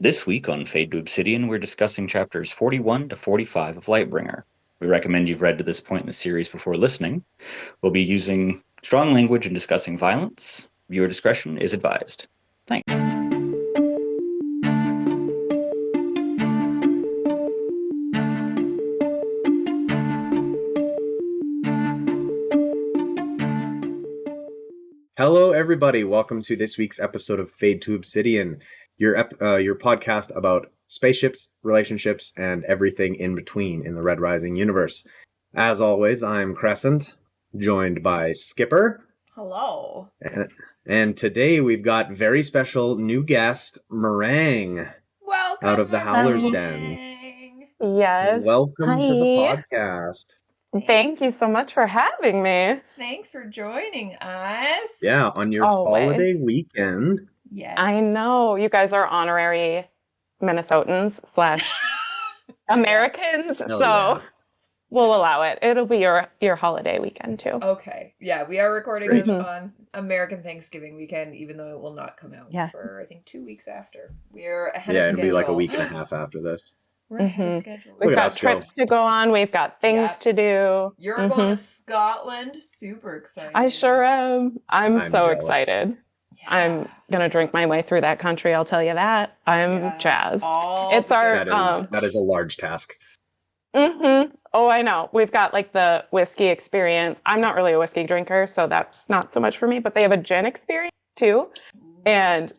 This week on Fade to Obsidian, we're discussing chapters 41 to 45 of Lightbringer. We recommend you've read to this point in the series before listening. We'll be using strong language and discussing violence. Viewer discretion is advised. Thanks. Hello, everybody. Welcome to this week's episode of Fade to Obsidian, your podcast about spaceships, relationships, and everything in between in the Red Rising universe. As always, I'm Crescent, joined by Skipper. Hello. And today we've got very special new guest, Meringue. Welcome, out of the Howler's Den. Yes. Welcome to the podcast. Thank you so much for having me. Thanks for joining us. Yeah, on your holiday weekend. Yes. I know. You guys are honorary Minnesotans / Americans, we'll allow it. It'll be your holiday weekend too. Okay. Yeah, we are recording this on American Thanksgiving weekend, even though it will not come out for, I think, 2 weeks after. We're ahead of schedule. Yeah, it'll be like a week and a half after this. We're ahead of schedule. We've got trips to go on. We've got things to do. You're going to Scotland. Super excited. I sure am. I'm so jealous. Excited. Yeah. I'm going to drink my way through that country, I'll tell you that. I'm jazzed. It's our... That is a large task. Oh, I know. We've got like the whiskey experience. I'm not really a whiskey drinker, so that's not so much for me, but they have a gin experience too. And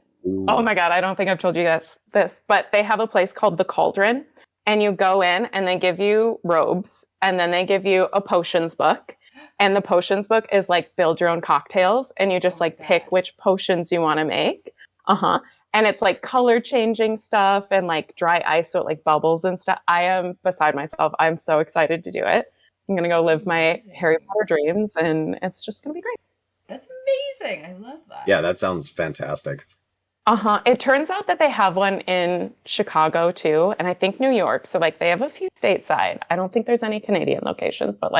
oh my God, I don't think I've told you guys this, but they have a place called The Cauldron. And you go in and they give you robes and then they give you a potions book. And the potions book is like build your own cocktails and you just pick which potions you want to make. And it's like color changing stuff and like dry ice so it like bubbles and stuff. I am beside myself. I'm so excited to do it. I'm going to go live my Harry Potter dreams and it's just going to be great. That's amazing. I love that. Yeah, that sounds fantastic. It turns out that they have one in Chicago too, and I think New York. So they have a few stateside. I don't think there's any Canadian locations, but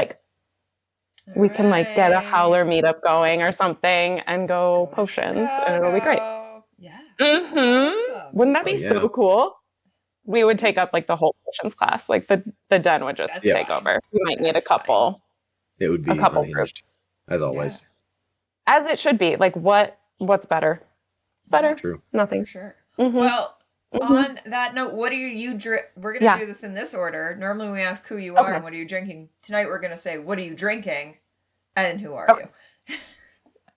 we can get a Howler meetup going or something and go potions, and it'll be great. Yeah. Awesome. Wouldn't that be so cool? We would take up the whole potions class. The den would just take over. We might need a couple. It would be a couple groups, as always. Yeah. As it should be. What's better? It's better. True. Nothing. For sure. Well, on that note, what are you we're going to do this in this order. Normally we ask who you are and what are you drinking. Tonight we're going to say, what are you drinking? And who are you?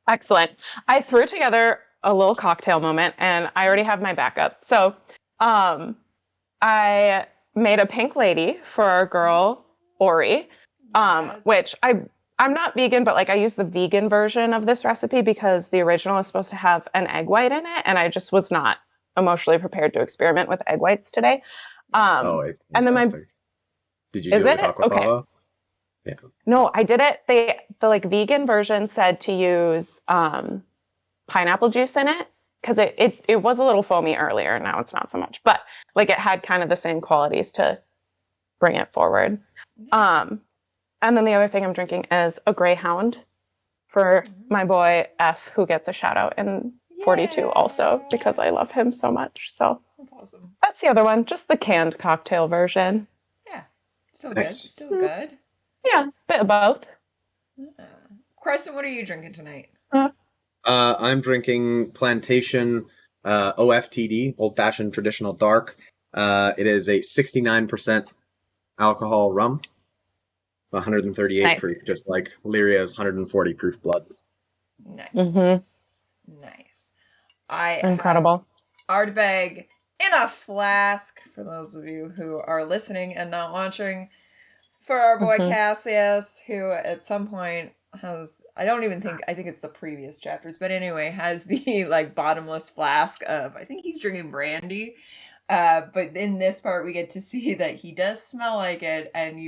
Excellent. I threw together a little cocktail moment and I already have my backup. So I made a pink lady for our girl, Ori, which I'm not vegan, but I use the vegan version of this recipe because the original is supposed to have an egg white in it. And I just was not emotionally prepared to experiment with egg whites today. It's fantastic. And then did you do it with aquafaba? Yeah. No, I did it. The vegan version said to use pineapple juice in it because it was a little foamy earlier. Now it's not so much, but it had kind of the same qualities to bring it forward. Nice. And then the other thing I'm drinking is a Greyhound for my boy F, who gets a shout out in 42 also because I love him so much. So that's awesome. That's the other one, just the canned cocktail version. Yeah, still good. Still good. Yeah, bit of both. Crescent, what are you drinking tonight? I'm drinking Plantation OFTD, Old Fashioned Traditional Dark. It is a 69% alcohol rum. 138 proof, just like Lyria's 140 proof blood. Nice. Nice. Incredible. Ardbeg in a flask, for those of you who are listening and not watching, for our boy Cassius, who at some point has, I think it's the previous chapters, but anyway, has the bottomless flask of, I think he's drinking brandy. But in this part, we get to see that he does smell like it, and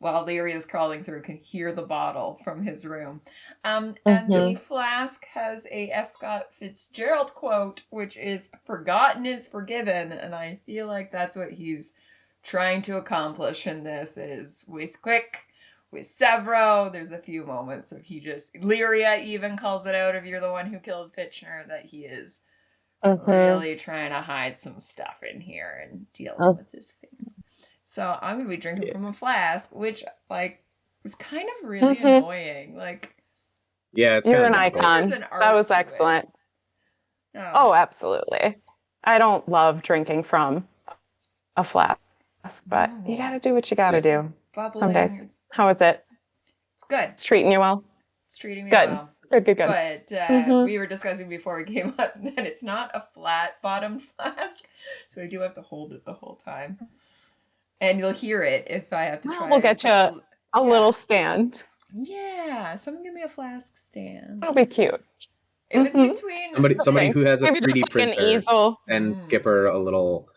while Lyria is crawling through, can hear the bottle from his room. And the flask has a F. Scott Fitzgerald quote, which is, "Forgotten is forgiven," and I feel like that's what he's trying to accomplish in this, is with Sevro, there's a few moments of Lyria even calls it out, if you're the one who killed Fitchner, that he is really trying to hide some stuff in here and dealing with his family. So I'm gonna be drinking from a flask, which like is kind of really annoying. Like, Yeah, it's You're kind an of difficult. icon. There's an art That was to it. excellent. Oh, Oh, absolutely. I don't love drinking from a flask, but you No. got to do what you got to do bubbling. some days. How is it? It's good. It's treating you well? It's treating me Good. well. Good. But we were discussing before we came up that it's not a flat bottomed flask, so I do have to hold it the whole time. And you'll hear it if I have to try. We'll get you a little stand. Yeah, someone give me a flask stand. It'll be cute. It was between Somebody who has a Maybe 3D just like an printer easel. and Skipper a little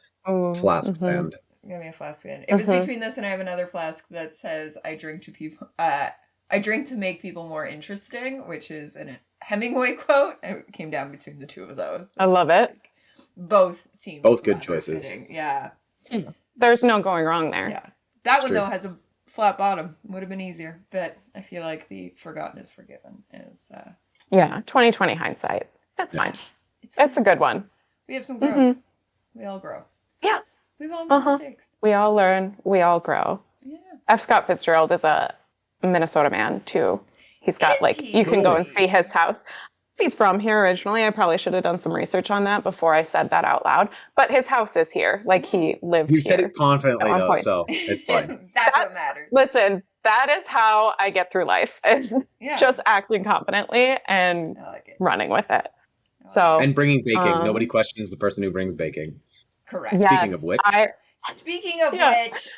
flask stand. Give me a flask stand. It was between this and I have another flask that says I drink to people. I drink to make people more interesting, which is a Hemingway quote. It came down between the two of those. I love it. Both seem good choices. fitting. Yeah. There's no going wrong there. Yeah. That one, true. though, has a flat bottom. Would have been easier. But I feel like the forgotten is forgiven is... Yeah, 2020 hindsight. That's fine. It's a good one. We have some growth. We all grow. Yeah. We've all made mistakes. We all learn. We all grow. Yeah. F. Scott Fitzgerald is a Minnesota man, too. He's got, you can go and see his house. He's from here originally. I probably should have done some research on that before I said that out loud. But his house is here. Like, he lived here. You said it confidently, though, point. so it's fine. That's what matters. Listen, that is how I get through life. Is just acting confidently and running with it. So and bringing baking. Nobody questions the person who brings baking. Correct. Yes, Speaking of which,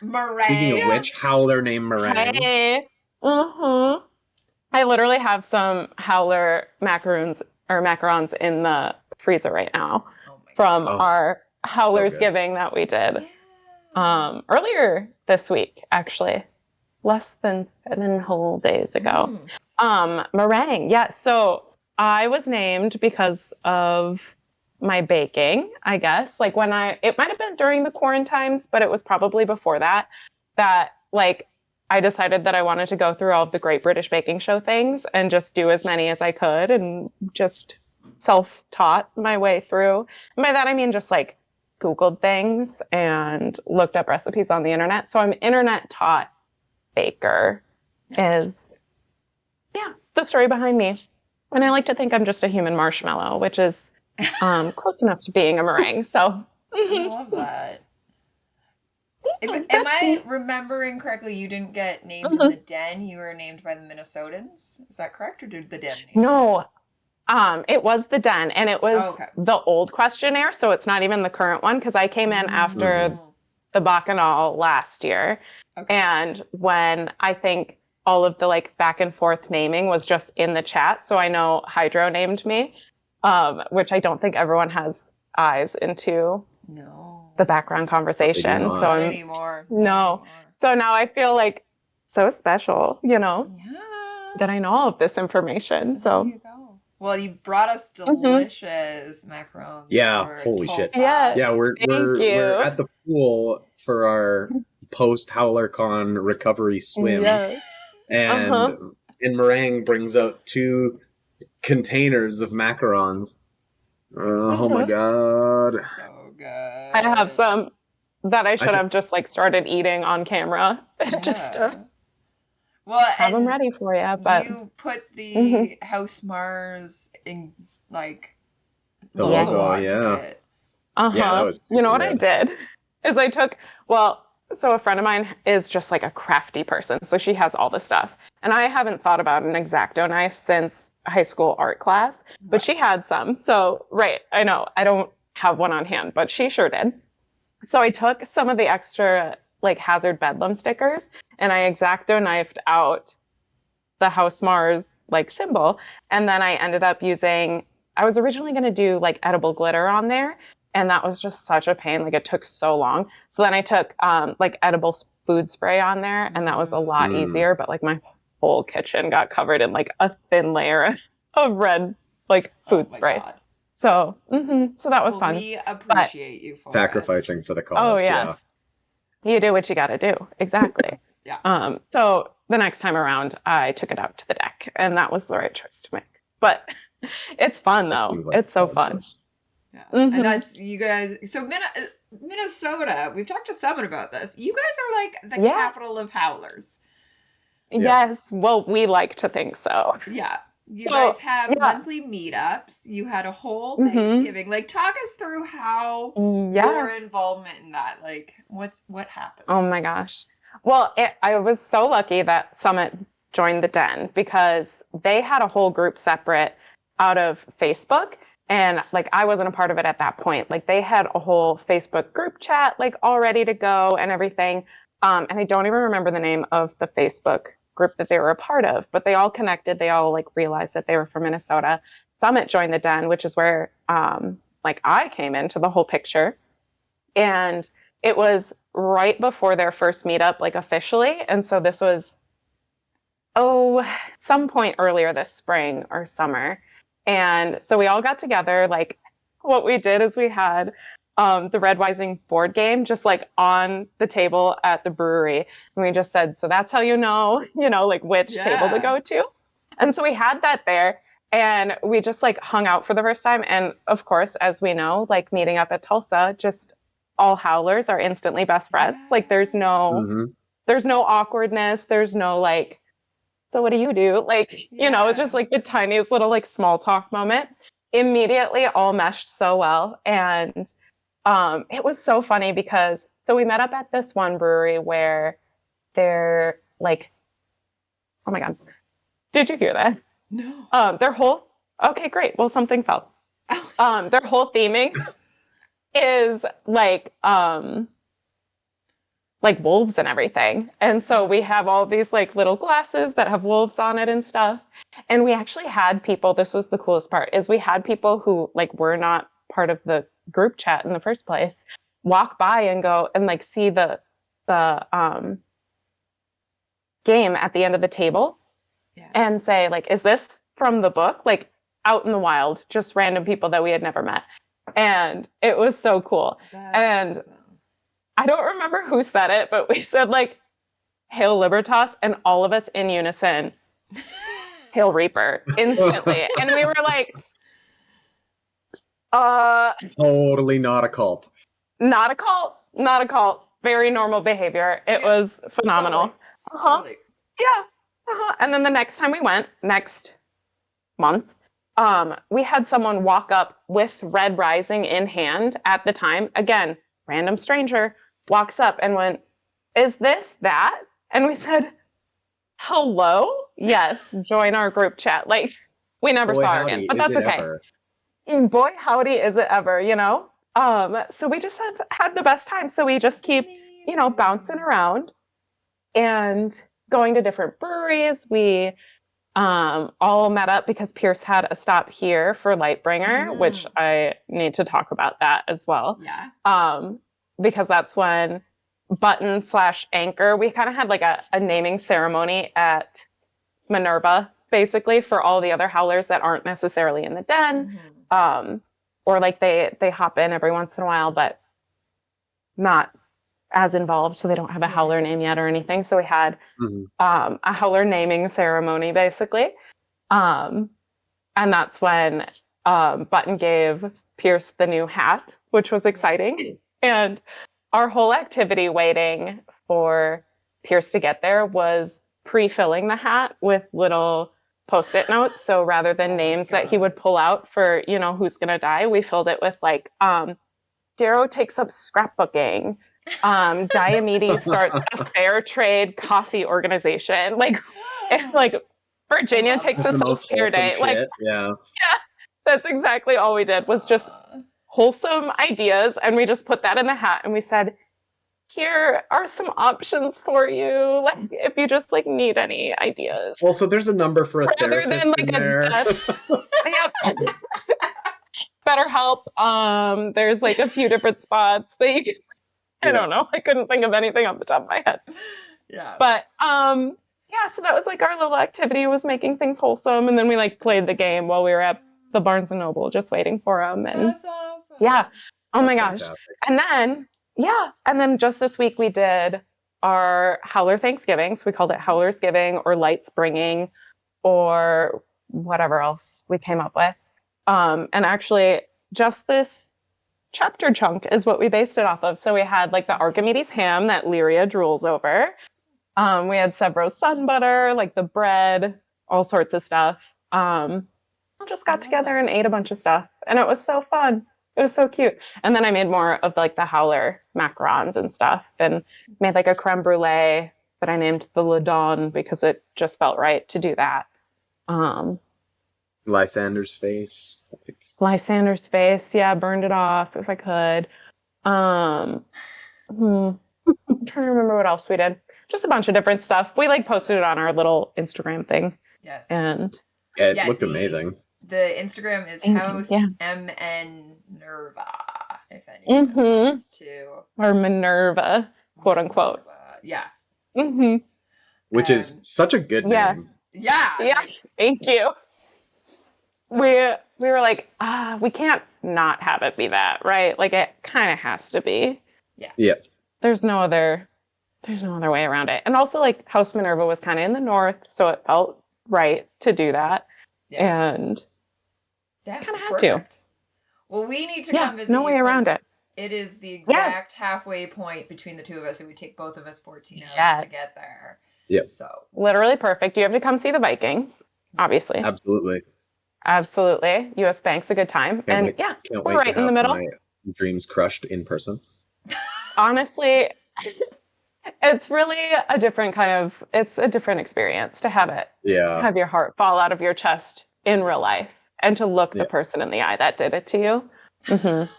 meringue. Speaking of which, Howler named Meringue. Hey. I literally have some Howler macarons in the freezer right now from our Howler's giving that we did earlier this week, actually. Less than 7 whole days ago. Meringue. Yeah, so I was named because of my baking, I guess. Like it might have been during the quarantines, but it was probably before that I decided that I wanted to go through all of the Great British Baking Show things and just do as many as I could and just self-taught my way through. And by that, I mean just Googled things and looked up recipes on the internet. So I'm internet taught baker is the story behind me. And I like to think I'm just a human marshmallow, which is close enough to being a meringue. So I love that. Am I remembering correctly, you didn't get named in the den, you were named by the Minnesotans? Is that correct, or did the den name No. It was the den, and it was the old questionnaire, so it's not even the current one, because I came in after the Bacchanal last year. And when I think all of the back and forth naming was just in the chat, so I know Hydro named me, which I don't think everyone has eyes into the background conversation. So not anymore. So now I feel so special, that I know all of this information. So there you go. Well, you brought us delicious macarons. Yeah, holy shit. Yeah, we're at the pool for our post HowlerCon recovery swim. And Meringue brings out 2 containers of macarons. Oh my god. So good. I have some that I should have just started eating on camera just to have them ready for you. But you put the House Mars in the logo, yeah. That was you know what I did is I took so a friend of mine is just a crafty person, so she has all the stuff, and I haven't thought about an X-Acto knife since high school art class, but she had some. So I know I don't have one on hand, but she sure did. So I took some of the extra Hazard Bedlam stickers and I X-Acto knifed out the House Mars symbol, and then I ended up using, I was originally going to do edible glitter on there, and that was just such a pain. It took so long. So then I took edible food spray on there, and that was a lot easier, but my whole kitchen got covered in a thin layer of red food spray. God. So so that was fun. We appreciate you for sacrificing for the cause. Oh yes. You do what you got to do. Exactly. So the next time around, I took it out to the deck, and that was the right choice to make. But it's fun though. It's so fun. Yeah. Mhm. And that's you guys. So Minnesota, we've talked to Summit about this. You guys are like the Yeah. capital of howlers. Yeah. Yes. Well, we like to think so. Yeah. You So, guys have yeah. monthly meetups. You had a whole Mhm. Thanksgiving. Like, talk us through how your Yeah. involvement in that. Like, what happened? Oh my gosh. Well, I was so lucky that Summit joined the Den because they had a whole group separate out of Facebook. And like, I wasn't a part of it at that point. Like, they had a whole Facebook group chat, like, all ready to go and everything. And I don't even remember the name of the Facebook group that they were a part of, but they all connected. They all like realized that they were from Minnesota. Summit joined the Den, which is where like I came into the whole picture. And it was right before their first meetup, like officially. And so this was, some point earlier this spring or summer. And so we all got together. Like, what we did is we had the Red Rising board game just like on the table at the brewery. And we just said, so that's how you know, like which table to Yeah. go to. And so we had that there. And we just like hung out for the first time. And of course, as we know, like meeting up at Tulsa, just all howlers are instantly best friends. Like there's no awkwardness. There's no like, so what do you do? Like, Yeah. just like the tiniest little like small talk moment. Immediately all meshed so well. And it was so funny because so we met up at this one brewery where they're like, oh my God, did you hear that? No. Their whole, okay, great. Well, something fell. Their whole theming is like wolves and everything. And so we have all these like little glasses that have wolves on it and stuff. And we actually had people, this was the coolest part, is we had people who like were not part of the group chat in the first place walk by and go and like see the game at the end of the table and say like, is this from the book? Like out in the wild, just random people that we had never met. And it was so cool. That's and awesome. I don't remember who said it, but we said like, Hail Libertas, and all of us in unison, Hail Reaper, instantly. And we were like, Totally not a cult. not a cult, not a cult. Very normal behavior. It was phenomenal. Totally. Yeah. And then the next time we went, next month, we had someone walk up with Red Rising in hand at the time. Again, random stranger walks up and went, is this that? And we said, hello? Yes, join our group chat. Like, we never Boy, saw her howdy, again, but is that's it okay. ever. Boy, howdy, is it ever, So we just had the best time. So we just keep, bouncing around and going to different breweries. We all met up because Pierce had a stop here for Lightbringer, which I need to talk about that as well. Yeah. Because that's when Button/Anchor, we kind of had like a naming ceremony at Minerva, basically, for all the other howlers that aren't necessarily in the Den. Or like they hop in every once in a while, but not as involved, so they don't have a howler name yet or anything. So we had a howler naming ceremony, basically. And that's when Button gave Pierce the new hat, which was exciting. And our whole activity waiting for Pierce to get there was pre-filling the hat with little Post-it notes. So rather than names that he would pull out for, who's going to die, we filled it with like, Darrow takes up scrapbooking. Diomedes starts a fair trade coffee organization. Like Virginia takes Just a the most self-care wholesome day. shit. Like, Yeah. that's exactly all we did was just wholesome ideas. And we just put that in the hat and we said, here are some options for you. Like, if you just like need any ideas. Also, there's a number for a Rather therapist than like in a there. Yep. BetterHelp. There's like a few different spots that you can, I don't know. I couldn't think of anything off the top of my head. Yeah. But so that was like our little activity, was making things wholesome, and then we like played the game while we were at the Barnes and Noble just waiting for them. And that's awesome. yeah. Oh my That's gosh. fantastic. And then just this week we did our Howler Thanksgiving. So we called it Howler's Giving or Lights Bringing or whatever else we came up with. And actually just this chapter chunk is what we based it off of. So we had like the Archimedes ham that Lyria drools over. We had Sevro sun butter, like the bread, all sorts of stuff. I just got together and ate a bunch of stuff, and it was so fun. It was so cute. And then I made more of like the howler macarons and stuff, and made like a creme brulee that I named the Ladon because it just felt right to do that. Lysander's face. Lysander's face, yeah, burned it off if I could. I'm trying to remember what else we did. Just a bunch of different stuff. We like posted it on our little Instagram thing. Yes. And it looked amazing. The Instagram is House MN Nerva, if anyone wants to. Or Minerva, quote unquote. Yeah. Which is such a good name. Yeah. Yeah. Thank you. So. We were like, we can't not have it be that, right? Like it kind of has to be. Yeah. Yeah. There's no other way around it. And also like House Minerva was kind of in the north, so it felt right to do that. Yeah. And kind of had perfect. To. Well, we need to come visit. No way around it. It is the exact halfway point between the two of us. It would take both of us 14 hours to get there. Yep. So literally perfect. You have to come see the Vikings, obviously. Absolutely. US Bank's a good time. Can't we're right in the middle. My dreams crushed in person. Honestly, it's really a different experience to have it. Yeah. Have your heart fall out of your chest in real life and to look the person in the eye that did it to you. Mm-hmm.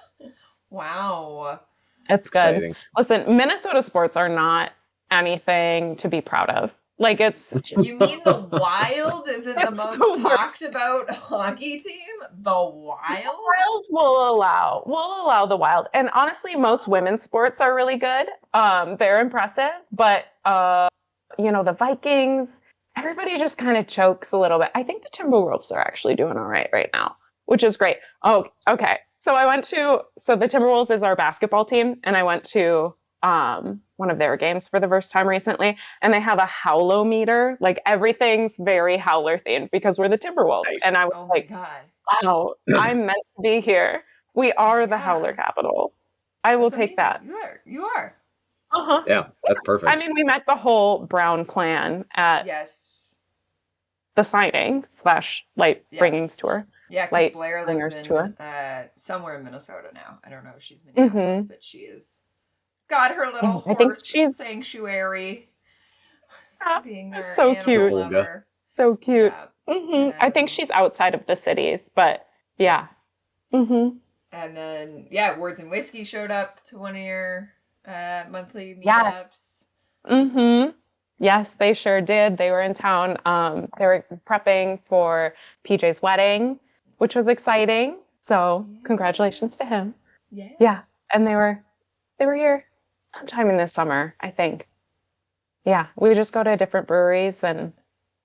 Wow. It's exciting. Good. Listen, Minnesota sports are not anything to be proud of. Like it's. You mean the Wild isn't the most talked about hockey team? The Wild? We'll allow the Wild. And honestly, most women's sports are really good. They're impressive, but the Vikings, everybody just kind of chokes a little bit. I think the Timberwolves are actually doing all right now, which is great. Oh, okay. So the Timberwolves is our basketball team, and I went to one of their games for the first time recently, and they have a howlometer. Like everything's very howler themed because we're the Timberwolves. Nice. And I was wow, I'm meant to be here. We are the howler capital. I will take that. You are. Uh-huh. Yeah, that's perfect. I mean, we met the whole Brown clan at the signing / light bringings tour. Yeah, because Blair lives in somewhere in Minnesota now. I don't know if she's Minneapolis, but she is. Got her little horse sanctuary. Being their so cute. Lover. So cute. Yeah. I think she's outside of the cities, but yeah. And then Words and Whiskey showed up to one of your monthly meetups. Yes, they sure did. They were in town. They were prepping for PJ's wedding, which was exciting. So congratulations to him. Yes. Yeah, and they were here sometime in this summer, I think. Yeah, we just go to different breweries, and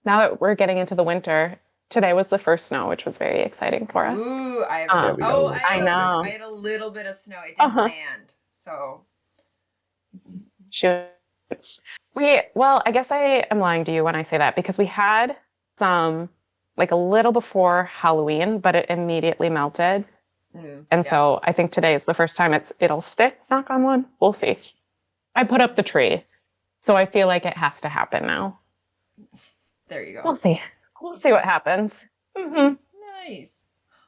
now that we're getting into the winter, today was the first snow, which was very exciting for us. Ooh, I know. I had a little bit of snow. It didn't land, so. Shoot. I guess I am lying to you when I say that because we had some, like a little before Halloween, but it immediately melted. So I think today is the first time it'll stick, knock on wood. We'll see. I put up the tree, so I feel like it has to happen now. There you go. We'll see. We'll see what happens. Nice.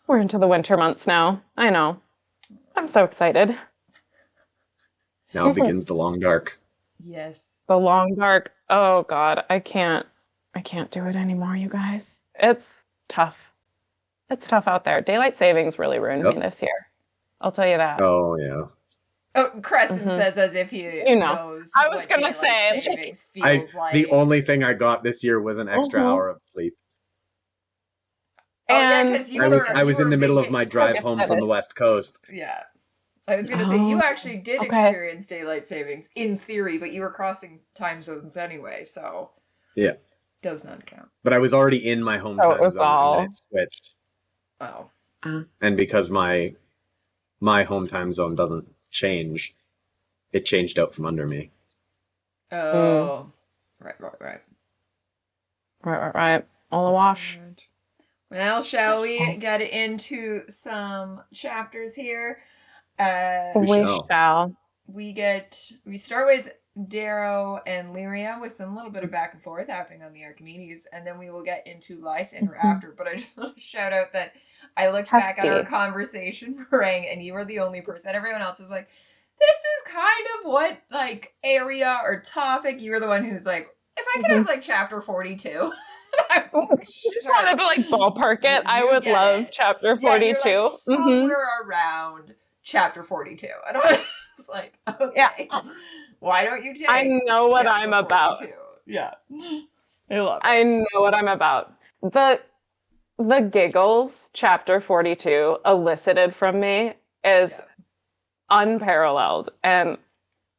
We're into the winter months now. I know. I'm so excited. Now begins the long dark. Yes. The long dark. Oh God, I can't do it anymore, you guys. It's tough. It's tough out there. Daylight savings really ruined me this year. I'll tell you that. Oh yeah. Oh, Crescent says as if he knows. I was gonna say savings feels like. The only thing I got this year was an extra hour of sleep. And I was in the middle of my drive home from the West Coast. Yeah. I was going to say, you actually did experience daylight savings in theory, but you were crossing time zones anyway, so. Yeah. Does not count. But I was already in my home time zone and it switched. Oh. And because my home time zone doesn't change, it changed out from under me. Oh. Right. Right. All a wash. Well, shall we get into some chapters here? We We shall. shall. We start with Darrow and Lyria with some little bit of back and forth happening on the Archimedes, and then we will get into Lysander after. But I just want to shout out that I looked back at our Hefty. conversation, Meringue, and you were the only person. Everyone else is like, this is kind of what, like, area or topic. You were the one who's like, if I could have, like, chapter 42. I was like, Just sure. wanted to like ballpark it. I You would get love it. chapter Yeah, 42. you're like Mhm. somewhere around chapter 42. And I was like, okay, why don't you take I know what chapter I'm about. 42? Yeah. I love it. I know what I'm about. The giggles chapter 42 elicited from me is Yeah. unparalleled, and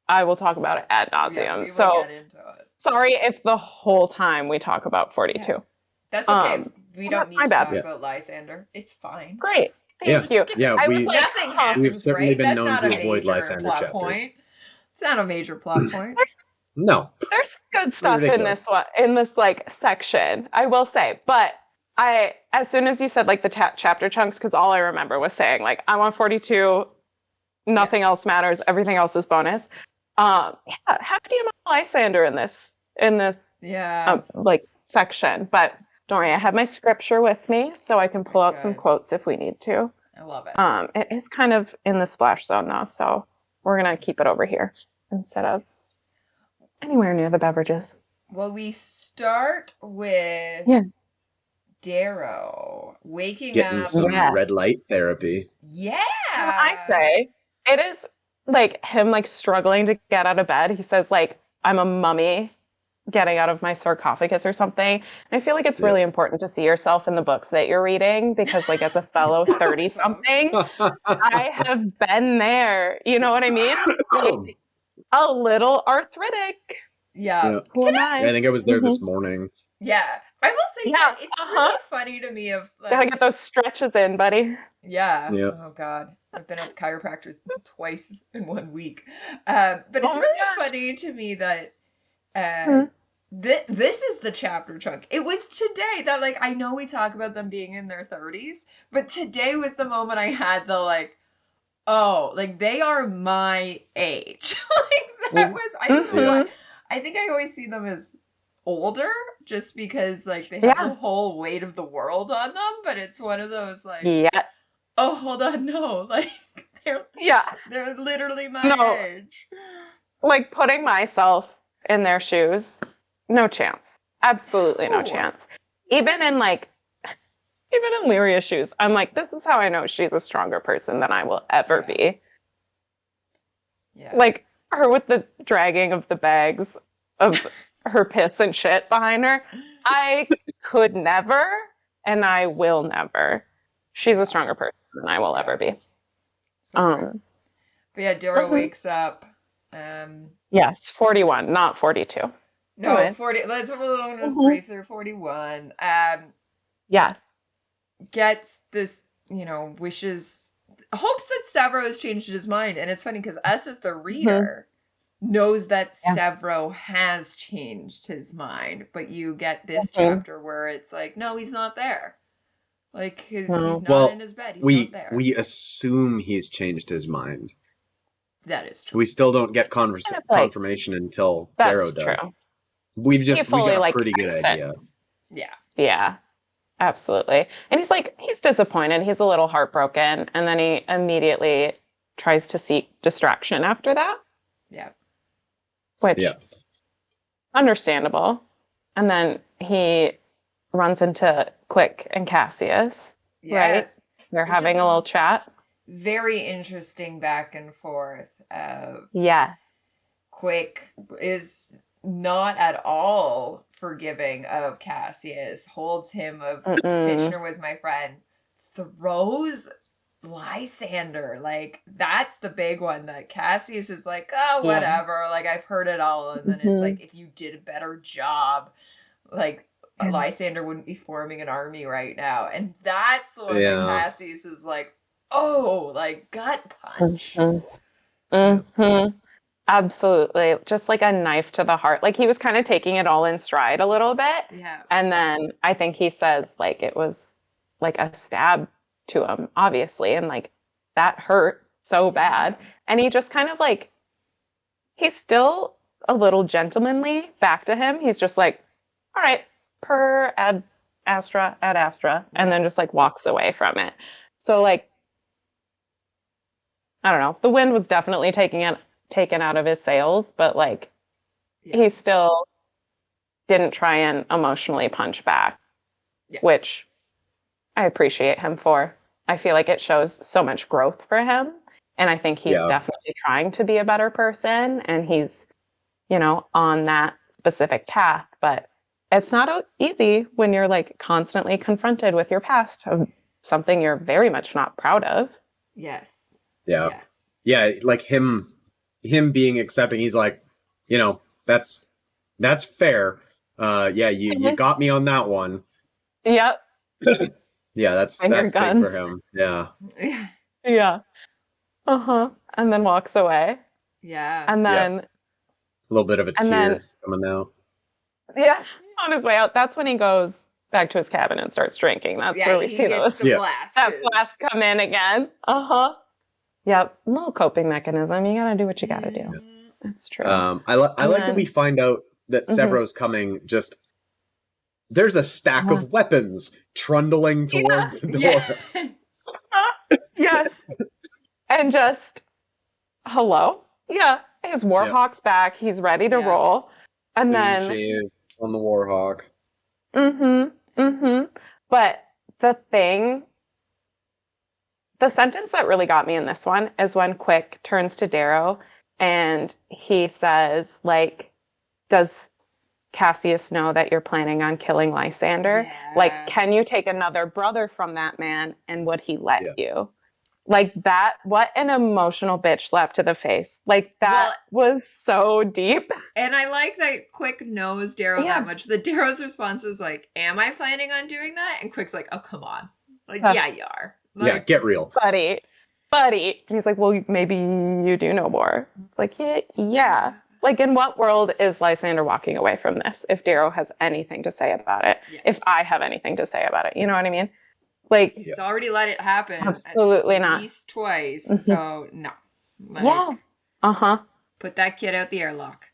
I will talk about it ad Yeah, nauseum. we will So get into it. sorry if the whole time we talk about 42. Yeah. That's okay. We don't that's need my to bad. talk Yeah. about Lysander. It's fine. Great. Yeah. Thank you. Yeah, I we- was like, Nothing huh. happens, We've certainly right? been That's known not to a avoid major Lysander plot chapters. point. It's not a major plot point. No. There's good stuff in ridiculous. this one, in this like section, I will say. But as soon as you said like the chapter chunks, because all I remember was saying like, I want 42, nothing else matters, everything else is bonus. Hefty amount of Lysander in this Yeah. like section. But don't worry, I have my scripture with me, so I can pull out some Good. quotes if we need to. I love it. It is kind of in the splash zone now, so we're gonna keep it over here instead of anywhere near the beverages. Well, we start with Yeah. Darrow waking Getting up. some Yeah. red light therapy. Yeah. Can I say it is like him like struggling to get out of bed. He says like, I'm a mummy getting out of my sarcophagus or something. And I feel like it's really important to see yourself in the books that you're reading because like as a fellow 30 something, I have been there. You know what I mean? Like, a little arthritic. Yeah. Who am I? I think I was there this morning. Yeah. I will say Yeah, that it's really funny to me of like, Gotta get those stretches in, buddy. yeah. Yeah. Oh God. I've been at the chiropractor twice in 1 week. But it's Oh my really gosh. funny to me that Mhm. this is the chapter chunk. It was today that like I know we talk about them being in their 30s, but today was the moment I had the like, oh, like they are my age. Like that was I don't know why. I think I always see them as older just because like they have Yeah. the whole weight of the world on them, but it's one of those like, Yeah. oh, hold on, no, like Yeah. they're literally my No. age. Like putting myself in their shoes, no chance. Absolutely no Ooh. chance. Even in Lyria's shoes, I'm like, this is how I know she's a stronger person than I will ever be. Yeah. Like her with the dragging of the bags of her piss and shit behind her. I could never, and I will never. She's a stronger person than I will ever be. But yeah, Darrow Mhm. wakes up. Yes, 41, not 42. No, Right. 40. Let's just Mhm. brief through 41. Yes. Gets this, wishes, hopes that Sevro has changed his mind. And it's funny because us as the reader knows that Yeah. Sevro has changed his mind. But you get this Mhm. chapter where it's like, no, he's not there. Like, he's No. not Well, in his bed. He's we not there. we assume he's changed his mind. That is true. We still don't get Kind of like- confirmation until That's Darrow does. true. We got fully, a like, pretty good acts it. idea. Yeah. Yeah, absolutely. And he's disappointed. He's a little heartbroken. And then he immediately tries to seek distraction after that, Yeah. which Yeah. understandable. And then he runs into Quick and Cassius. Right? Yes. They're Which having is a little chat. Very interesting back and forth of Yes. Quick is not at all forgiving of Cassius, holds him of Kitchener was my friend, throws Lysander. Like, that's the big one that Cassius is like, oh, whatever. Like, I've heard it all. And then it's like, if you did a better job, like, Lysander wouldn't be forming an army right now. And that's the one that Cassius is like, oh, like, gut punch. Absolutely. Just like a knife to the heart. Like he was kind of taking it all in stride a little bit. Yeah. And then I think he says like it was like a stab to him, obviously, and like that hurt so bad. And he just kind of like, he's still a little gentlemanly back to him. He's just like, all right, per ad astra, and then just like walks away from it. So like, I don't know. The wind was definitely taken out of his sails, but like he still didn't try and emotionally punch back, which I appreciate him for. I feel like it shows so much growth for him. And I think he's definitely trying to be a better person, and he's, you know, on that specific path. But it's not easy when you're like constantly confronted with your past of something you're very much not proud of. Yes. Yeah. Yes. Yeah, like him being accepting, he's like, you know, that's fair. You got me on that one. Yep. Yeah, that's big for him. Yeah. Yeah. Uh-huh. And then walks away. Yeah. And then a little bit of a tear coming out. Yeah. On his way out, that's when he goes back to his cabin and starts drinking. That's where we see that flask come in again. Uh-huh. Yep. A little coping mechanism. You gotta do what you gotta do. That's true. I like that we find out that Sevro's coming. Just there's a stack of weapons trundling towards the door. Yes. And just hello. Yeah. His Warhawk's back. He's ready to roll. And then on the Warhawk. But the sentence that really got me in this one is when Quick turns to Darrow and he says, like, does Cassius know that you're planning on killing Lysander? Yeah. Like, can you take another brother from that man, and would he let you? Like that, what an emotional bitch slap to the face. Like that was so deep. And I like that Quick knows Darrow that much. The Darrow's response is like, am I planning on doing that? And Quick's like, oh, come on. Like, yeah, you are. Like, get real. Buddy. He's like, well, maybe you do know more. It's like, yeah. Like, in what world is Lysander walking away from this if Darrow has anything to say about it? Yeah. If I have anything to say about it. You know what I mean? Like, he's already let it happen. Absolutely not. At least twice. So no. Like, put that kid out the airlock.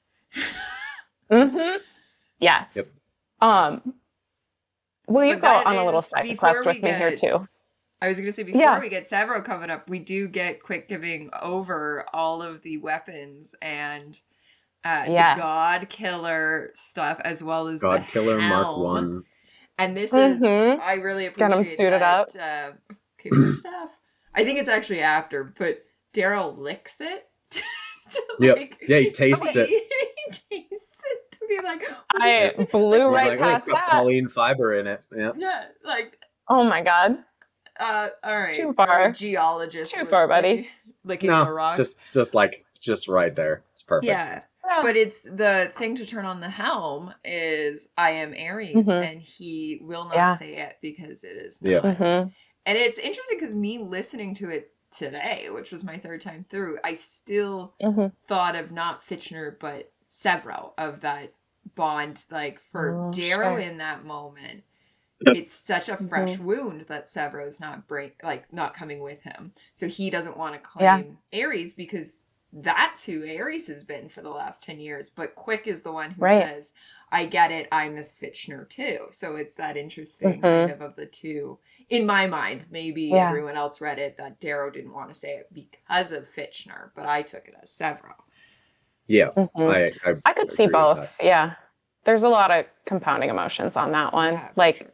Yes. Yep. Will you go on a little side quest with me here too? I was going to say, before we get Sevro coming up, we do get Quick giving over all of the weapons and the God Killer stuff, as well as God Killer Mark 1. And this is, I really appreciate Got him suited up. Okay, first stuff. I think it's actually after, but Darrow licks it. He tastes it. He tastes it to be like, I blew right past that. Choline fiber in it. Yeah. Yeah, like. Oh my God. All right. Too far. Geologist. Too far, buddy. Licking the rock. Just right there. It's perfect. Yeah. But it's the thing to turn on the helm is I am Aries, and he will not say it because it is not. And it's interesting because me listening to it today, which was my third time through, I still thought of not Fitchner but Sevro, of that bond. Like for Darrow in that moment, it's such a fresh wound that Sevro's not coming with him, so he doesn't want to claim Aries because that's who Aries has been for the last 10 years. But Quick is the one who says, I get it, I miss Fitchner too. So it's that interesting kind of the two. In my mind, maybe everyone else read it that Darrow didn't want to say it because of Fitchner, but I took it as Sevro. Yeah. I could see both. Yeah. There's a lot of compounding emotions on that one. Yeah, like,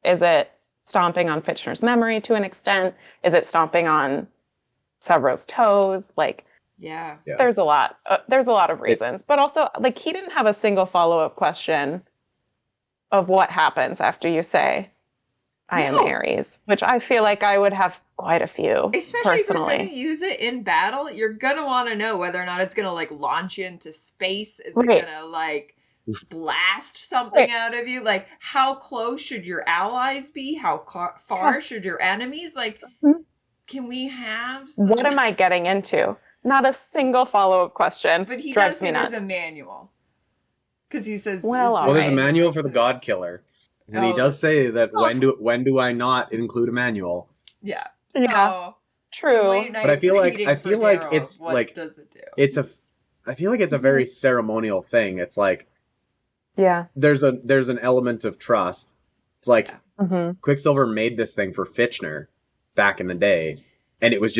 is it stomping on Fitchner's memory to an extent? Is it stomping on Sevro's toes? Like, yeah. There's a lot of reasons, but also like he didn't have a single follow-up question of what happens after you say I am Aries, which I feel like I would have quite a few. Especially personally. If you're going to use it in battle, you're going to want to know whether or not it's going to like launch you into space. Is it going to like blast something out of you? Like, how close should your allies be? How far should your enemies? Like, can we have some... What am I getting into? Not a single follow-up question. But he drives does me it nuts. as a manual. Because he says... Well, there's a manual for the God Killer. And he does say that when do I not include a manual? Yeah. Yeah. So True. late But I nights feel like reading for Darrow, it's what like does it do? I feel like it's a very ceremonial thing. It's like Yeah. there's an element of trust. It's like Yeah. Mm-hmm. Quicksilver made this thing for Fitchner back in the day, and it was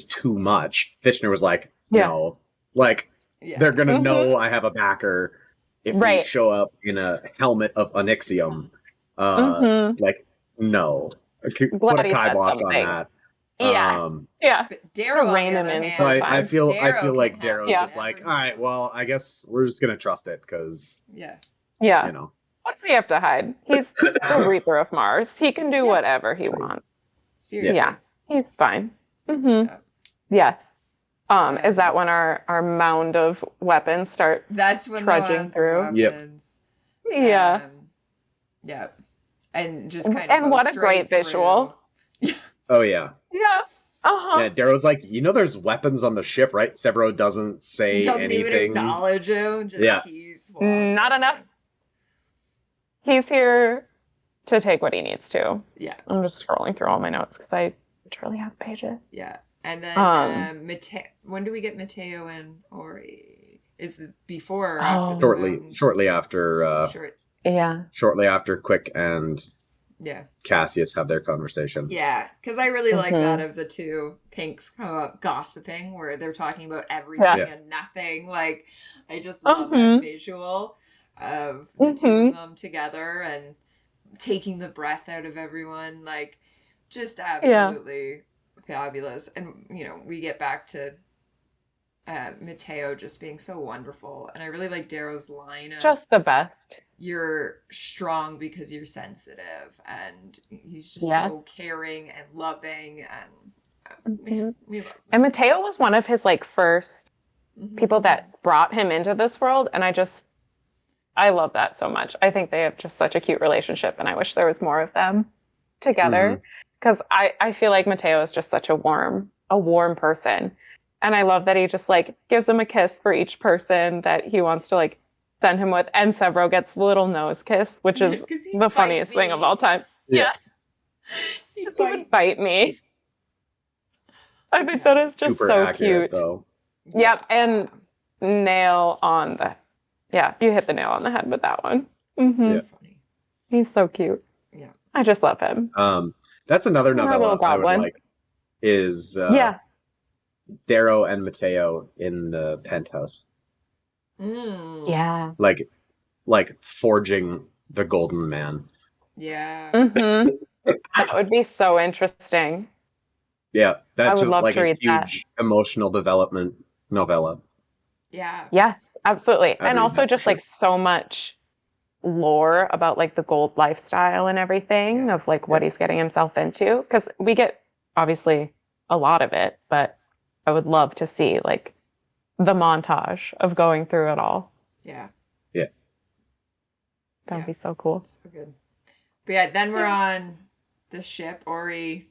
too much. Fitchner was like, Yeah. no, like Yeah. they're gonna Mhm. know I have a backer if you Right. show up in a helmet of onyxium. Mhm. Like no, put a Glad he said kibosh on something. that. Yes. Yeah. But Darrow, on Rein the him other in hand, So I sometimes. feel Darrow like can have Darrow's just whatever like, he all right, wants. well, I guess we're just gonna trust it because Yeah. Yeah. you know. What's he have to hide? He's the Reaper of Mars. He can do whatever he wants. Seriously. Yeah. He's fine. Mm-hmm. Yeah. Yes. Is that when our mound of weapons starts That's when trudging through? weapons. Yeah. Yeah. And just kind of And go what a straight great visual. Oh yeah. Yeah. Uh-huh. Yeah, Darrow's like, there's weapons on the ship, right? Severo doesn't say Doesn't even anything. acknowledge him. Just Yeah. keeps walking. Not enough. He's here to take what he needs to. Yeah. I'm just scrolling through all my notes because I literally have pages. Yeah. And then when do we get Mateo and Ori? Is it before or after the rounds? Shortly after Yeah. shortly after Quick and Yeah. Cassius have their conversation. Yeah, because I really like Mhm. that of the two Pinks gossiping, where they're talking about everything and nothing. Like, I just love that visual of the two of them together and taking the breath out of everyone. Like, just absolutely fabulous. And, we get back to Mateo just being so wonderful. And I really like Darrow's line of, just the best. You're strong because you're sensitive, and he's just so caring and loving, and we love him. And Mateo was one of his first people that brought him into this world, and I love that so much. I think they have just such a cute relationship, and I wish there was more of them together, because I feel like Mateo is just such a warm person, and I love that he just gives him a kiss for each person that he wants to send him with, and Severo gets the little nose kiss, which is the funniest thing of all time. Yeah. Yes. He would bite me. I think that is just super so accurate, cute. though. Yep, and nail on the... Yeah, you hit the nail on the head with that one. Yeah. Funny. He's so cute. Yeah. I just love him. That's another novella I would goblin. like is Darrow and Mateo in the penthouse. Yeah. Like forging the golden man. Yeah. That would be so interesting. Yeah, that's would just love like to a read that. huge emotional development novella. Yeah. Yes, absolutely. I'd And read also that for just sure. so much lore about the gold lifestyle and everything of what he's getting himself into. Because we get obviously a lot of it, but I would love to see the montage of going through it all. Yeah. Yeah. That would be so cool. So good. But yeah, then we're on the ship. Ori,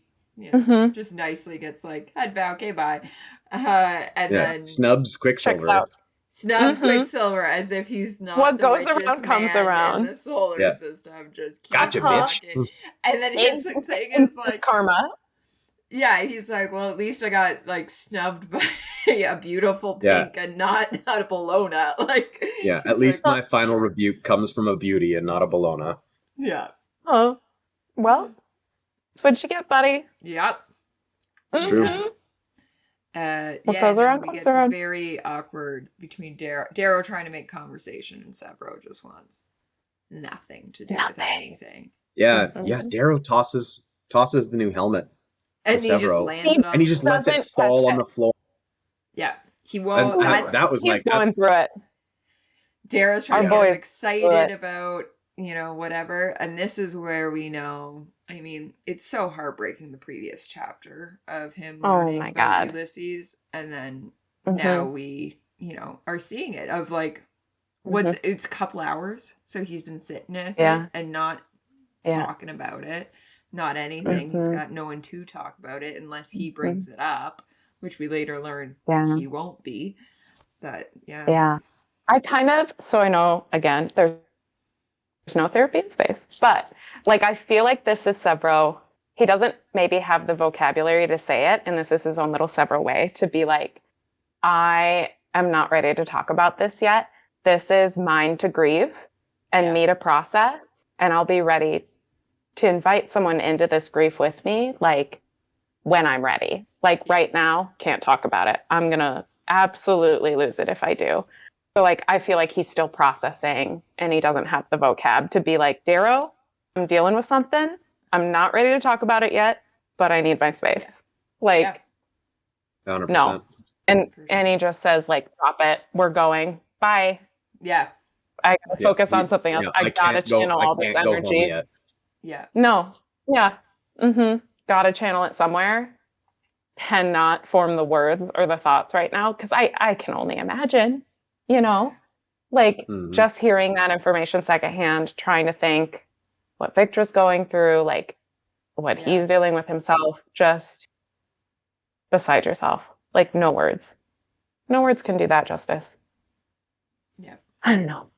just nicely gets head bow, okay, bye. And then snubs Quicksilver. Snubs Quicksilver as if he's not What the goes richest around comes man around. in the solar system. Just keep Gotcha, walking. bitch. And then his thing is karma. Yeah, he's like, well, at least I got snubbed by a beautiful pink and not a Bologna. At least my final rebuke comes from a beauty and not a Bologna. Yeah. Oh, well, that's what you get, buddy. Yep. True. And goes then around we comes get around. very awkward between Darrow trying to make conversation, and Severo just wants nothing to do with anything. Yeah, Darrow tosses the new helmet. And he just Severo. lands it on And he just lets it fall on the floor. Yeah. He won't. And that was He's going through it. Darrow's trying to boy get is excited about, whatever. And this is where we know, it's so heartbreaking, the previous chapter of him learning about Ulysses. And then now we, are seeing it of it's a couple hours. So he's been sitting at it and not talking about it. Not anything. He's got no one to talk about it unless he brings it up, which we later learn he won't be. But Yeah. I kind of, so I know, again, there's there's no therapy in space. But like, I feel like this is Sevro. He doesn't maybe have the vocabulary to say it, and this is his own little Sevro way to be like, I am not ready to talk about this yet. This is mine to grieve and me to process, and I'll be ready to invite someone into this grief with me, like when I'm ready. Like right now, can't talk about it. I'm gonna absolutely lose it if I do. So like, I feel like he's still processing, and he doesn't have the vocab to be like, Darrow, I'm dealing with something. I'm not ready to talk about it yet, but I need my space. Like, 100%. no. And he just says like, drop it. We're going. Bye. Yeah. I gotta focus on something else. I gotta channel all this Go home energy. yet. Yeah. No. Yeah. Gotta channel it somewhere. Cannot form the words or the thoughts right now, because I can only imagine, like just hearing that information secondhand, trying to think what Victor's going through, like what he's dealing with himself, just beside yourself. Like no words. No words can do that justice. Yeah. I don't know.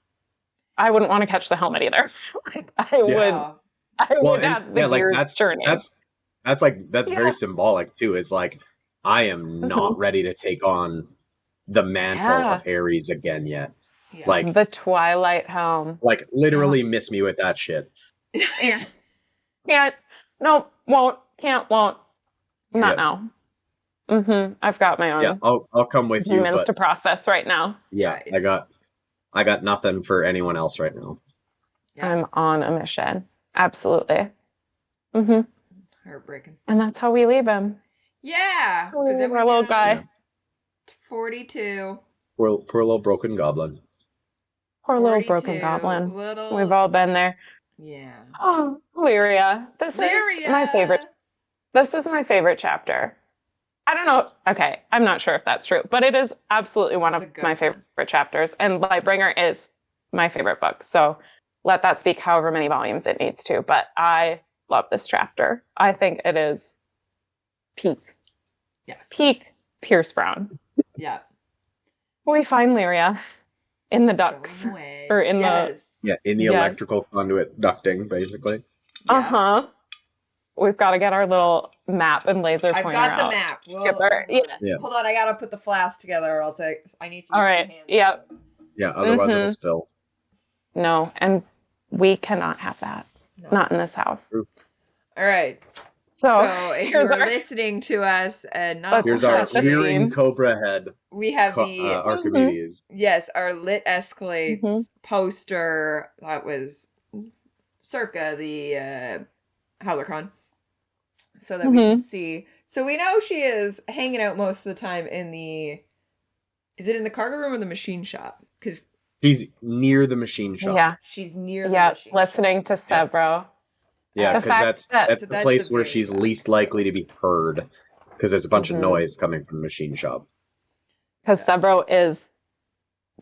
I wouldn't want to catch the helmet either. Like, I would have the gears turning. That's very symbolic too. It's like, I am not ready to take on the mantle of Ares again yet. Yeah. Like the Twilight Helm. Like literally miss me with that shit. Yeah. Can't. No. Won't. Can't. Won't. Not now. I've got my own. Yeah, I'll come with you. Demons to process right now. Yeah, I got nothing for anyone else right now. Yeah. I'm on a mission. Absolutely. Heartbreaking. And that's how we leave him. Yeah. But then our little guy. 42. Poor little broken goblin. Poor little broken goblin. We've all been there. Yeah. Oh, Lyria. This is my favorite. This is my favorite chapter. I don't know. Okay, I'm not sure if that's true, but it is absolutely one of my favorite chapters. And Lightbringer is my favorite book. So let that speak however many volumes it needs to. But I love this chapter. I think it is peak. Yes. Peak Pierce Brown. Yeah. We find Lyria in the ducts. Or in the... Yeah, in the electrical conduit ducting, basically. Yeah. We've got to get our little map and laser pointer out. I've got the map. Hold on, I got to put the flask together. I need to. All right. Yeah. Yeah. Otherwise, it'll spill. No, and we cannot have that. No. Not in this house. True. All right. So if you're listening to us and not here's our leering cobra head. We have the Archimedes. Yes, our lit escalates poster that was circa the HowlerCon. So that we can see. So we know she is hanging out most of the time in the... Is it in the cargo room or the machine shop? Because she's near the machine shop. Yeah. She's near the machine listening shop. to Sevro. Yeah, because that's the place where she's least likely to be heard. Because there's a bunch of noise coming from the machine shop. Because Sevro is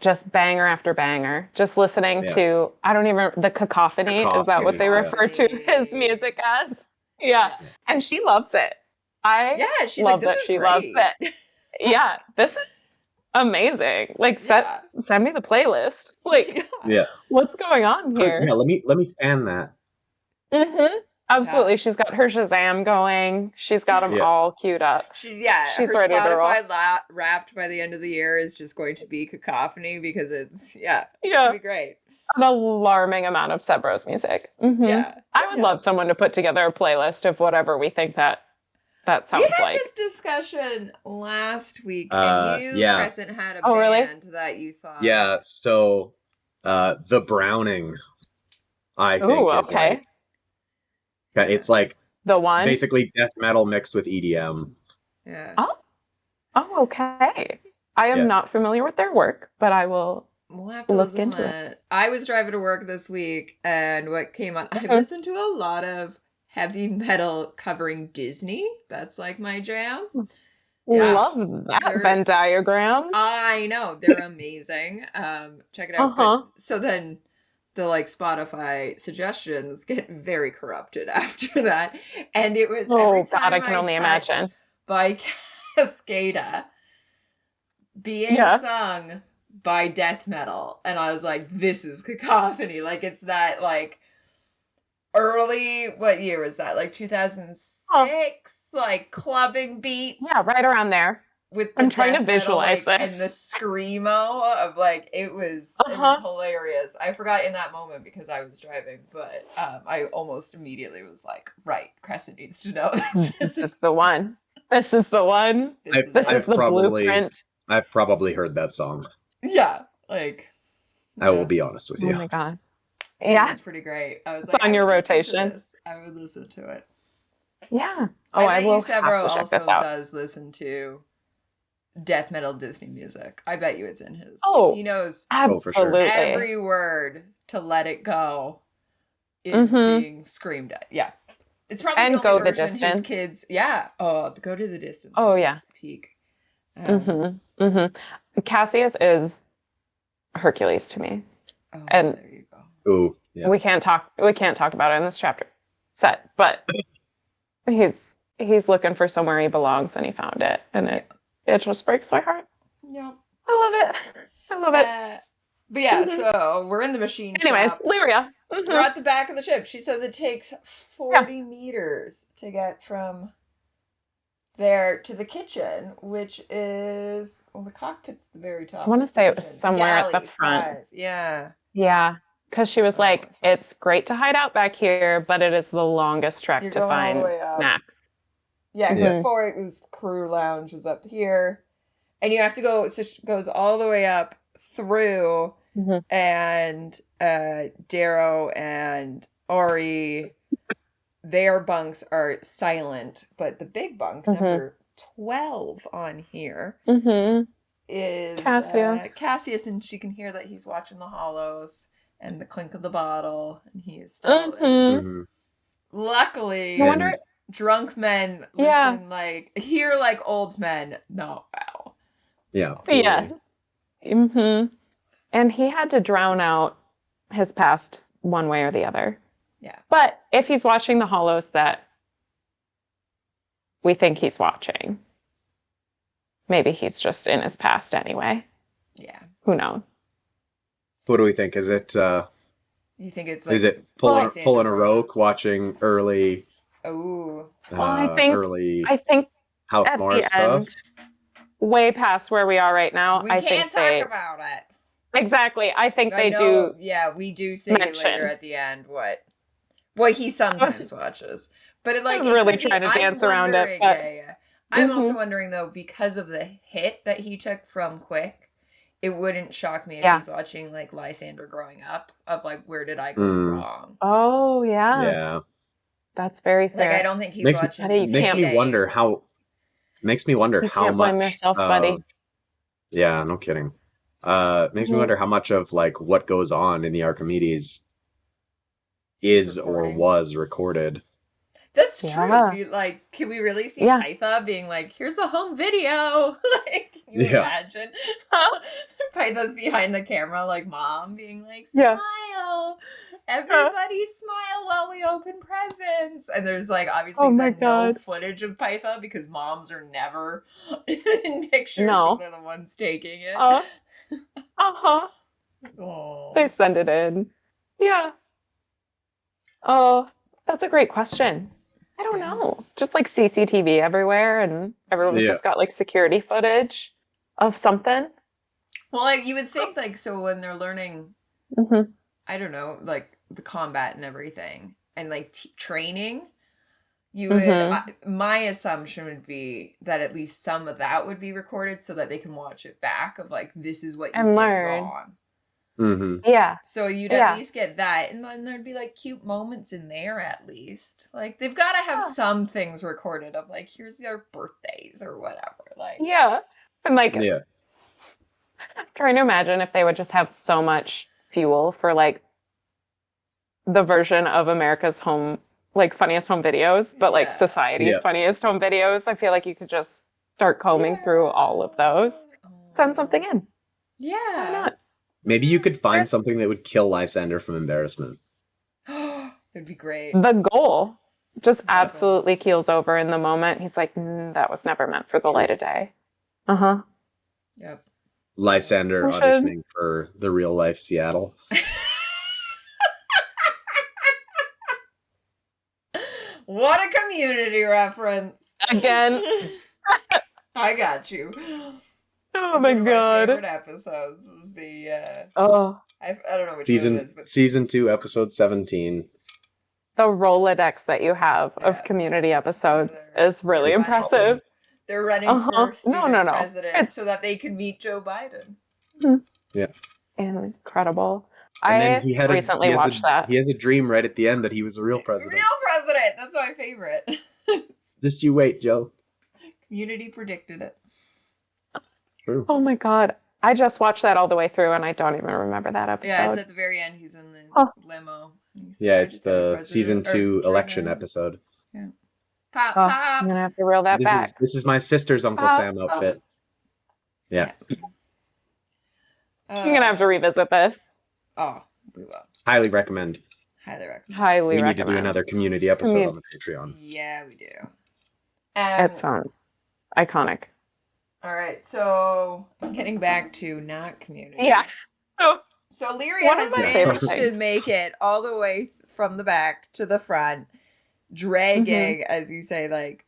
just banger after banger. Just listening to, I don't even... The cacophony. Is that what they refer to his music as? Yeah. And she loves it. She's love like, that she loves it. Yeah, this is amazing. Like, send me the playlist. Like, what's going on here? Yeah, let me scan that. Absolutely. She's got her Shazam going. She's got them all queued up. She's her ready to roll. Spotify Wrapped by the end of the year is just going to be cacophony because it's it'll be great. An alarming amount of Sevro's music. I would love someone to put together a playlist of whatever we think that sounds like. We had this discussion last week, and you, Crescent, had a band that you thought. Yeah, so The Browning, I think, is like... It's like the one, basically death metal mixed with EDM. Yeah. Oh, okay. I am not familiar with their work, but I will... We'll have to look into it. I was driving to work this week, and what came on... I listened to a lot of heavy metal covering Disney. That's like my jam. Love that Venn diagram. I know. They're amazing. Check it out. But, so then the Spotify suggestions get very corrupted after that. And it was every time I can only imagine. By Cascada being sung by death metal, and I was like, this is cacophony. Like, it's that, like, early, what year was that? Like 2006, like clubbing beats. Yeah, right around there. With the I'm trying to death metal, visualize like, this. and the screamo of, like, it was hilarious. I forgot in that moment because I was driving, but I almost immediately was like, right, Crescent needs to know. This is the one. This is the one. This is the blueprint. I've probably heard that song. Yeah, like, I will be honest with you. Oh my god. Yeah, it's pretty great. I was it's like, on your rotation. I would listen to it. Yeah. Oh, I will Sevro have to check this out. does listen to death metal Disney music. I bet you it's in his. Oh, he knows absolutely every word to Let It Go is being screamed at. Yeah, it's probably and the only Go the version Distance. his kids. Yeah. Oh, Go to the Distance. Oh yeah. Peak. Cassius is Hercules to me. Oh, and there you go. Ooh, yeah. we can't talk about it in this chapter set, but he's looking for somewhere he belongs, and he found it, and it just breaks my heart. Yeah, I love it. But yeah, so we're in the machine Anyways, shop. Lyria. We're at the back of the ship. She says it takes 40 meters to get from there to the kitchen, which is, well, the cockpit's at the very top. I want to say it was somewhere at the front. 5. Yeah. Yeah, because she was like, it's great to hide out back here, but it is the longest trek to find snacks. Yeah, because Forey's crew lounge is up here. And you have to go, so she goes all the way up through, and Darrow and Ori, their bunks are silent, but the big bunk, number 12 on here, is Cassius, and she can hear that he's watching the hollows and the clink of the bottle, and he is still Luckily, drunk men listen hear like old men not well. Yeah. Yeah. And he had to drown out his past one way or the other. Yeah. But if he's watching the hollows that we think he's watching, maybe he's just in his past anyway. Yeah. Who knows? What do we think? Is it you think it's like, is it pulling a roke watching early I think House at Mars the stuff? end, way past where we are right now, we I can't think talk about it. Exactly. I think they do. Yeah, we do say later at the end what he sometimes watches. But it, like, I was really trying to dance around it. But... I'm also wondering, though, because of the hit that he took from Quick, it wouldn't shock me if he's watching, like, Lysander growing up, of, like, where did I go wrong? Oh, yeah. Yeah. That's very fair. Like, I don't think he's watching. Makes me wonder how much. Blame yourself, buddy. Yeah, no kidding. Makes me wonder how much of, like, what goes on in the Archimedes is or was recorded. That's true. Like, can we really see Pytha being like, here's the home video? Like, can you imagine? Pytha's behind the camera, like, mom being like, smile. Everybody smile while we open presents. And there's, like, obviously no footage of Pytha because moms are never in pictures because they're the ones taking it. They send it in. Yeah. Oh, that's a great question. I don't know. Just like CCTV everywhere, and everyone's just got like security footage of something. Well, like, you would think, like, so when they're learning, I don't know, like the combat and everything, and like training, you would. My assumption would be that at least some of that would be recorded so that they can watch it back of like, this is what you did wrong. Yeah. So you'd at least get that, and then there'd be like cute moments in there at least. Like, they've got to have some things recorded of like, here's your birthdays or whatever. Like, and like, I'm trying to imagine if they would just have so much fuel for like the version of America's home, like funniest home videos, but like society's funniest home videos. I feel like you could just start combing through all of those, send something in. Yeah. Why not? Maybe you could find something that would kill Lysander from embarrassment. It'd be great. The goal just absolutely keels over in the moment. He's like, that was never meant for the light of day. Yep. Lysander We should. auditioning for the real life Seattle. What a Community reference. Again. I got you. Oh It's my one of god. favorite episodes is the Oh, I don't know which one it is, but Season 2, episode 17. the Rolodex that you have Yeah. of Community episodes They're- is really they're running- impressive. They're running Uh-huh. for student No. president It's- so that they can meet Joe Biden. Incredible. And then I he had recently watched that. He has a dream right at the end that he was a real president. Real president! That's my favorite. Just you wait, Joe. Community predicted it. True. Oh my god. I just watched that all the way through and I don't even remember that episode. Yeah, it's at the very end. He's in the limo. Yeah, it's the President- season or 2 trying election to- episode. Pop, Oh, pop. I'm gonna have to reel that back. This is my sister's Uncle Sam outfit. Yeah. I'm gonna have to revisit this. Oh, we will. Highly recommend. Highly recommend. Highly We need to recommend. do another community episode on the Patreon. Yeah, we do. It sounds iconic. All right, so getting back to not Community. Yes. So Lyria One of has my managed favorite to things. make it all the way from the back to the front, dragging, as you say, like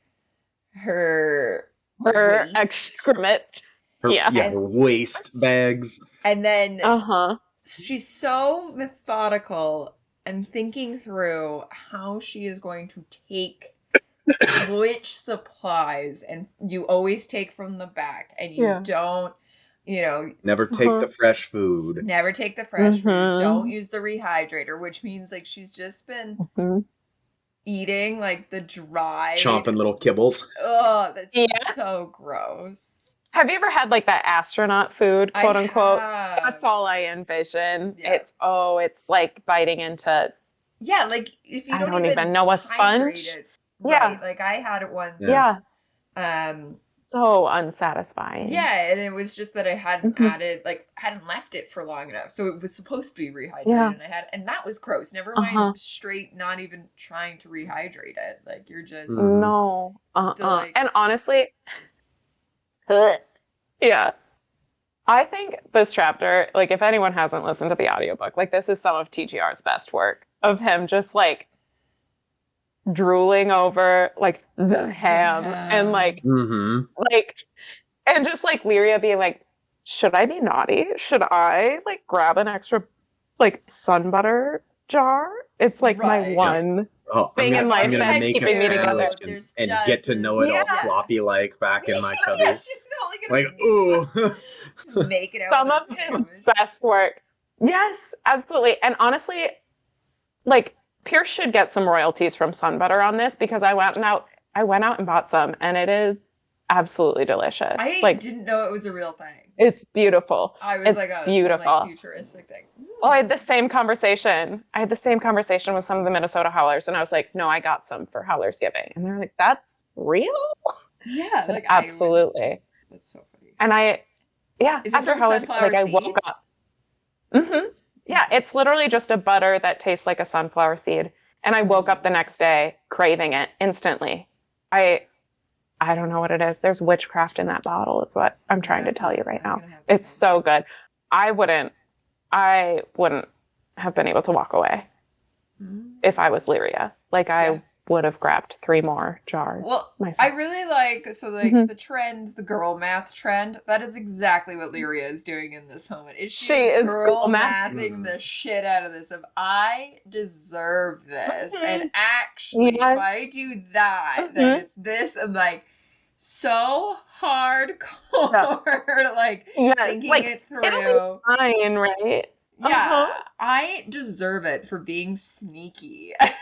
her Her waist. excrement. Yeah. Her waist bags. And then Uh-huh. she's so methodical and thinking through how she is going to take which supplies, and you always take from the back, and you don't, Never take the fresh food. never take the fresh food. Mhm. Don't use the rehydrator, which means like she's just been Mhm. eating like the dry Chomping little kibbles. Oh, that's Yeah. so gross. Have you ever had like that astronaut food, quote unquote? have. That's all I envision. Yeah. It's like biting into. Yeah, like if you I don't, don't even know, a sponge? hydrate it, Yeah. right, like I had it once. Yeah. Yeah. So unsatisfying. Yeah, and it was just that I hadn't Mhm. hadn't left it for long enough. So it was supposed to be rehydrated, Yeah. and that was gross. Never mind Uh-huh. straight, not even trying to rehydrate it. Like you're just Mhm. No. like- And honestly, yeah. I think this chapter, like if anyone hasn't listened to the audiobook, like this is some of TGR's best work of him just like drooling over like the ham and like Mm-hmm. and just like Lyria being like, should I be naughty? Should I like grab an extra like sun butter jar? It's like my Right. one. Oh, Thing in life I'm gonna that's make a keeping me together. sandwich and get to know it all Yeah. sloppy like back in my cubby. Yeah, she's only gonna Like, ooh. make it out. Some with of a his sandwich. best work. Yes, absolutely. And honestly, like Pierce should get some royalties from Sun Butter on this because I went out and bought some and it is absolutely delicious. I like didn't know it was a real thing. it's beautiful. I was It's like, oh, beautiful. some, like, futuristic thing. Oh, I had the same conversation. with some of the Minnesota howlers and I was like, no, I got some for Howlers Giving. And they're like, that's real? Yeah, I said, like absolutely. That's so funny. And Is it after from Howlers, sunflower like I seeds? woke up. Mm-hmm. Yeah, it's literally just a butter that tastes like a sunflower seed. And I woke up the next day craving it instantly. I don't know what it is. There's witchcraft in that bottle is what I'm trying to tell you right now. It's so good. I wouldn't have been able to walk away if I was Lyria. Like I would have grabbed 3 more jars myself. I really like Mhm. the trend, the girl math trend. That is exactly what Lyria is doing in this moment. She is girl girl math- mathing the shit out of this. Of I deserve this, and actually, Yes. if I do that, then it's this. And like so hardcore, like Yes, thinking like, it through. it'll be fine, right? Yeah, Uh-huh. I deserve it for being sneaky. I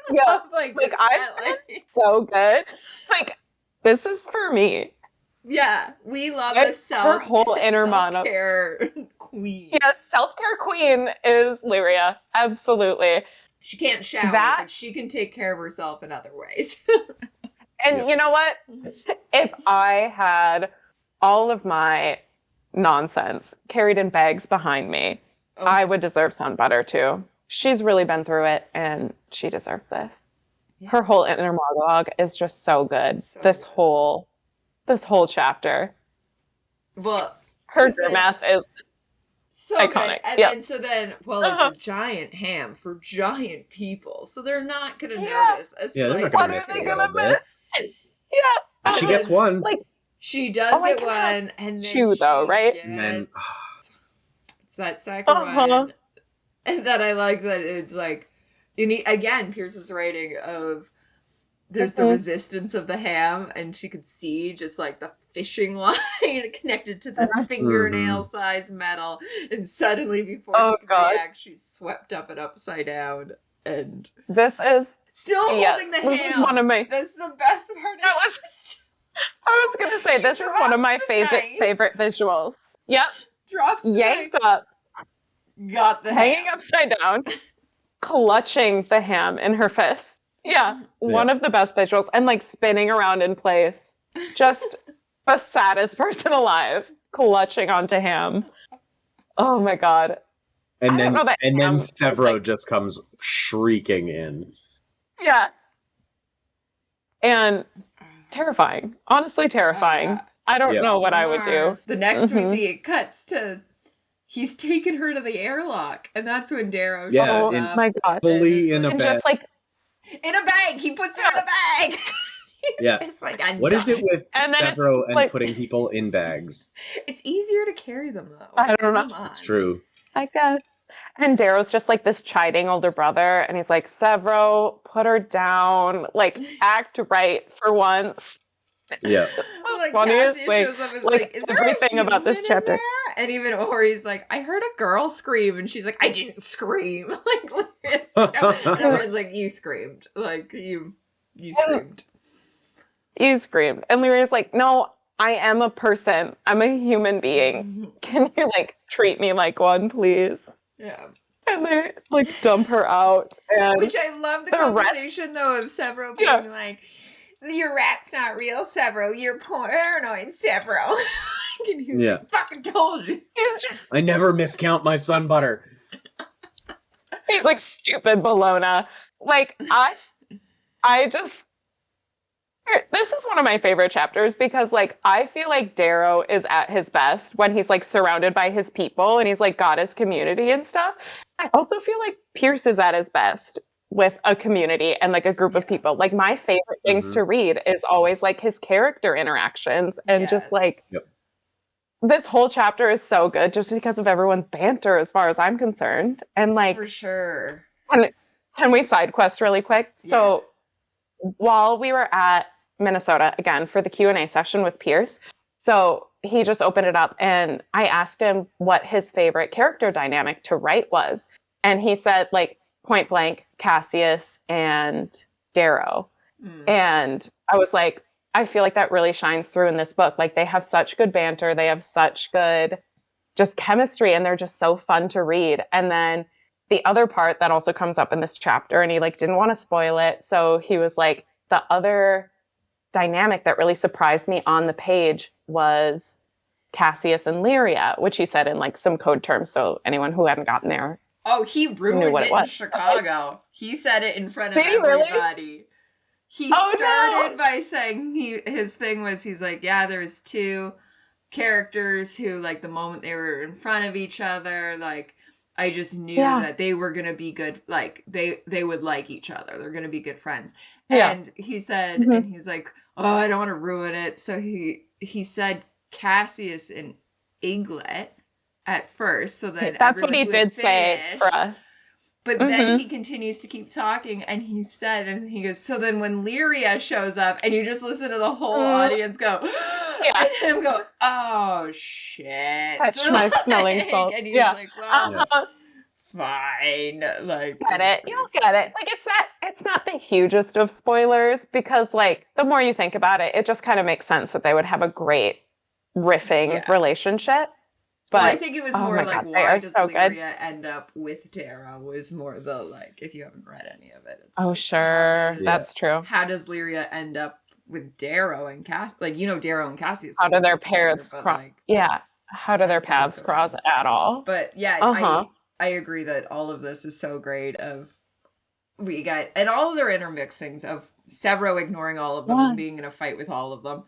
really Yeah, love like, this I've like, So good. Like this is for me. yeah, we love It's the her whole inner monologue. self-care queen. Yes, self-care queen is Lyria. Absolutely. She can't shower, That- but she can take care of herself in other ways. And Yep. you know what? If I had all of my nonsense carried in bags behind me, Oh, I would deserve sun butter too. She's really been through it and she deserves this. yeah. Her whole inner monologue is just so good. So this good. whole chapter. Well, Her 'Cause then- math is so iconic. good. And Yep. then so then, well, it's Uh-huh. a giant ham for giant people, so they're not gonna Yeah. notice a Yeah, they're not slice gonna of miss ham. it a gonna little bit. miss? Yeah. And She gets then one. Like, she does oh, I get can have one, and then two, though, she right? gets And then it's that second Uh-huh. one, and then I like that it's like you need again Pierce's writing of there's the Mhm. resistance of the ham, and she could see just like the fishing line connected to the Yes. fingernail size metal, and suddenly before Oh, she can God. react, she's swept up and upside down and This is still Yes, holding the this ham. is one of my- That's the best part. That was- I was gonna say She this is one of my drops the knife. favorite visuals. Yep. Drops the Yanked knife, up, got the hanging ham. upside down, clutching the ham in her fist. Yeah. One of the best visuals. And like spinning around in place. Just the saddest person alive, clutching onto ham. Oh my God. and I don't then know that and then ham- Sevro like- just comes shrieking in. Yeah. And terrifying. Honestly terrifying. Yeah. I don't Yep. know what I would do. The next we Mhm. see, it cuts to he's taken her to the airlock, and that's when Darrow Yeah, shows Oh up. my God. Fully in a And bed. just like, In a bag. He puts her in a bag. He's Yeah. just like, I'm What is done. it with And then it's Sevro just and like- putting people in bags? It's easier to carry them though. I don't know. Come on. It's true. I guess. And Darrow's just like this chiding older brother, and he's like, Sevro, put her down. Like, act right for once. Yeah. Like Funniest Cassius thing, shows up and is like, like, is there everything a about this human in chapter. there? And even Ori's like, I heard a girl scream, and she's like, I didn't scream. Everyone's like, you screamed. Like you screamed. You screamed. And Lyria's like, no, I am a person. I'm a human being. Can you like treat me like one, please? Yeah. And they like dump her out. And Which I love the the rest- conversation though of Sevro being Yeah. like, your rat's not real, Sevro. You're paranoid, Sevro. And he's Yeah. like, fucking told you. he's just I never miscount my sun butter. he's like stupid Bologna. Like I just this is one of my favorite chapters because like I feel like Darrow is at his best when he's like surrounded by his people and he's like got his community and stuff. I also feel like Pierce is at his best with a community and like a group of people. Like my favorite things Mhm. to read is always like his character interactions and just like Yep. this whole chapter is so good just because of everyone's banter as far as I'm concerned. And like For sure. can we side quest really quick? So while we were at Minnesota again for the Q&A session with Pierce, so he just opened it up and I asked him what his favorite character dynamic to write was. And he said like point blank Cassius and Darrow. Mm. And I was like, I feel like that really shines through in this book. Like they have such good banter. They have such good just chemistry and they're just so fun to read. And then the other part that also comes up in this chapter, and he like didn't want to spoil it. So he was like, the other dynamic that really surprised me on the page was Cassius and Lyria, which he said in like some code terms. So anyone who hadn't gotten there. Oh, he ruined what it it in was. Chicago. He said it in front of Did he really? everybody. He Oh, started no. by saying his thing was he's like, yeah, there's two characters who like the moment they were in front of each other, like I just knew that they were gonna be good, like they would like each other. They're gonna be good friends. Yeah. And he said, Mhm. and he's like, oh, I don't want to ruin it. So he said Cassius and Eaglet at first, so then That's what he everyone would did say finish. for us. But then Mhm. he continues to keep talking, and he said, and he goes, so then when Lyria shows up, and you just listen to the whole audience go, Yeah. and him go, oh, shit. Touch my smelling Like, salt. And he's Yeah. like, well, Uh-huh. fine. Like, Get it. You'll get it. Like it's not the hugest of spoilers because like the more you think about it, it just kind of makes sense that they would have a great riffing relationship. But well, I think it was oh more my like, God, they why are does so good. Lyria end up with Darrow was more the, like, if you haven't read any of it. It's Oh, like, sure. That's true. How does Lyria end up with Darrow and Cass? Like, you know, Darrow and Cassius. How do their work together, paths but, cross? like, Yeah. How do their that's the paths both of cross them. at all? But yeah, Uh-huh. I agree that all of this is so great. We got, and all of their intermixings of Sevro ignoring all of them and being in a fight with all of them.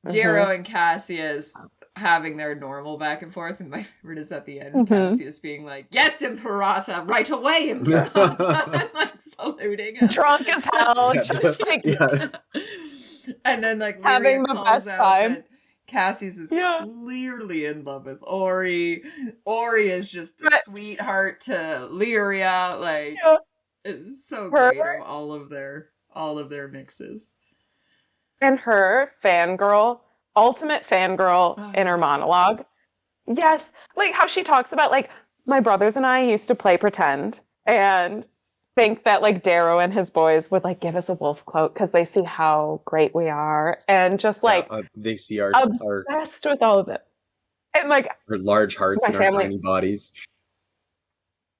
Darrow and Cassius having their normal back and forth, and my favorite is at the end, Cassius being like, "Yes, Imperata, right away, Imperata," and like saluting him. Drunk as hell, Yeah, just like And then like having Lyria the calls best out time. that Cassius is clearly in love with Ori. Ori is just a sweetheart to Lyria. Like it's so great of all of their mixes. And her ultimate fangirl inner monologue. Yes, like how she talks about like my brothers and I used to play pretend and think that like Darrow and his boys would like give us a wolf cloak because they see how great we are and just like they see our obsessed with all of it. And like our large hearts and our family. tiny bodies.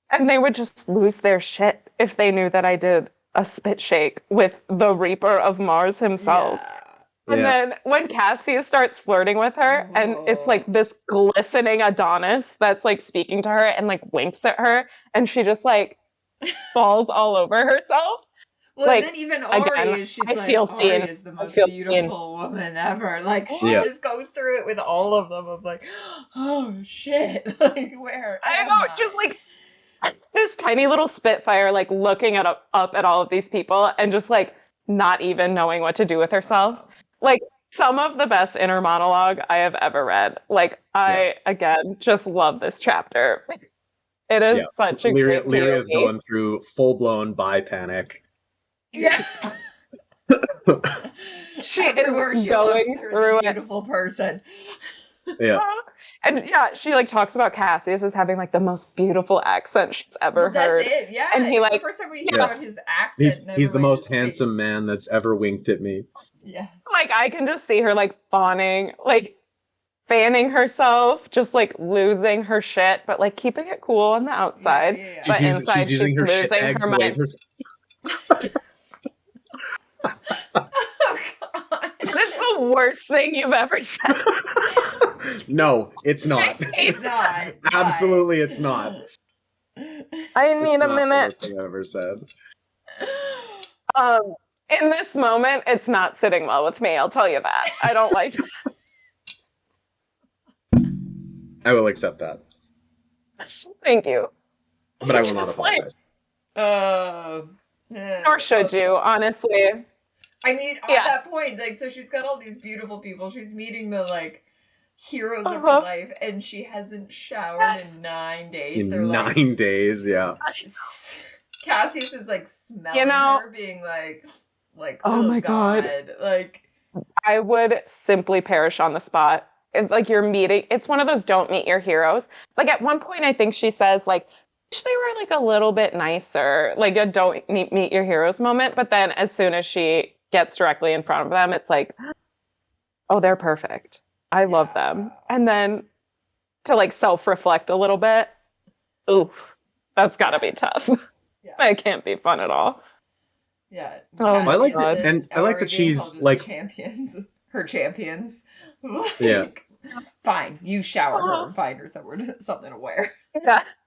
And they would just lose their shit if they knew that I did a spit shake with the Reaper of Mars himself. Yeah. And then when Cassius starts flirting with her, and it's like this glistening Adonis that's like speaking to her and like winks at her, and she just like falls all over herself. Well, like, and then even Ori, she's like, Ori is the most beautiful woman ever. Like, she just goes through it with all of them of like, oh shit, like where I know, just like this tiny little Spitfire, like looking up at all of these people and just like not even knowing what to do with herself. Like some of the best inner monologue I have ever read. Like I again just love this chapter. It is such a great Lyria's going through full blown bi panic. Yes. She is going through a beautiful person. Yeah. And she like talks about Cassius as having like the most beautiful accent she's ever heard. That's it, yeah. And he like the first time we hear about his accent. He's the most handsome man that's ever winked at me. Yes. Like I can just see her like fawning, like fanning herself, just like losing her shit, but like keeping it cool on the outside. Yeah. But inside she's using her shit losing bag her to wave mind. herself. Oh god. That's the worst thing you've ever said. No, it's not. It's not. Absolutely, it's not. I need a minute. The worst thing I've ever said. In this moment, it's not sitting well with me. I'll tell you that. I don't like that. I will accept that. Thank you. But I will not apologize. Nor should you, honestly. I mean, at that point, like, so she's got all these beautiful people. She's meeting the, like, heroes of her life, and she hasn't showered in 9 days. In 9 days, yeah. Cassius is, like, smelling her, being like, oh my God. Like, I would simply perish on the spot. It's like you're meeting, it's one of those don't meet your heroes. Like, at one point, I think she says, like, wish they were, like, a little bit nicer. Like, a don't meet your heroes moment. But then as soon as she gets directly in front of them, it's like, oh, they're perfect. I love them. And then to like self-reflect a little bit, oof, that's gotta be tough. That can't be fun at all. Yeah. Oh, I like that, and I like that she's like her champions. Like, yeah. Fine, you shower her and find her something to wear.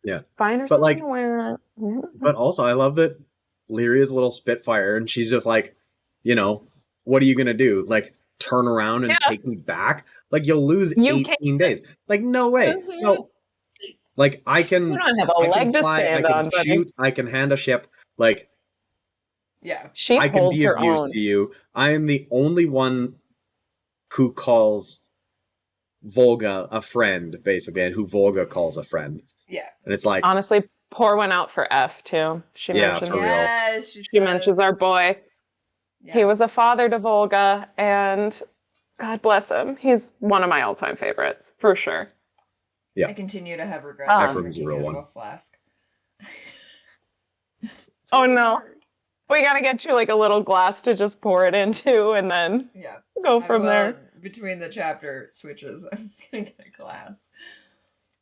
Yeah. Find her something to wear. But also, I love that Lyria's a little Spitfire, and she's just like, you know, what are you gonna do? Like, turn around and take me back? Like, you'll lose 18 days. Like, no way. No. Like, I can. You don't have a leg to stand on, I can shoot. I can hand a ship. Like, she I can be her of use own. to you. I am the only one who calls Volga a friend, basically, and who Volga calls a friend. Yeah. And it's like, honestly, pour one out for F too. She mentions, for real. Yes, she mentions our boy. Yeah. He was a father to Volga, and God bless him. He's one of my all-time favorites, for sure. Yeah. I continue to have regrets for drinking out of a flask. Oh no. We gotta get you like a little glass to just pour it into and then go from there. Between the chapter switches, I'm gonna get a glass.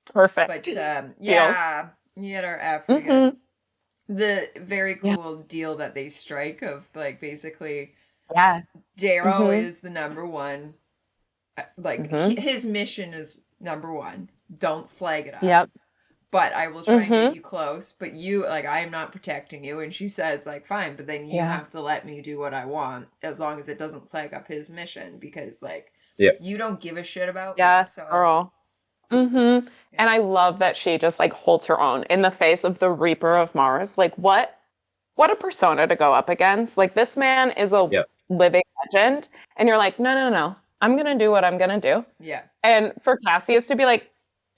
Perfect. But you get our F. We get the very cool deal that they strike of like basically Darrow is the number one. Like his mission is number one. Don't slag it up. Yep. But I will try and get you close. But you, like, I am not protecting you. And she says, like, fine, but then you have to let me do what I want as long as it doesn't slag up his mission. Because, like, You don't give a shit about me. Yes, So girl. Mm-hmm. And I love that she just like holds her own in the face of the Reaper of Mars. Like what a persona to go up against. Like this man is a Yep. living legend. And you're like, no, no, no. I'm gonna do what I'm gonna do. yeah. And for Cassius to be like,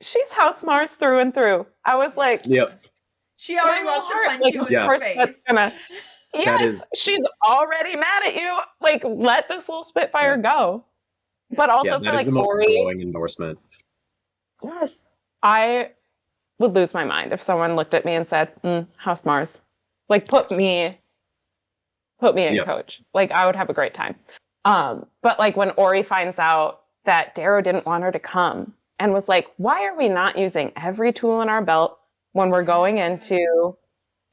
she's House Mars through and through. I was like, Yep. She already my little wants to heart, punch like, you of in the course that's face. gonna That yes, is she's already mad at you. Like, let this little Spitfire go. But yeah, also for that is like the most Ori, glowing endorsement. yes, I would lose my mind if someone looked at me and said, House Mars. Like put me in Yep. coach. Like I would have a great time. But like when Ori finds out that Darrow didn't want her to come and was like, why are we not using every tool in our belt when we're going into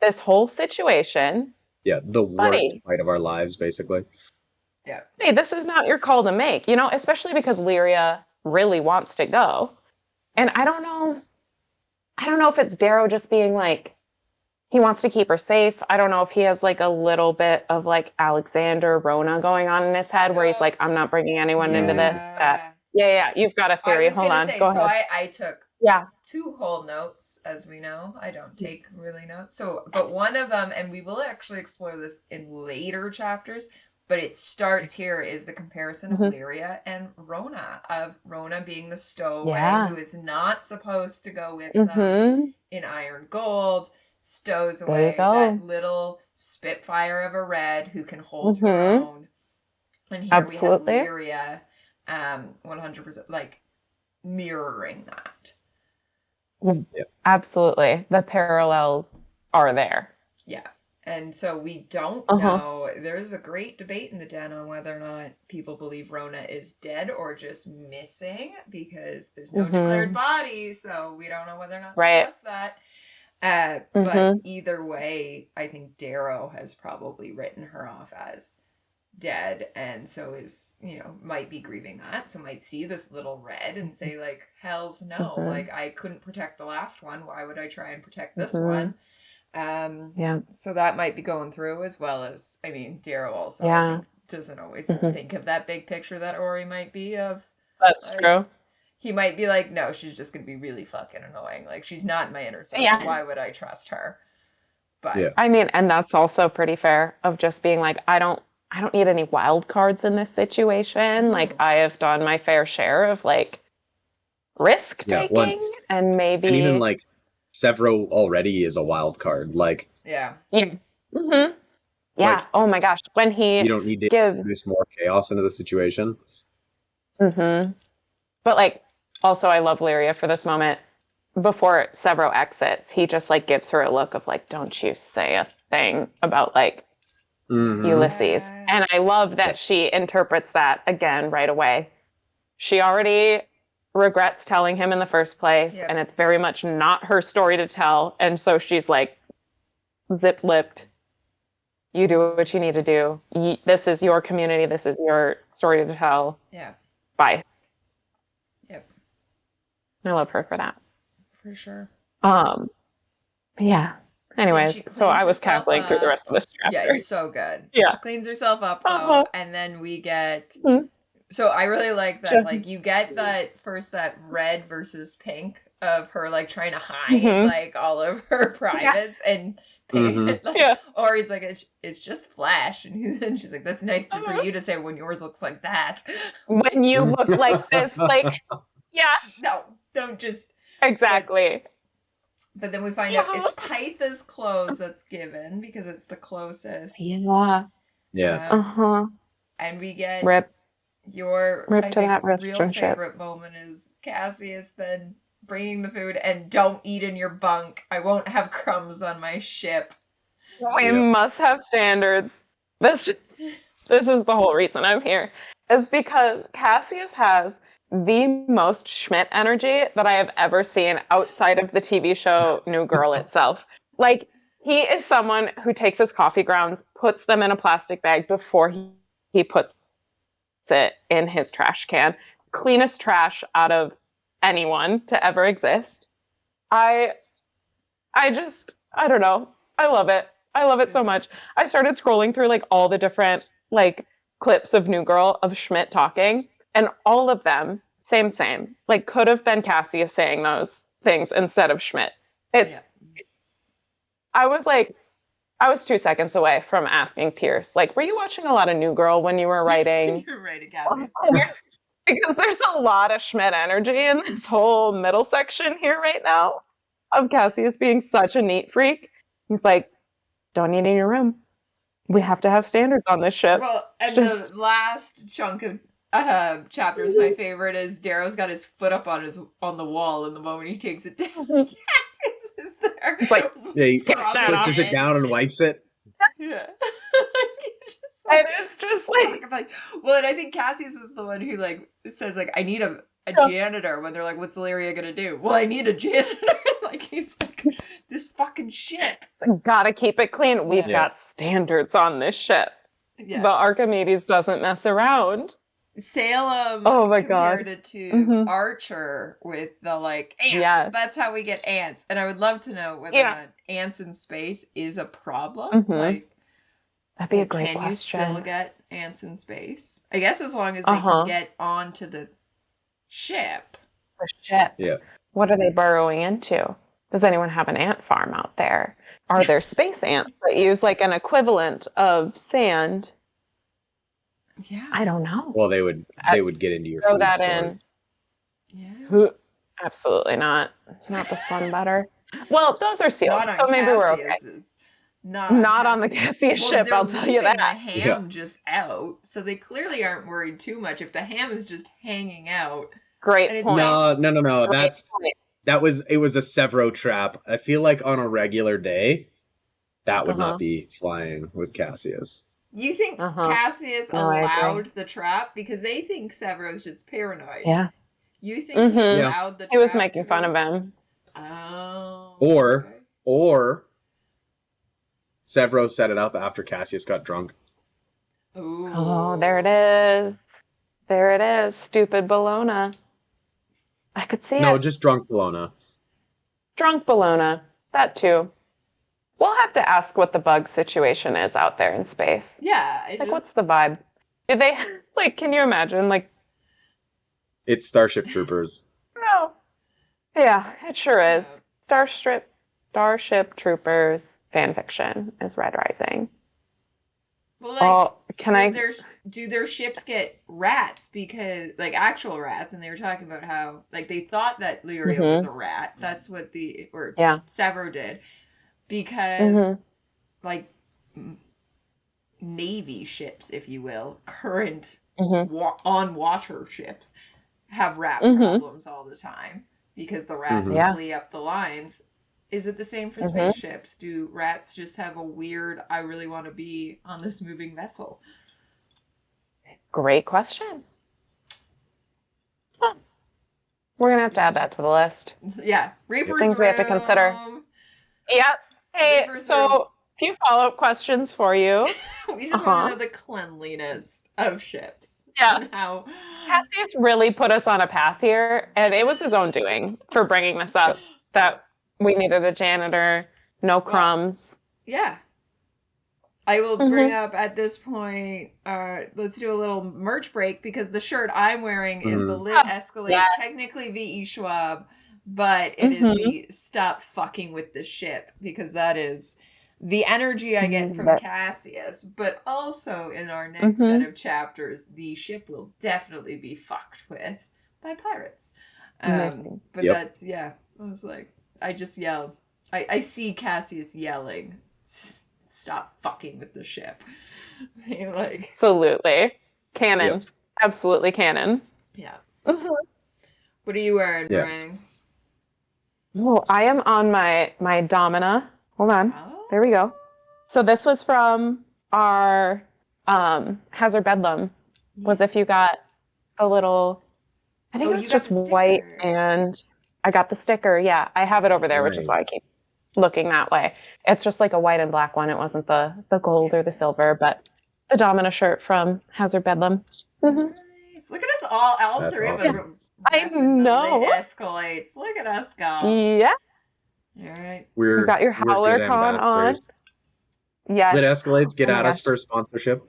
this whole situation? Yeah, the worst Buddy, fight of our lives, basically. Yeah. hey, this is not your call to make, you know, especially because Lyria really wants to go. And I don't know if it's Darrow just being like, he wants to keep her safe. I don't know if he has like a little bit of like Alexander Rona going on in his head where he's like, I'm not bringing anyone into this. That yeah, you've got a I theory. was Hold gonna on, say, go so ahead. I took Yeah. 2 whole notes, as we know. I don't take really notes. So, but one of them, and we will actually explore this in later chapters, but it starts here, is the comparison of Lyria and Rona, of Rona being the stowaway who is not supposed to go with them in Iron Gold, stows There you away go. that little Spitfire of a red who can hold her own. And here Absolutely. we have Lyria, 100% like mirroring that. Yeah. Absolutely. The parallels are there. Yeah. And so we don't know. There's a great debate in the den on whether or not people believe Rona is dead or just missing, because there's no declared body, so we don't know whether or not to trust that. But either way, I think Darrow has probably written her off as dead, and so is, might be grieving that, so might see this little red and say like, hell's no, like I couldn't protect the last one, why would I try and protect this one? So that might be going through, as well as, I mean, Darrow also I think doesn't always think of that big picture that Ori might be of. That's like, true. He might be like, no, she's just gonna be really fucking annoying, like she's not in my inner circle, why would I trust her? But I mean, and that's also pretty fair, of just being like, I don't need any wild cards in this situation. Like I have done my fair share of like risk taking, and maybe and even like Sevro already is a wild card. Like yeah. Like, oh my gosh, when he you don't need to introduce more chaos into the situation. But like, also I love Lyria for this moment. Before Sevro exits, he just like gives her a look of like, don't you say a thing about like Ulysses. And I love that she interprets that again right away. She already regrets telling him in the first place, and it's very much not her story to tell. And so she's like, zip-lipped. You do what you need to do. This is your community. This is your story to tell. Yeah. Bye. Yep. I love her for that. For sure. Yeah. Anyways, so I was cackling through the rest of this chapter. Yeah, it's so good. Yeah. She cleans herself up though, and then we get. So I really like that. Like you get that first, that red versus pink of her like trying to hide like all of her privates and. Or he's like, it's just flash, and she's like, that's nice for you to say when yours looks like that. When you look like this, like, no, don't just exactly. But then we find out it's Pytha's clothes that's given because it's the closest. Yeah. And we get rip your to that real favorite moment is Cassius then bringing the food and don't eat in your bunk. I won't have crumbs on my ship. We must have standards. This is the whole reason I'm here, is because Cassius has the most Schmidt energy that I have ever seen outside of the TV show New Girl itself. Like, he is someone who takes his coffee grounds, puts them in a plastic bag before he puts it in his trash can. Cleanest trash out of anyone to ever exist. I don't know. I love it. I love it so much. I started scrolling through like all the different like clips of New Girl of Schmidt talking. And all of them, same. Like, could have been Cassius saying those things instead of Schmidt. I was 2 seconds away from asking Pierce, like, were you watching a lot of New Girl when you were writing? You're right, Cassius. Because there's a lot of Schmidt energy in this whole middle section here right now of Cassius being such a neat freak. He's like, don't eat in your room. We have to have standards on this ship. Well, and Just- the last chunk of chapters, my favorite is Darrow's got his foot up on the wall, and the moment he takes it down, Cassius is there. He's like, Yeah, he scrubbing puts it down and wipes it. Yeah. And it's just like, well, and I think Cassius is the one who like says like, I need a janitor when they're like, what's Illyria gonna do? Well, I need a janitor. Like he's like, this fucking ship. gotta keep it clean. We've Yeah. got standards on this ship. Yes. The Archimedes doesn't mess around. Salem Oh my God. compared it to Mhm. Archer with the like ants. Yeah. That's how we get ants. And I would love to know whether or not ants in space is a problem. Mhm. Like That'd be a great can question. you still get ants in space? I guess as long as they can get onto the ship. The ship. Yeah. What are they burrowing into? Does anyone have an ant farm out there? Are there space ants that use like an equivalent of sand? Yeah. I don't know. Well, they would get into your Throw food that stores. Yeah. Absolutely not. Not the sun butter. Well, those are sealed, Not on so maybe we're okay. Cassius's. Not on the Cassius Well, ship, they're I'll tell you leaving that. the ham just out, so they clearly aren't worried too much. If the ham is just hanging out, and Great it's point. No. Great point. It was a Sevro trap. I feel like on a regular day, that would not be flying with Cassius. You think Cassius allowed the trap because they think Sevro's just paranoid? Yeah. You think he allowed the trap? He was making fun of him. Oh. Or Sevro set it up after Cassius got drunk. Ooh. Oh, there it is. There it is. Stupid Bologna. I could see No, it. just drunk Bologna. Drunk Bologna. That too. We'll have to ask what the bug situation is out there in space. Yeah. What's the vibe? Did they, like, can you imagine, like... It's Starship Troopers. No. Yeah, it sure is. Starship Troopers fanfiction is Red Rising. Well, like, do do their ships get rats? Because, like, actual rats, and they were talking about how, like, they thought that Illyria was a rat. That's what Sevro did. Because, like, Navy ships, if you will, current on-water ships, have rat problems all the time. Because the rats flee up the lines. Is it the same for spaceships? Do rats just have a weird, I really want to be on this moving vessel? Great question. Huh. We're going to have to add that to the list. Yeah. Reaper's Things we have to consider. Yep. Hey, a few follow-up questions for you. We just want to know the cleanliness of ships. Yeah. And how Cassius really put us on a path here, and it was his own doing for bringing this up, that we needed a janitor, no crumbs. Yeah. I will bring up at this point, let's do a little merch break, because the shirt I'm wearing is the Lit Escalade, technically V.E. Schwab, but it is the Stop Fucking with the Ship, because that is the energy I get from Cassius, but also in our next set of chapters, the ship will definitely be fucked with by pirates. But that's, I was like, I just yell. I see Cassius yelling, stop fucking with the ship. Like, absolutely. Canon. Yep. Absolutely canon. Yeah. What are you wearing, Meringue? Oh, I am on my Domina. Hold on. Oh. There we go. So this was from our Hazard Bedlam. Was if you got the little, I think it was just white, and I got the sticker. Yeah, I have it over there, which is why I keep looking that way. It's just like a white and black one. It wasn't the gold or the silver, but the Domina shirt from Hazard Bedlam. Nice. Look at us all That's three awesome. of us. I know. Lit Escalates. Look at us go. Yeah. All right. You got your Howler Con on. Yes. Lit Escalates, get at us for sponsorship.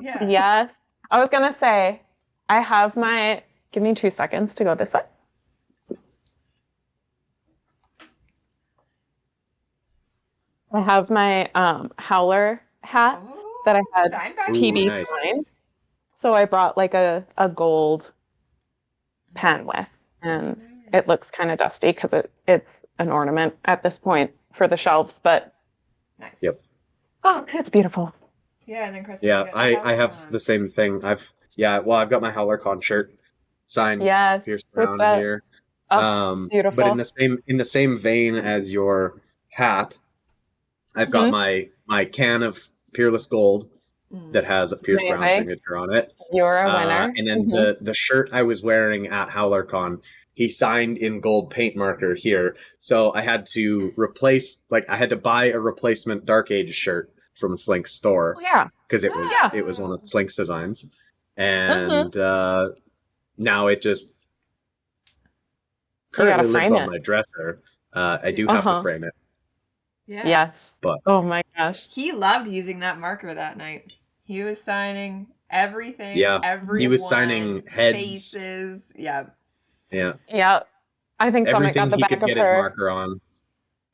Yeah. Yes. I was going to say, I have give me 2 seconds to go this way. I have my Howler hat that I had signed by PB nice. signed. So I brought like a gold pen Nice. with, and it looks kind of dusty because it's an ornament at this point for the shelves, but Nice. Yep. oh, it's beautiful. Yeah, and then Chris. Yeah, I have the same thing. I've got my HowlerCon shirt signed, Yes, pierced with around that. here. Oh, But beautiful. in the same vein as your hat, I've got my can of Peerless Gold that has a Pierce Brown Amazing. signature on it. You're a winner. And then the shirt I was wearing at HowlerCon, he signed in gold paint marker here. So I had to buy a replacement Dark Age shirt from Slink's store. Oh, yeah. Because it Yeah. was one of Slink's designs. And now it just currently lives frame on it. my dresser. I do have to frame it. Yeah. Yes. But oh my gosh. He loved using that marker that night. He was signing everything. Yeah, everyone, he was signing heads. faces. Yeah. Yeah. Yeah. I think someone Everything got the he back could of get his her. marker on.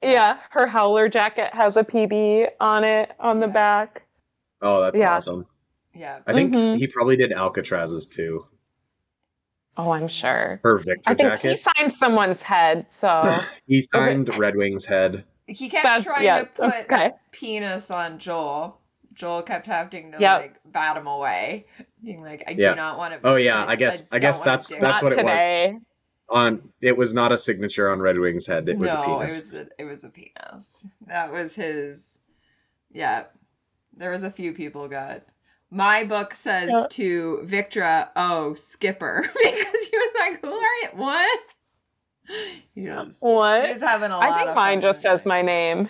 Yeah, her Howler jacket has a PB on it on the back. Oh, that's awesome. Yeah. I think he probably did Alcatraz's too. Oh, I'm sure. Her Victor I think jacket. he signed someone's head, so He signed Red Wing's head. He kept trying to put a penis on Joel. Joel kept having to like bat him away, being like, "I do not want to." Oh yeah, I guess that's what today. It was. It was not a signature on Red Wing's head. It was a penis. it was a penis. That was his. Yeah, there was a few people got. My book says to Victra, "Oh, Skipper," because he was like, "Who are you? What?" What? He was having a lot I think of mine fun just says my name.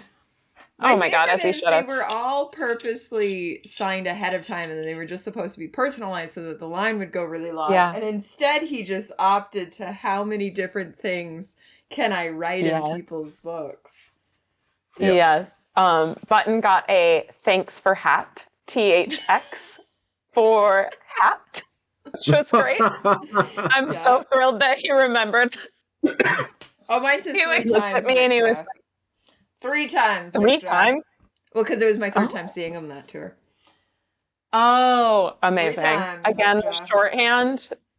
Oh my god, as he should have. They were all purposely signed ahead of time, and then they were just supposed to be personalized so that the line would go really long. Yeah. And instead, he just opted to how many different things can I write in people's books? Yep. Yes. Button got a thanks for hat, THX for hat, which was great. I'm so thrilled that he remembered. Oh, mine says he 3 looked times. At me and he was like, 3 times. 3 times? Well, because it was my 3rd time seeing him that tour. Oh, amazing. 3 times, again,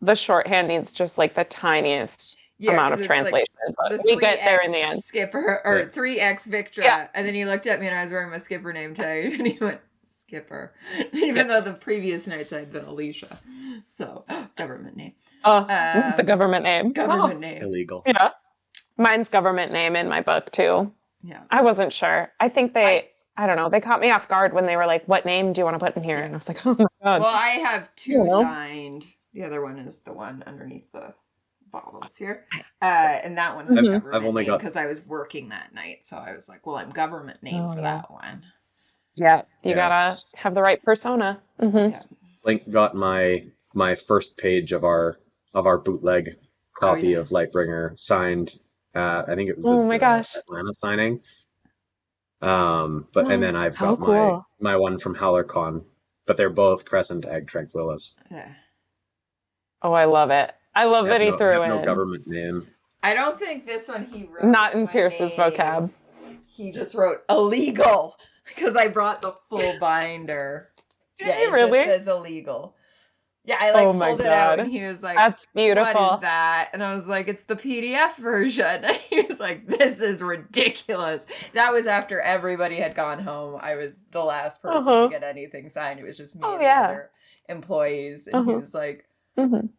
the shorthand needs just like the tiniest amount of translation, like but we get there in the end. Skipper, or 3X Victra, and then he looked at me and I was wearing my Skipper name tag, and he went, Skipper, even though the previous nights I'd been Alicia. So, government name. The government name. Government name. Illegal. Yeah. Mine's government name in my book, too. Yeah. I wasn't sure. I think I don't know, they caught me off guard when they were like, what name do you want to put in here? And I was like, oh my god. Well, I have 2 signed. The other one is the one underneath the bottles here. And that one has I've only got because I was working that night. So I was like, well, I'm government name for that one. Yeah, you gotta have the right persona. Mm-hmm. Yeah. Link got my first page of our bootleg copy of Lightbringer signed. I think it was the Atlanta signing. And then I've got my one from HowlerCon, but they're both Crescent Egg Tranquilis. Yeah. Oh, I love it. I love that he threw in no government name. I don't think this one he wrote. Not in Pierce's vocab. He just wrote illegal because I brought the full binder. Did he really? It just says illegal. Yeah, I pulled it out and he was like, "That's beautiful. What is that?" And I was like, "It's the PDF version." And he was like, "This is ridiculous." That was after everybody had gone home. I was the last person to get anything signed. It was just me and the other employees. And he was like,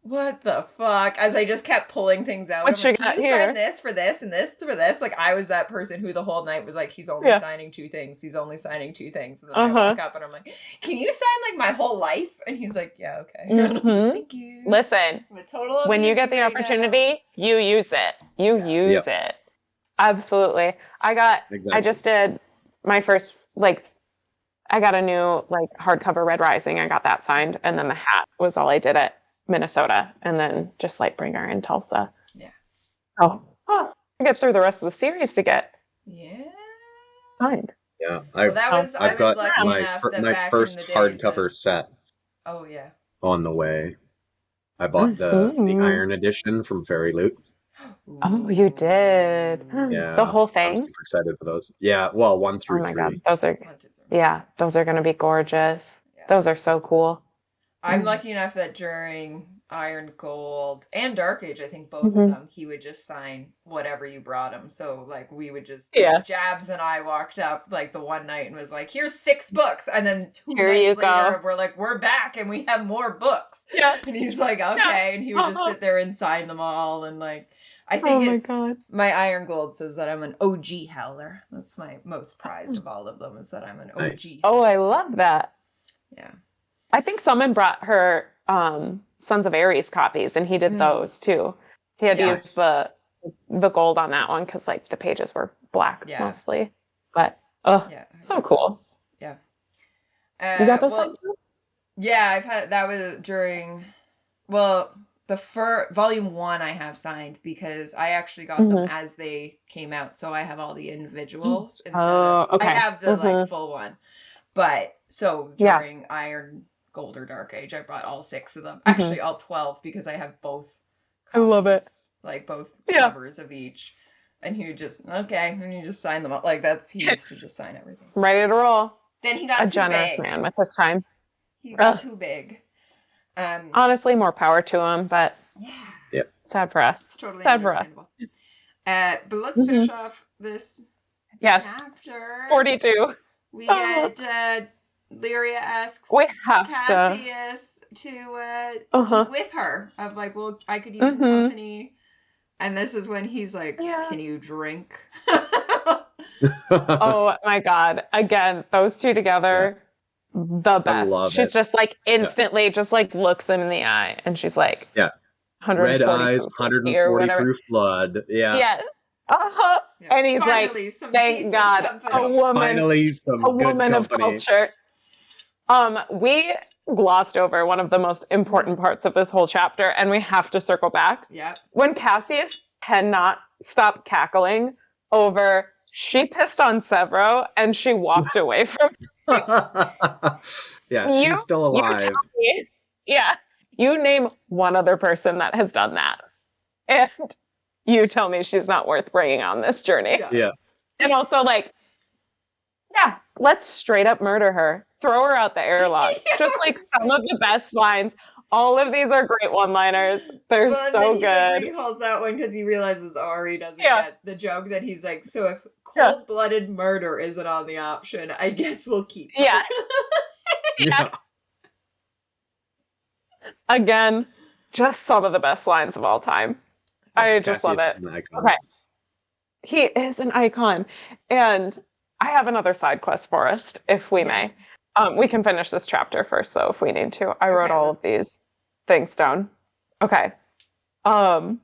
what the fuck? As I just kept pulling things out. What you got here? Sign this for this and this for this. Like, I was that person who the whole night was like, he's only signing 2 things. He's only signing 2 things. And then I walk up and I'm like, can you sign like my whole life? And he's like, yeah, okay. Thank you. Listen, when you get the opportunity, you use it. You use it. Absolutely. I just did my first, I got a new hardcover Red Rising. I got that signed. And then the hat was all I did at Minnesota, and then just Lightbringer in Tulsa. Yeah. I get through the rest of the series to get signed. Yeah, I've got my first hardcover set. Oh yeah. On the way. I bought the Mhm. Iron Edition from Fairy Loot. Oh, you did. Yeah, The whole I'm thing? super excited for those. Yeah, well, 1 Oh through my 3. God. Those are, 1, 2, 3. yeah, those are going to be gorgeous. Yeah. Those are so cool. I'm Mm. lucky enough that during Iron Gold and Dark Age, I think both of Mhm. them, he would just sign whatever you brought him. So like we would just Yeah. Jabs and I walked up like the one night and was like, "Here's 6 books," and then 2 Here nights you later go. we're like, "We're back and we have more books." Yeah. And he's like, "Okay," and he would just sit there and sign them all. And like, I Oh think my it's God. my Iron Gold says that I'm an OG Howler. That's my most prized of all of them, is that I'm an OG. Nice. Oh, I love that. Yeah. I think someone brought her Sons of Ares copies, and he did Mm. those too. He had to Yeah. use the gold on that one because like the pages were black Yeah. mostly. But oh, Yeah. so cool. Yeah. You got those well, signed too? yeah, I've had that was during the volume 1 I have signed because I actually got them as they came out, so I have all the individuals instead of okay. I have the like full one. But so Yeah. during Iron Gold or Dark Age, I brought all 6 of them. Actually, all 12 because I have both I love it. copies, like both Yeah. covers of each. And he would just and you just sign them up. Like he used to just sign everything. Ready to roll. Then he got A too generous big. man with his time. He got too big. Honestly, more power to him, but yeah, sad for us. it's totally Sad for us. understandable. But let's finish off this Yes. chapter. 42. We get Lyria asks We have Cassius to eat with her. Of like, well, I could use some company. And this is when he's like, "Can you drink?" Oh my God! Again, those two together, the best. love She's it. just like instantly, just like looks him in the eye, and she's like, Yeah. 140 Red eyes, proof whiskey or 140 whatever. proof blood. Yeah. Yes. Yeah. And he's Finally, like, some thank decent God, company. a woman, Finally, some a good woman of company. culture. We glossed over one of the most important parts of this whole chapter, and we have to circle back. Yeah. When Cassius cannot stop cackling over she pissed on Sevro and she walked away from Yeah, she's still alive. You tell me, yeah, you name one other person that has done that, and you tell me she's not worth bringing on this journey. Yeah. And also, like, yeah, let's straight up murder her. Throw her out the airlock. Just like some of the best lines. All of these are great one-liners. They're so good. Like, recalls that one because he realizes Ari doesn't get the joke that he's like, so if cold-blooded murder isn't on the option, I guess we'll keep her. Yeah. Again, just some of the best lines of all time. I just love it. Okay. He is an icon. And I have another side quest for us, if we may. We can finish this chapter first, though, if we need to. I wrote all of these things down. Okay. When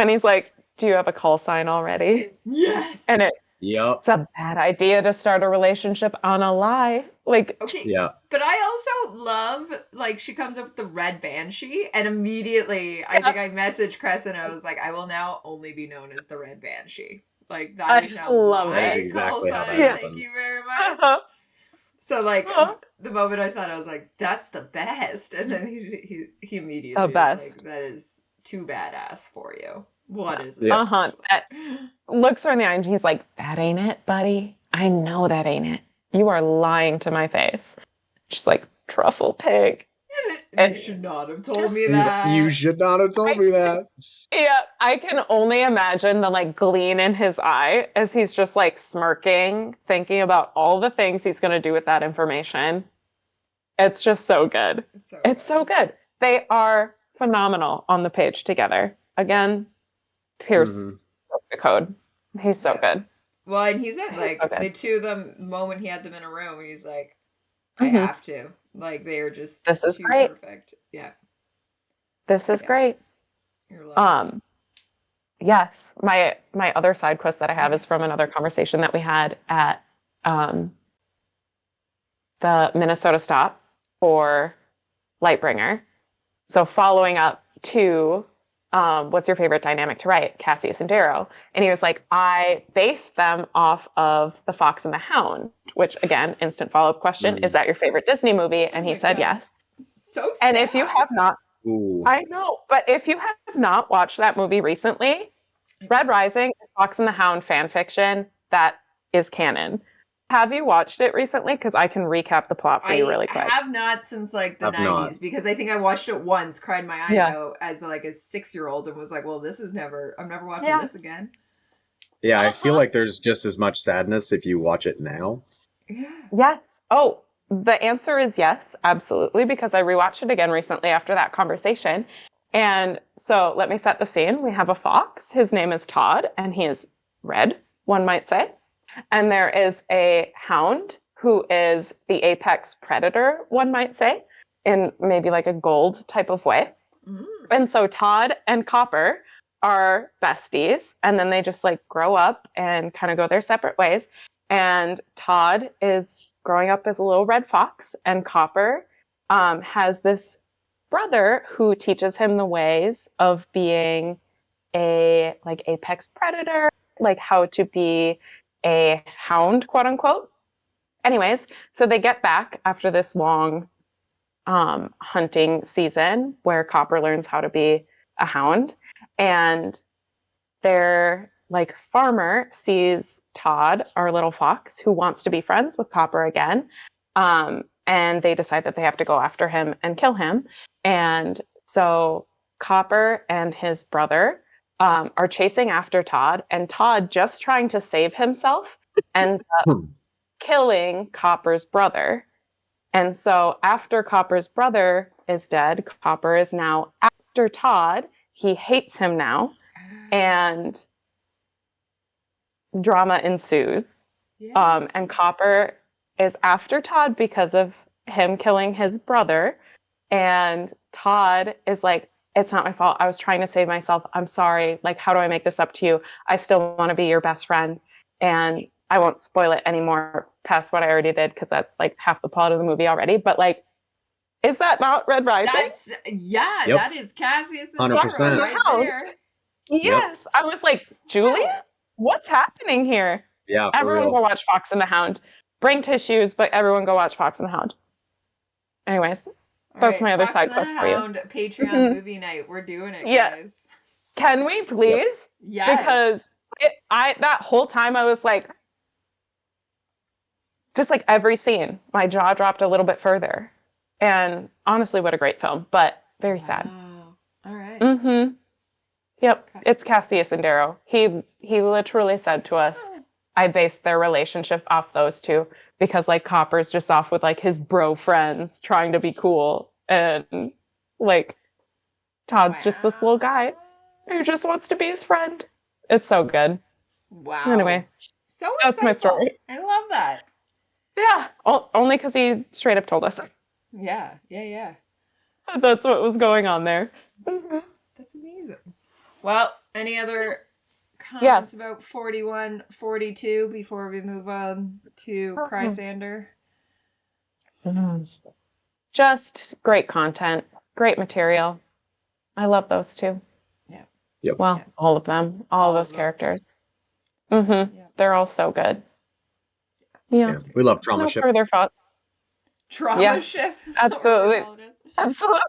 he's like, do you have a call sign already? Yes. And it's a bad idea to start a relationship on a lie. Like, But I also love, like, she comes up with the red banshee, and immediately, I think I messaged Crescent, I was like, I will now only be known as the red banshee. Like, that is now my exactly call how sign. that happened. Thank you very much. So, like, the moment I saw it, I was like, that's the best. And then he immediately was like, that is too badass for you. What is it? That looks her in the eye and he's like, that ain't it, buddy. I know that ain't it. You are lying to my face. She's like, truffle pig. You should not have told me that. You should not have told me that. Yeah, I can only imagine the like gleam in his eye as he's just like smirking, thinking about all the things he's going to do with that information. It's just so good. It's so good. They are phenomenal on the page together. Again, Pierce the code. He's so good. Well, and he's at like the two of them moment he had them in a room. He's like, I have to. Like they are just this is great. Perfect. Yeah. This is great. Yes. My other side quest that I have is from another conversation that we had at the Minnesota stop for Lightbringer. So following up to what's your favorite dynamic to write? Cassius and Darrow. And he was like, I based them off of The Fox and the Hound, which again, instant follow-up question, is that your favorite Disney movie? And he said yes. So sad. And if you have not, Ooh. I know, but if you have not watched that movie recently, Red Rising is Fox and the Hound fan fiction that is canon. Have you watched it recently? Because I can recap the plot for you really quick. I have not since like the Have 90s not. because I think I watched it once, cried my eyes Yeah. out as like a 6-year-old and was like, well, I'm never watching Yeah. this again. Yeah, I feel like there's just as much sadness if you watch it now. Yeah. Yes. Oh, the answer is yes, absolutely, because I rewatched it again recently after that conversation. And so let me set the scene. We have a fox. His name is Todd, and he is red, one might say. And there is a hound who is the apex predator, one might say, in maybe like a gold type of way. Mm. And so Todd and Copper are besties, and then they just like grow up and kind of go their separate ways. And Todd is growing up as a little red fox, and Copper has this brother who teaches him the ways of being a like apex predator, like how to be a hound, quote unquote. Anyways, so they get back after this long hunting season where Copper learns how to be a hound, and their like farmer sees Todd, our little fox, who wants to be friends with Copper again, and they decide that they have to go after him and kill him. And so Copper and his brother are chasing after Todd, and Todd, just trying to save himself, ends up killing Copper's brother. And so after Copper's brother is dead, Copper is now after Todd. He hates him now, and drama ensues. Yeah. And Copper is after Todd because of him killing his brother. And Todd is like, it's not my fault. I was trying to save myself. I'm sorry. Like, how do I make this up to you? I still want to be your best friend. And I won't spoil it anymore past what I already did because that's like half the plot of the movie already. But like, is that not Red Rising? Yep. That is Cassius and 100%. Darrow right there. Yes. I was like, Julia, what's happening here? Yeah, for Everyone real. go watch Fox and the Hound. Bring tissues, but everyone go watch Fox and the Hound. Anyways, that's my other side quest for you. Patreon movie night. We're doing it, Yes. guys. Can we please? Yes. Because that whole time I was like, just like every scene, my jaw dropped a little bit further. And honestly, what a great film, but very sad. All right. Mm-hmm. Yep. Okay. It's Cassius and Darrow. He literally said to us, I based their relationship off those two because like Copper's just off with like his bro friends trying to be cool, and like Todd's just this little guy who just wants to be his friend. It's so good. Wow. Anyway, so that's my insightful. story. I love that. Yeah, only because he straight up told us. Yeah. That's what was going on there. Mm-hmm. That's amazing. Well, any other comments about 41, 42 before we move on to Chrysander? Just great content, great material. I love those two. Yeah. Yep. Well, all of them, all of those characters. Mm-hmm. Yeah. They're all so good. Yeah. We love Trauma No Ship. further thoughts. Trauma Ship. Absolutely. Absolutely.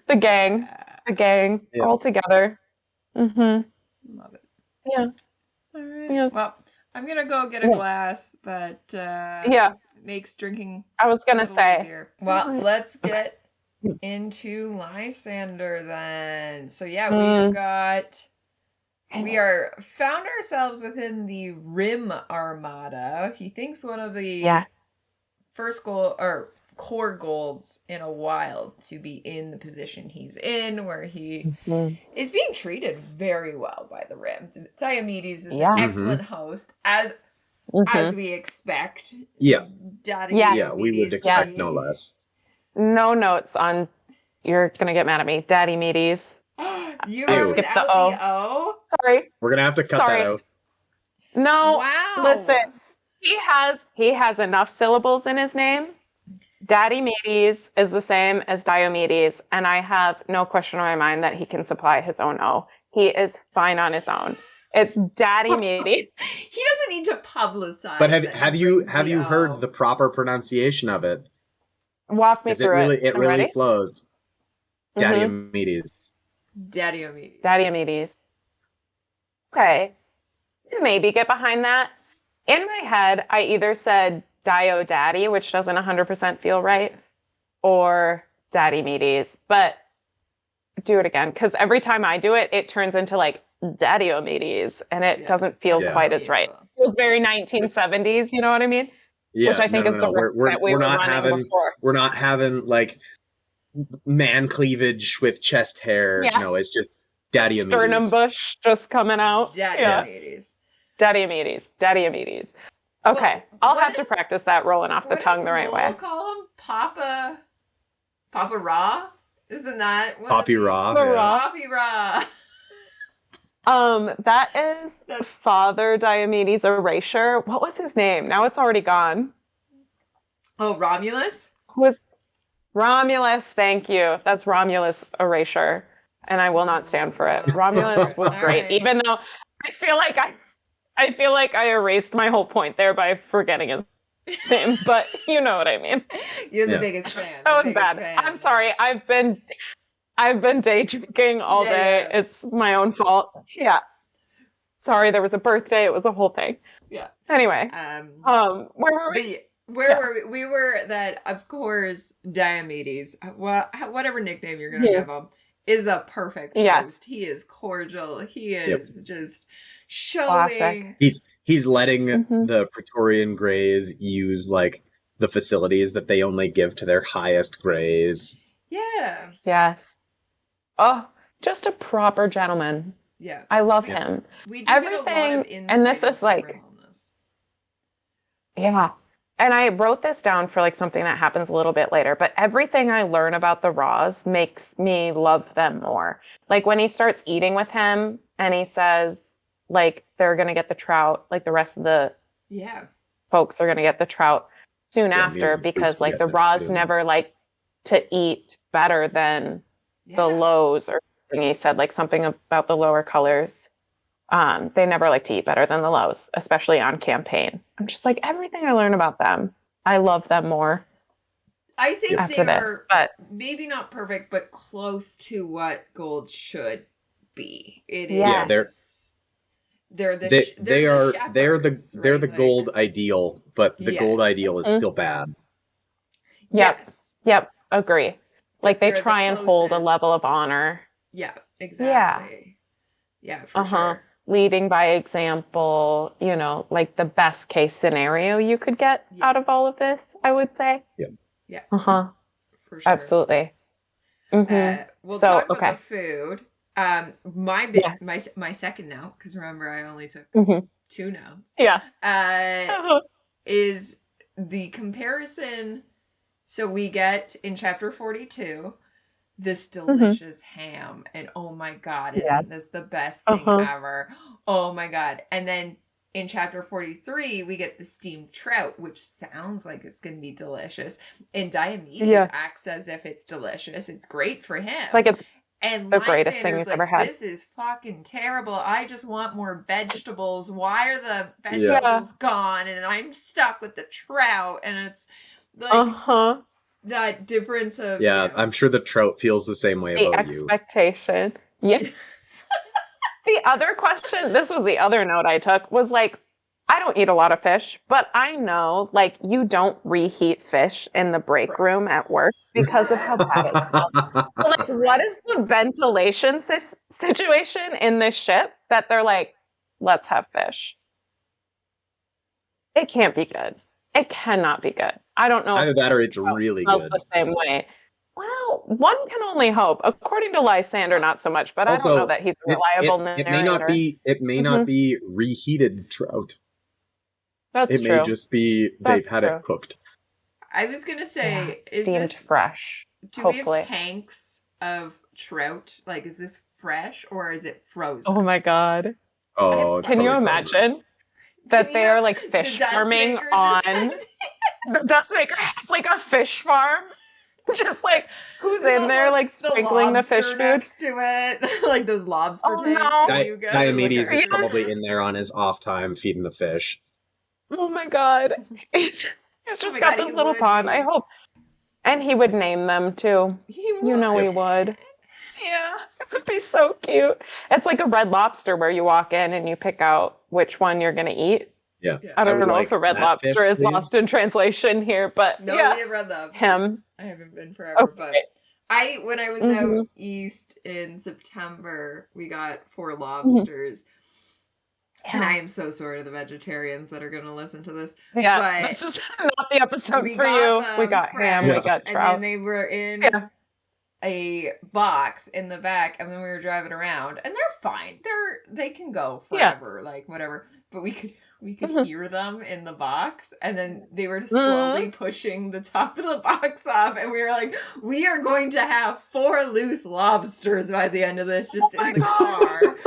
The gang. Yeah. All together. Mm-hmm. Love it. Yeah. All right. Yes. Well, I'm gonna go get a glass that makes drinking. I was gonna say. Easier. Well, let's get into Lysander then. So we are found ourselves within the Rim Armada. He thinks one of the first goal or core goals in a while to be in the position he's in, where he is being treated very well by the Rim. Diomedes is an excellent host, as we expect. Yeah. Diomedes, we would expect no less. No notes on. You're gonna get mad at me, Diomedes. You I skipped the O. Sorry. We're gonna have to cut that out. No. Wow. Listen, he has enough syllables in his name. Diomedes is the same as Diomedes, and I have no question in my mind that he can supply his own O. He is fine on his own. It's Diomedes. He doesn't need to publicize. But have you heard the proper pronunciation of it? Walk me Because through it. it I'm really ready. flows. Diomedes. Diomedes. Diomedes. Okay. Maybe get behind that. In my head, I either said Dio Daddy, which doesn't 100% feel right, or Diomedes. But do it again, because every time I do it, it turns into like Diomedes, and it doesn't feel Yeah. quite as right. It feels very 1970s, you know what I mean? Yeah, Which I think is the risk that we were not running having before. we're not having like man cleavage with chest hair. Yeah. No, it's just Diomedes. Sternum bush just coming out. Diomedes. Diomedes. Okay, Well, I'll what have to is- practice that rolling off the What tongue does the right Roll way. call him? Papa Ra? Isn't that what Poppy it means? Raw. The Yeah. Raw. Poppy Ra. That is That's- Father Diomedes' erasure. What was his name? Now it's already gone. Oh, Romulus? Was Romulus, thank you. That's Romulus' erasure. And I will not stand for it. Well, Romulus was all great, right. even though I feel like I erased my whole point there by forgetting his name, but you know what I mean. You're the Yeah. biggest fan. That the was biggest bad. fan. I'm sorry. I've been day drinking all day. Yeah. It's my own fault. Yeah. Sorry, there was a birthday. It was a whole thing. Yeah. Anyway, where were But we? where were we? We were that, of course, Diomedes, whatever nickname you're going to give him, is a perfect host. Yes. He is cordial. He is just showing. Classic. He's letting Mhm. the Praetorian Greys use like the facilities that they only give to their highest Greys. Yeah. Yes. Oh, just a proper gentleman. Yeah. I love him. We do get a lot of Everything, insight and this is into like, Rim on this. yeah. And I wrote this down for like something that happens a little bit later, but everything I learn about the Raws makes me love them more. Like when he starts eating with him and he says like they're going to get the trout, like the rest of the folks are going to get the trout soon after, because like the Raws never like to eat better than the lows, or something. He said like something about the lower colors. They never like to eat better than the lows, especially on campaign. I'm just like, everything I learn about them, I love them more. I think after they this, are but maybe not perfect, but close to what gold should be. It is. Yeah, they're the gold ideal, but the gold ideal is still bad. Yep, agree. Like they they're try and hold a level of honor. Yeah, exactly. Yeah, for sure. Leading by example, you know, like the best case scenario you could get out of all of this, I would say. Yeah. For sure. Absolutely. We'll talk about the food. My second note, because remember I only took 2 notes. Is the comparison. So we get in chapter 42 this delicious ham, and oh my god, isn't this the best thing ever? Oh my god. And then in chapter 43 we get the steamed trout, which sounds like it's gonna be delicious, and Diomedes acts as if it's delicious. It's great for him, like it's and the greatest thing he's ever had. This is fucking terrible. I just want more vegetables. Why are the vegetables gone and I'm stuck with the trout? And it's like that difference of I'm sure the trout feels the same way about you. The expectation. Yeah. The other question, this was the other note I took, was like, I don't eat a lot of fish, but I know like you don't reheat fish in the break room at work because of how bad it smells. So, like, what is the ventilation situation in this ship that they're like, let's have fish? It can't be good. It cannot be good. I don't know. Either that or it's really good. The same way. Well, one can only hope. According to Lysander, not so much, but also, I don't know that he's a reliable narrator. It may not be reheated trout. That's true. It may just be they've had it cooked. I was gonna say, is steamed this fresh? Do we have tanks of trout? Like, is this fresh or is it frozen? Oh my god! Oh, can you imagine that they are like fish farming on? The dust maker has like a fish farm. Just like who's in there, like sprinkling the fish food next to it, like those lobster tanks. No. Diomedes is probably in there on his off time feeding the fish. Oh my god! He's just got this little pond. I hope And he would name them too. You know he would. Yeah, it would be so cute. It's like a Red Lobster where you walk in and you pick out which one you're going to eat. Yeah. I don't would know like if a Red that Lobster fish, is please. lost in translation here, but No, yeah. we have red lobsters. Him. I haven't been forever, but when I was Mhm. out east in September, we got 4 lobsters. And I am so sorry to the vegetarians that are going to listen to this. Yeah, but this is not the episode we for got you. them We got ham, fresh, we got and trout. then they were in a box in the back, and then we were driving around, and they're fine. They can go forever, like whatever. But we could hear them in the box, and then they were slowly pushing the top of the box off, and we were like, we are going to have 4 loose lobsters by the end of this, just in the car.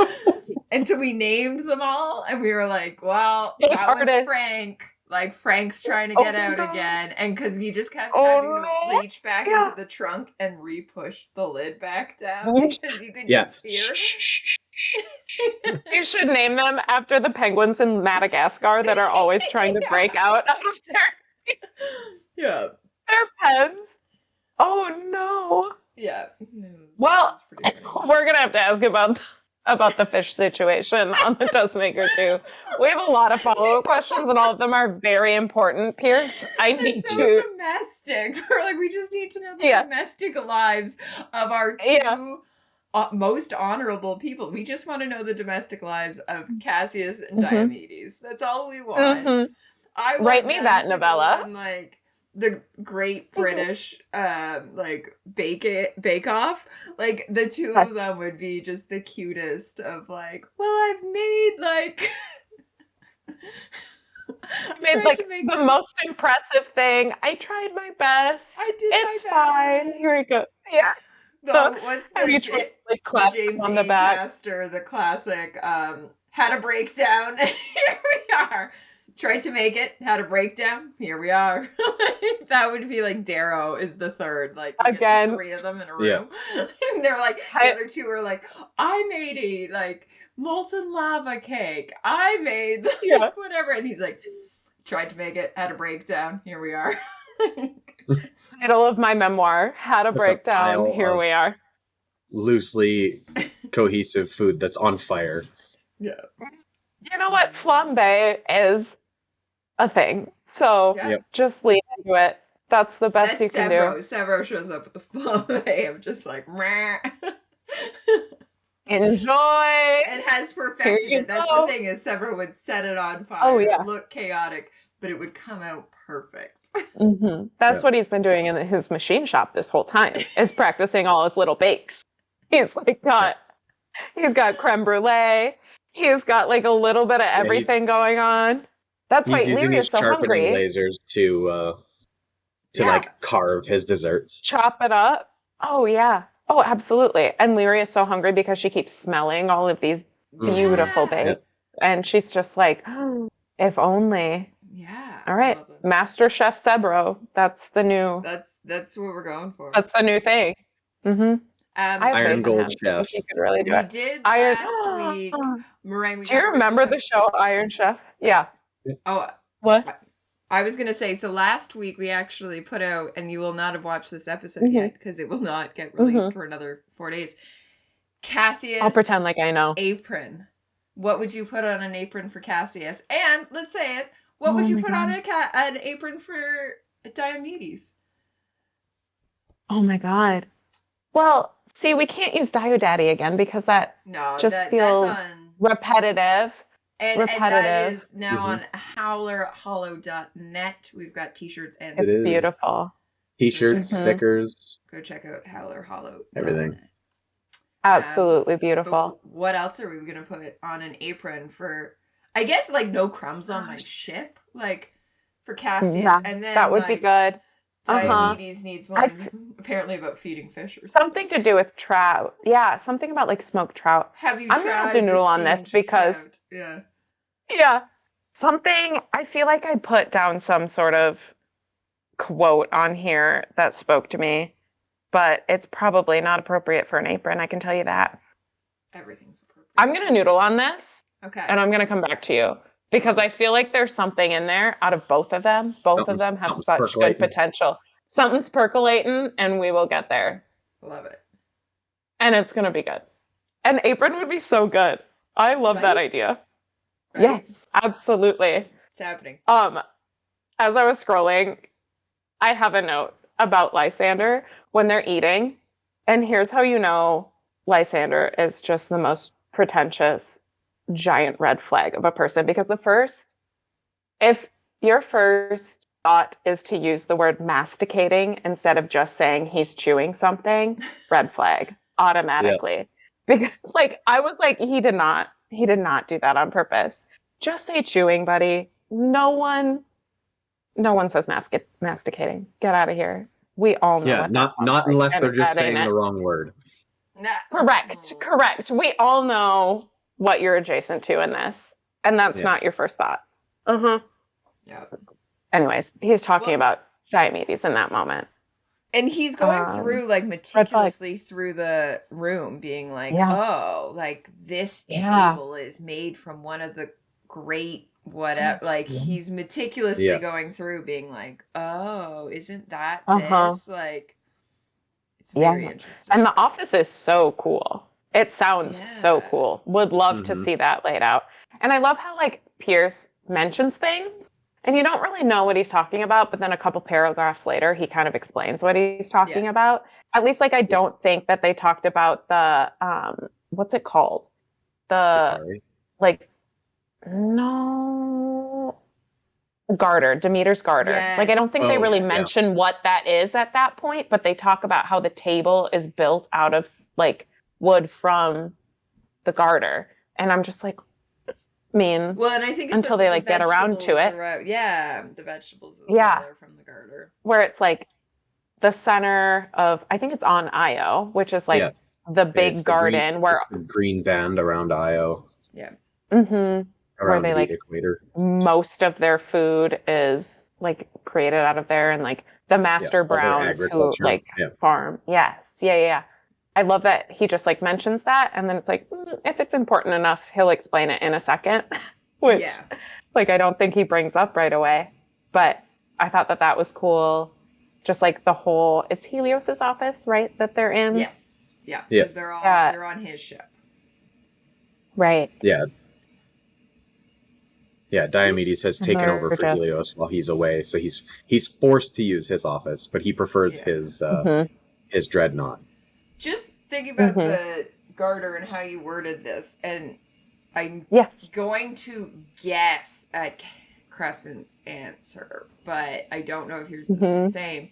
And so we named them all, and we were like, well, that was Frank. Like, Frank's trying to get out again. And because we just kept having to reach back into the trunk and re-push the lid back down. Because you could just hear. You should name them after the penguins in Madagascar that are always trying to break out of their pens. Oh, no. Yeah. Well, we're going to have to ask about the fish situation on the Toastmaker too. We have a lot of follow-up questions, and all of them are very important. Pierce, I need so you. Domestic. We're like, we just need to know the domestic lives of our 2 most honorable people. We just want to know the domestic lives of Cassius and Diomedes. That's all we want. I want Write me that novella. Like the Great British Bake Off. Like the 2 of them would be just the cutest of like, well, I've made like the most impressive thing. I tried my best. I did it's my fine. best. Here we go. Yeah. So what's the James on the back? Caster, the classic had a breakdown. Here we are. Tried to make it, had a breakdown. Here we are. That would be like Darrow is the third. Like again, 3 of them in a room. And they're like the other 2 are like, I made a like molten lava cake. I made whatever, and he's like, tried to make it, had a breakdown. Here we are. Title of my memoir, had a breakdown. Here we are. Loosely cohesive food that's on fire. Yeah. You know what? Flambe is a thing. So just lean into it. That's the best you can do. Sevro shows up with the flambe. I'm just like, enjoy. It has perfected it. That's the thing, is Sevro would set it on fire. It would look chaotic, but it would come out perfect. That's what he's been doing in his machine shop this whole time, is practicing all his little bakes. He's like he's got creme brulee. He's got like a little bit of everything going on. That's why Leary is so hungry. He's using his sharpening lasers to like carve his desserts. Chop it up. Oh yeah. Oh, absolutely. And Leary is so hungry because she keeps smelling all of these beautiful bakes. And she's just like, oh, if only. Yeah. All right. Master Chef Sevro. That's the new. That's what we're going for. That's the new thing. Iron Gold Chef. He could really do it. We did last week. Meringue. Do you remember the show Iron Chef? Yeah. Oh, what? I was going to say, so last week we actually put out, and you will not have watched this episode yet because it will not get released for another 4 days. Cassius. I'll pretend like I know. Apron. What would you put on an apron for Cassius? And let's say it. What would you put on an apron for Diomedes? Oh my God. Well, see, we can't use Diodaddy again because that feels repetitive. And that is now on howlerhollow.net. We've got t-shirts and it's beautiful. T-shirts, stickers. Go check out howlerhollow. Everything. Absolutely beautiful. What else are we going to put on an apron for, I guess, like no crumbs on my ship? Like for Cassius. Yeah, and then that would be good. Diomedes needs one apparently about feeding fish or something to do with trout. Yeah, something about like smoked trout. Have you I'm going to have to noodle on this because something, I feel like I put down some sort of quote on here that spoke to me, but it's probably not appropriate for an apron, I can tell you that. Everything's appropriate. I'm going to noodle on this. Okay. And I'm going to come back to you because I feel like there's something in there out of both of them. Both of them have such good potential. Something's percolating, and we will get there. Love it. And it's going to be good. An apron would be so good. I love that Right? idea. Right? Yes, absolutely. It's happening. As I was scrolling, I have a note about Lysander when they're eating. And here's how you know Lysander is just the most pretentious, giant red flag of a person. Because if your first thought is to use the word masticating instead of just saying he's chewing something, red flag automatically. Because I was like, he did not do that on purpose. Just say chewing, buddy. No one says masticating. Get out of here. We all know what that not like, unless they're just that saying the wrong word. Correct. We all know what you're adjacent to in this. And that's not your first thought. Uh-huh. Yeah. Anyways, he's talking about Diomedes in that moment. And he's going through meticulously through the room, being like, oh, like this table is made from one of the great whatever. Like he's meticulously going through, being like, oh, isn't that this? Like, it's very interesting. And the office is so cool. It sounds so cool. Would love to see that laid out. And I love how Pierce mentions things and you don't really know what he's talking about, but then a couple paragraphs later, he kind of explains what he's talking about. At least I don't think that they talked about the, what's it called? The, no, garter, Demeter's garter. Yes. I don't think they really mention what that is at that point, but they talk about how the table is built out of wood from the garter. And I'm just like, well, and I think it's until they get around to it. The vegetables as well are from the garter. Where it's the center of, I think it's on Io, which is the big garden where the green band around Io. Yeah. Mm-hmm. Around where they the equator. Most of their food is created out of there, and the master browns who farm. Yes. Yeah. I love that he just mentions that, and then it's if it's important enough, he'll explain it in a second, which I don't think he brings up right away. But I thought that was cool. Just the whole, it's Helios's office, right? That they're in. Yes. Yeah. Because they're on his ship. Right. Yeah. Yeah, Diomedes has taken over for Helios while he's away, so he's forced to use his office, but he prefers his dreadnought. Just thinking about the garter and how you worded this, and I'm going to guess at Crescent's answer, but I don't know if yours is the same.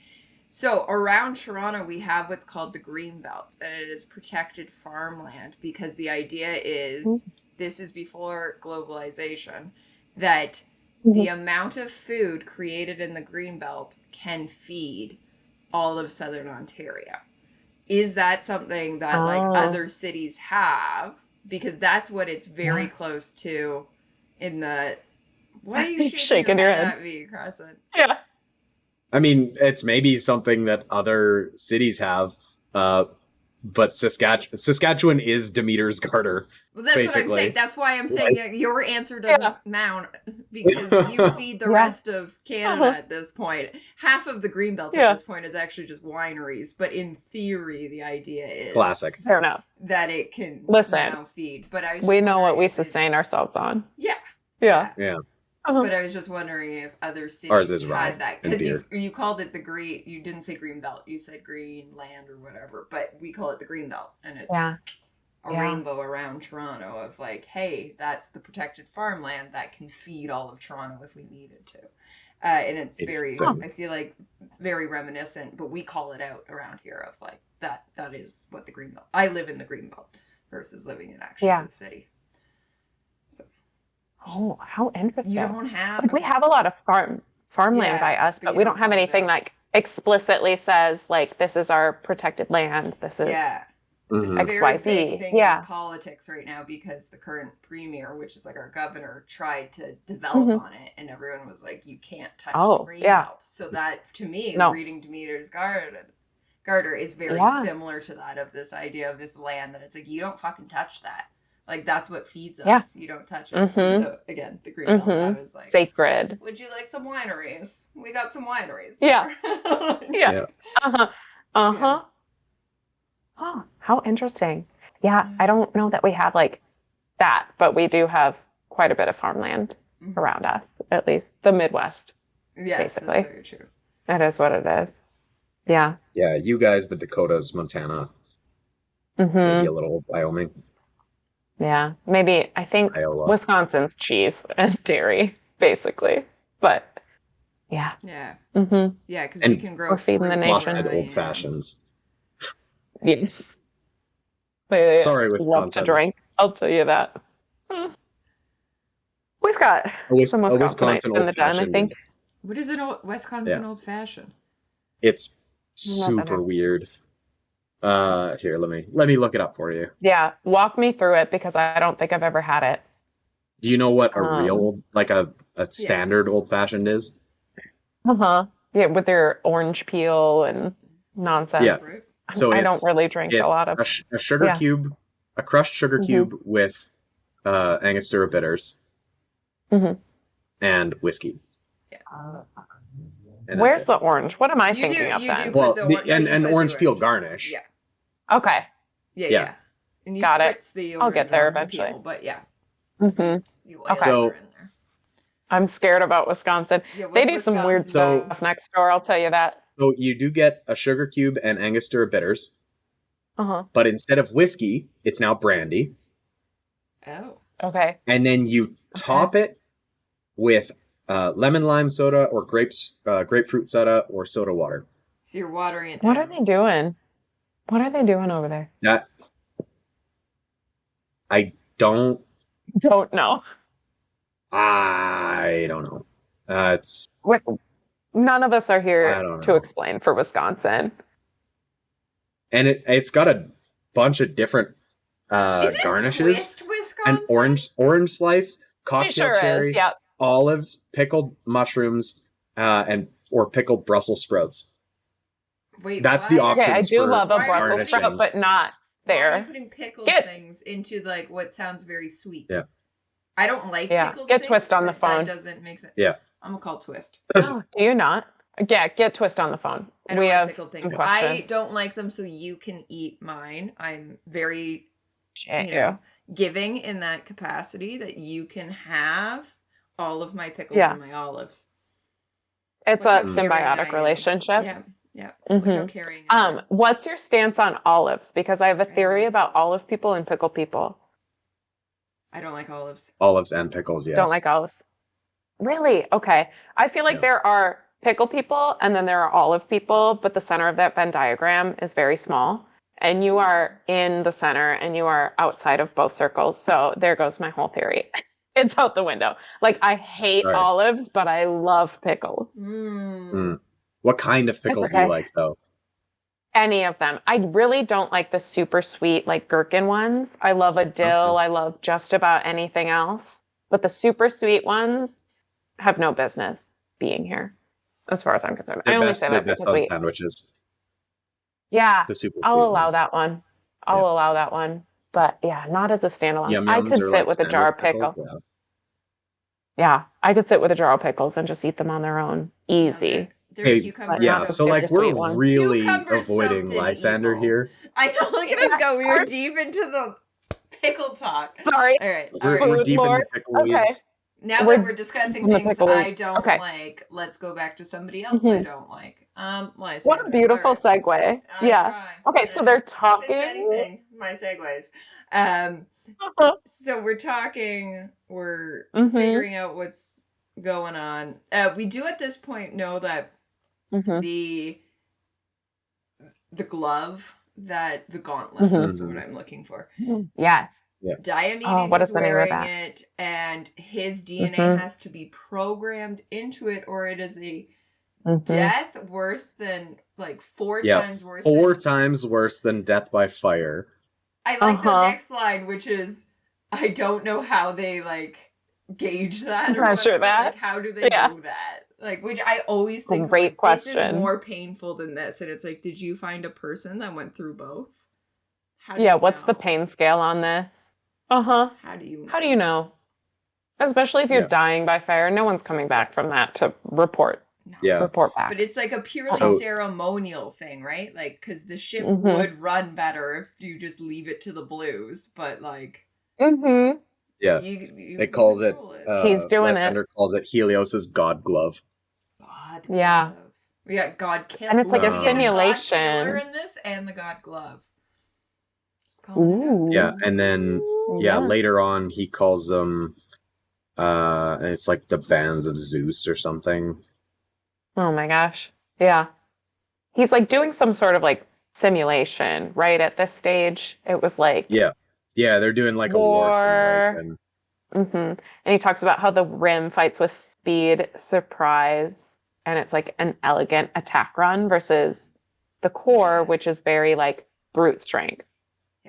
So around Toronto, we have what's called the Green Belt, and it is protected farmland because the idea is, this is before globalization, that the amount of food created in the Green Belt can feed all of Southern Ontario. Is that something that other cities have? Because that's what it's very close to in the... Why are you shaking your head at me, Crescent? Yeah. I mean, it's maybe something that other cities have, but Saskatchewan is Demeter's garter. Well, that's basically what I'm saying. That's why I'm saying your answer doesn't mount, because you feed the rest of Canada at this point. Half of the Greenbelt at this point is actually just wineries, but in theory, the idea is classic. Fair enough. That it can feed. But we know what we sustain ourselves on. Yeah. But I was just wondering if other cities had that, because you called it the green. You didn't say green belt. You said green land or whatever. But we call it the green belt, and it's a rainbow around Toronto of hey, that's the protected farmland that can feed all of Toronto if we needed to. And it's very, I feel very reminiscent. But we call it out around here of that. That is what the green belt. I live in the green belt versus living in the city. Oh, how interesting! You don't have we have a lot of farmland by us, but we don't have anything explicitly says this is our protected land. This is It's a very big thing in politics right now because the current premier, which is our governor, tried to develop on it, and everyone was like, "You can't touch the green belt." So that, to me, reading Demeter's garter is very similar to that of this idea of this land that it's you don't fucking touch that. Like that's what feeds us. Yeah. You don't touch it. Mhm. Again, the green milk is like Sacred. Would you like some wineries? We got some wineries. Yeah. There. Yeah. Uh-huh. Uh-huh. Oh, how interesting. Yeah, I don't know that we have like that, but we do have quite a bit of farmland around us, at least the Midwest. Yes, basically. that's very true. That is what it is. Yeah. Yeah, you guys, the Dakotas, Montana, maybe a little of Wyoming. Yeah. Maybe, I think Iowa. Wisconsin's cheese and dairy, basically. But yeah. Yeah. Mm-hmm. Yeah, because And we can grow we're feeding the fruit nation. Busted where I old am. fashions. Yes. They Sorry, love to Wisconsin. drink. I'll tell you that. We've got some A Wisconsinites Wisconsin in the old den, I fashioned think. is What is an Wisconsin old fashioned? it's Not that super weird. Here, let me look it up for you. Yeah, walk me through it because I don't think I've ever had it. Do you know what a real like a standard old fashioned is? Uh-huh. Yeah, with their orange peel and nonsense. Yeah. So I don't really drink a lot of a sugar cube, a crushed sugar cube with Angostura bitters and whiskey. Yeah. And Where's the orange? What am I thinking of you then? do Well, put the and orange peel garnish. Yeah. Okay. Yeah. And you Got it. spritz the I'll get orange there off the eventually. peel, but yeah. Mm-hmm. Okay. So- In there. I'm scared about Wisconsin. Yeah, They what's do some weird Wisconsin stuff next door, I'll tell you that. So you do get a sugar cube and Angostura bitters, Uh-huh. but instead of whiskey, it's now brandy. Oh. Okay. And then you top it with lemon lime soda or grapefruit soda or soda water. So you're watering it down. What are they doing? What are they doing over there? That I don't Don't know. know. It's None of us are I here don't to know. explain for Wisconsin. and it's got a bunch of different Is it garnishes. Twist, Wisconsin? An orange slice, cocktail It sure cherry, is, yeah. olives, pickled mushrooms, or pickled Brussels sprouts. Wait, That's why? the option. Okay, I do love a Why are you Brussels putting- sprout, but not Why are you there. putting pickled Get- things into like what sounds very sweet? Yeah. I don't like Yeah, pickled get things, Twist on the but phone. That doesn't make sense. Yeah. I'm gonna call Twist. Oh, do you not? Yeah, get Twist on the phone. I don't We like have pickled some things. I questions. don't like them, so you can eat mine. I'm very Yeah. giving in that capacity that you can have all of my pickles Yeah. and my olives. It's Look how a caring I symbiotic am. relationship. Yeah. Look how Mhm. caring I am. What's your stance on olives? Because I have a theory about olive people and pickle people. I don't like olives. Olives and pickles, yes. Don't like olives. Really? Okay. I feel like Yeah. there are pickle people and then there are olive people, but the center of that Venn diagram is very small. And you are in the center and you are outside of both circles. So there goes my whole theory. It's out the window. Like, I hate Right. olives, but I love pickles. What kind of pickles do you okay. like, though? Any of them. I really don't like the super sweet, like gherkin ones. I love a dill. I love just about anything else. But the super sweet ones have no business being here, as far as I'm concerned. I only say They're that best because on we. sandwiches. Yeah, The super I'll sweet allow ones. that one. I'll allow that one. But yeah, not as a standalone. Yum I Yums could are sit like with a jar of sandwich pickles, pickle. Yeah, I could sit with a jar of pickles and just eat them on their own. Easy. They're Hey, cucumber yeah, not the so like super sweet we're one. really Cucumber avoiding soaked in Lysander evil. here. I know, look at us go. We were deep into the pickle talk. Sorry. All right. We're Food deep in lord. the pickle Okay. weeds. Now We're that we're discussing in the things pickle I weeds. don't Okay. like, let's go back to somebody else I don't like. Lysander. What a beautiful All right. segue. I Yeah. try. Okay, so they're If it's talking. anything, my segues. So we're talking, we're figuring out what's going on. We do at this point know that the glove, that the gauntlet, that's what I'm looking for. Yes. Diomedes what is is the name of wearing that? it, and his DNA has to be programmed into it, or it is a death worse than, like, four times worse Four than... times worse than death by fire. I like the next line, which is, I don't know how they, like, gauge that or Measure whatever. that? Like, how do they know that? Like, which I always think, Great like, question. this is more painful than this. And it's like, did you find a person that went through both? How do you What's know? the pain scale on this? Uh-huh. How do you How do you know? Especially if you're Yeah. dying by fire, no one's coming back from that to report No. Yeah. back. But it's like a purely So- ceremonial thing, right? Like, because the ship Mhm. would run better if you just leave it to the blues, but like, Mm-hmm. Yeah. you It calls it, control He's doing it. Lysander calls it Helios's God Glove. God Yeah. glove. We got God Kill. And it's like a We get the God simulation. Killer in this and the God Glove. Just calling it out. Ooh. Yeah, and then Yeah. later on he calls them it's like the bands of Zeus or something. Oh my gosh. Yeah. He's like doing some sort of like simulation, right? At this stage, it was like Yeah. Yeah, they're doing like a war simulation. And he talks about how the rim fights with speed, surprise, and it's like an elegant attack run versus the core, which is very like brute strength,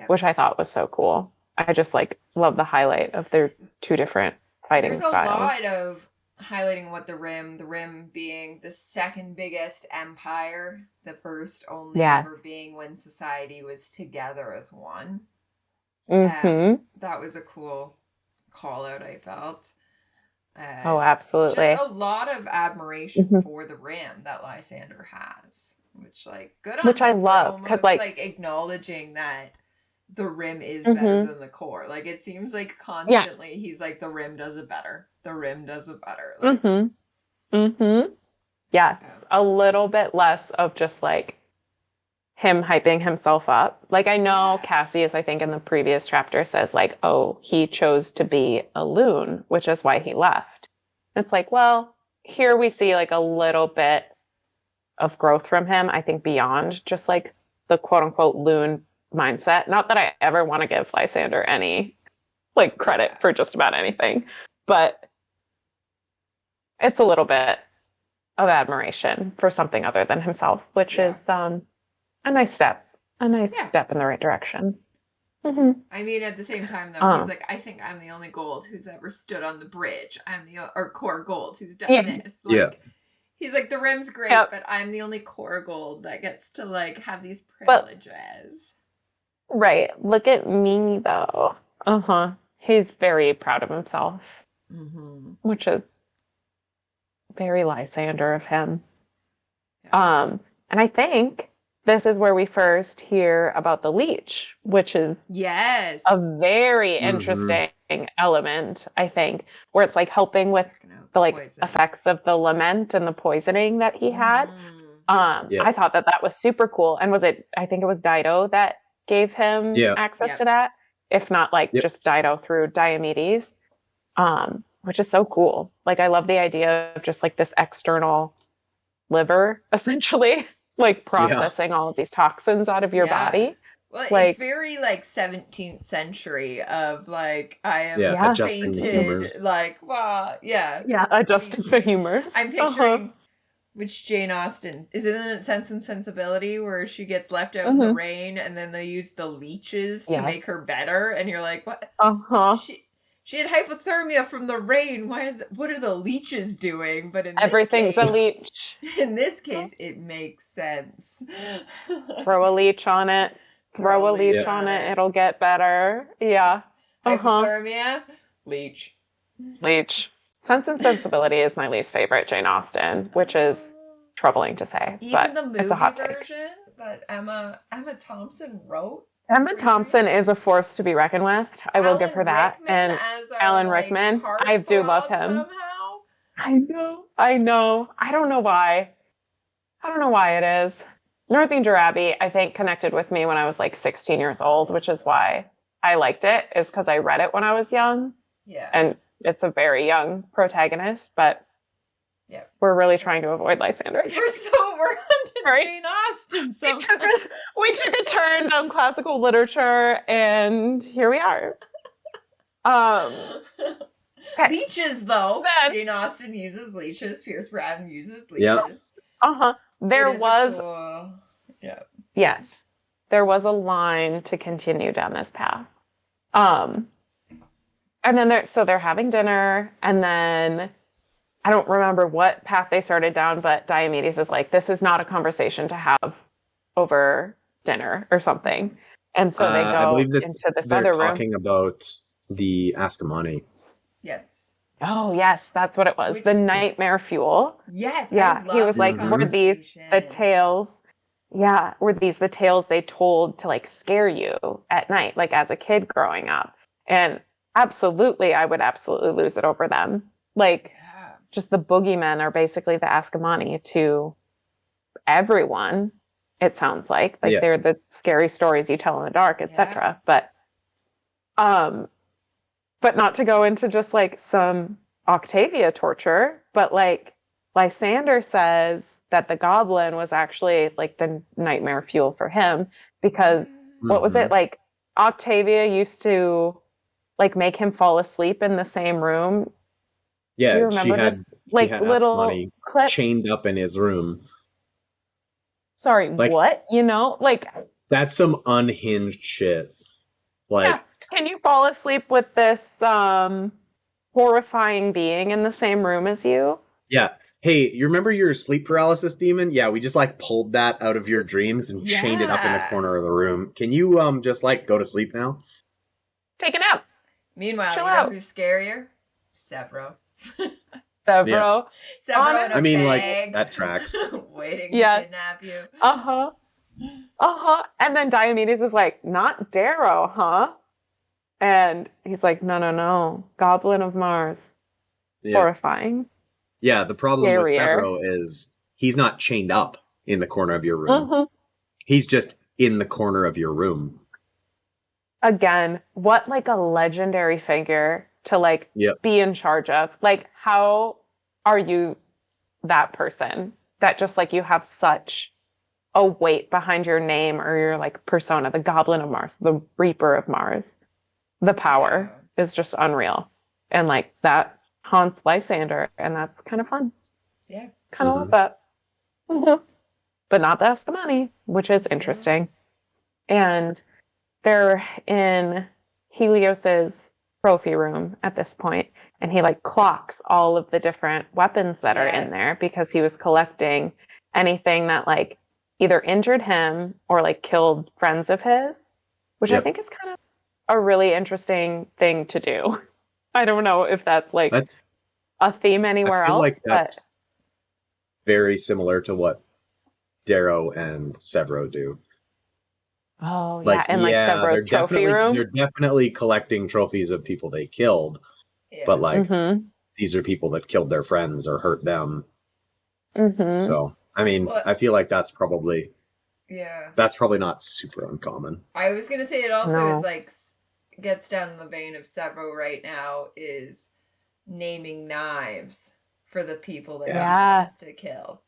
which I thought was so cool. I just like love the highlight of their two different fighting There's styles. a lot of highlighting what the rim being the second biggest empire, the first only ever being when society was together as one. That was a cool call out, I felt. Oh, absolutely. Just a lot of admiration for the rim that Lysander has, which like good on which I him for love because almost like acknowledging that the rim is better than the core. Like it seems like constantly he's like the rim does it better. The rim does it better. Like, Yes, a little bit less of just like him hyping himself up. Like I know Cassius, I think in the previous chapter says like, oh, he chose to be a loon, which is why he left. It's like, well, here we see like a little bit of growth from him, I think beyond just like the quote unquote loon mindset. Not that I ever want to give Lysander any like credit for just about anything, but it's a little bit of admiration for something other than himself, which is a nice step in the right direction. I mean, at the same time, though, he's like, I think I'm the only gold who's ever stood on the bridge. Or core gold who's done this. Like, he's like, the rim's great, but I'm the only core gold that gets to like have these privileges. Right. Look at me, though. He's very proud of himself, which is very Lysander of him. And I think this is where we first hear about the leech, which is a very interesting element, I think, where it's like helping with the like effects of the lament and the poisoning that he had. I thought that was super cool. And I think it was Dido that gave him access to that, if not like just Dido through Diomedes, which is so cool. Like I love the idea of just like this external liver, essentially, like processing all of these toxins out of your body. Well, like, it's very like 17th century of like I am adjusting the humors. Like adjusting the humors. I'm picturing which Jane Austen is it in Sense and Sensibility where she gets left out in the rain and then they use the leeches to make her better, and you're like, what? She had hypothermia from the rain. What are the leeches doing? But in everything's this case, a leech. In this case, it makes sense. Throw a leech on it. Throw a leech on it. It'll get better. Yeah. Hypothermia, leech. Sense and Sensibility is my least favorite Jane Austen, which is troubling to say. Even but the movie it's a hot version that Emma Thompson wrote. Emma Thompson is a force to be reckoned with. I will give her that. Rickman and as Alan Rickman, I do love him. Somehow. I know. I don't know why it is. Northanger Abbey, I think, connected with me when I was like 16 years old, which is why I liked it, is because I read it when I was young. Yeah. And it's a very young protagonist, but we're really trying to avoid Lysander. We're on to Jane Austen. We took a turn down classical literature, and here we are. Okay. Leeches, though. Jane Austen uses leeches. Pierce Brosnan uses leeches. There was yes, there was a line to continue down this path. And then they're having dinner, and then I don't remember what path they started down, but Diomedes is like, this is not a conversation to have over dinner or something. And so they go into this other room. They're talking about the Ascamani. Yes. Oh yes, that's what it was. Which- The nightmare fuel. Yes. Yeah, I he love was this like, were these the conversation. tales? Yeah, were these the tales they told to like scare you at night, like as a kid growing up? And absolutely, I would absolutely lose it over them. Like, Yeah. just the boogeymen are basically the Ascamani to everyone. It sounds like Yeah. they're the scary stories you tell in the dark, etc. Um, but not to go into just like some Octavia torture, but like Lysander says that the goblin was actually like the nightmare fuel for him because what was it Mhm. like Octavia used to like make him fall asleep in the same room. Do you Yeah, remember this she like had little Ascamani clip? chained up in his room. Sorry, Like, what? You know, like that's some unhinged shit. yeah, Like, can you fall asleep with this horrifying being in the same room as you? yeah. Hey, you remember your sleep paralysis demon? Yeah, we just like pulled that out of your dreams and chained it up in the Yeah. corner of the room. Can you just like go to sleep now? Take a nap. Meanwhile, Chill you know out. who's scarier? Sevro. Sevro. Sevro in a I mean, like, bag. that tracks. Waiting Yeah. to kidnap you. Uh-huh. Uh-huh. And then Diomedes is like, not Darrow, huh? And he's like, no, no, no. Goblin of Mars. Yeah. Horrifying. Yeah, the problem with Scarier. Severo is he's not chained up in the corner of your room. Mm-hmm. He's just in the corner of your room. Again, what like a legendary figure to like Yep. be in charge of. Like, how are you that person that just like you have such a weight behind your name or your like persona, the Goblin of Mars, the Reaper of Mars? The power is just unreal. And like that haunts Lysander, and that's kind of fun. Yeah. Kind of love that. Mhm. But not the Ascamani, which is Yeah. interesting. And they're in Helios's trophy room at this point, and he like clocks all of the different weapons that are in there Yes. because he was collecting anything that like either injured him or like killed friends of his, which I Yep. think is kind of a really interesting thing to do. I don't know if that's like That's a theme anywhere I feel else, like that's but very similar to what Darrow and Severo do. oh yeah, Like, and like yeah, Sevro's trophy room. they're definitely collecting trophies of people they killed, Yeah. but like Mm-hmm. these are people that killed their friends or hurt them. Mm-hmm. So, I mean, Well- I feel like that's probably Yeah. not super uncommon. I was gonna say it also No. is like gets down in the vein of Sevro right now is naming knives for the people that Yeah. he wants to kill.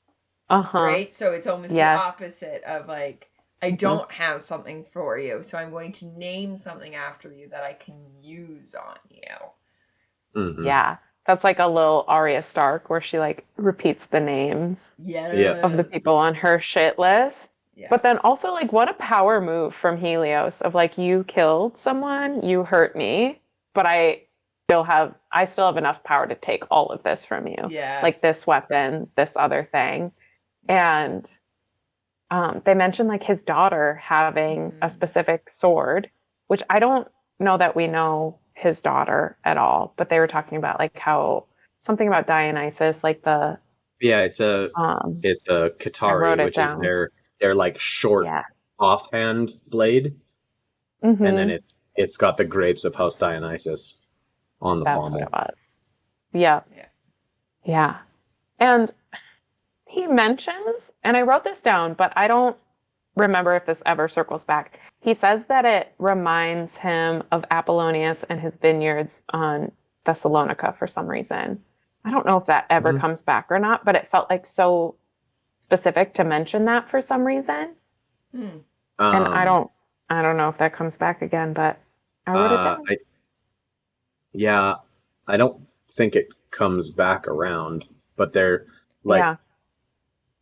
Uh-huh. Right? So it's almost Yes. the opposite of like, I don't have something for you, so I'm going to name something after you that I can use on you. Mhm. Yeah. That's like a little Arya Stark where she like repeats the names Yes. of the people on her shit list. Yeah. But then also like what a power move from Helios of like you killed someone, you hurt me, but I still have enough power to take all of this from you. Yes. Like this weapon, this other thing. And they mentioned like his daughter having a Mhm. specific sword, which I don't know that we know his daughter at all, but they were talking about like how something about Dionysus, like the Yeah, it's a I Katari, wrote it which is down. their like short Yes. offhand blade, Mm-hmm. and then it's got the grapes of House Dionysus on the That's pommel. what it was. Yeah. Yeah. Yeah. And he mentions, and I wrote this down, but I don't remember if this ever circles back. He says that it reminds him of Apollonius and his vineyards on Thessalonica for some reason. I don't know if that ever Mhm. comes back or not, but it felt like so specific to mention that for some reason. Hmm. And I don't know if that comes back again, but I wrote it down. I don't think it comes back around, but they're like Yeah.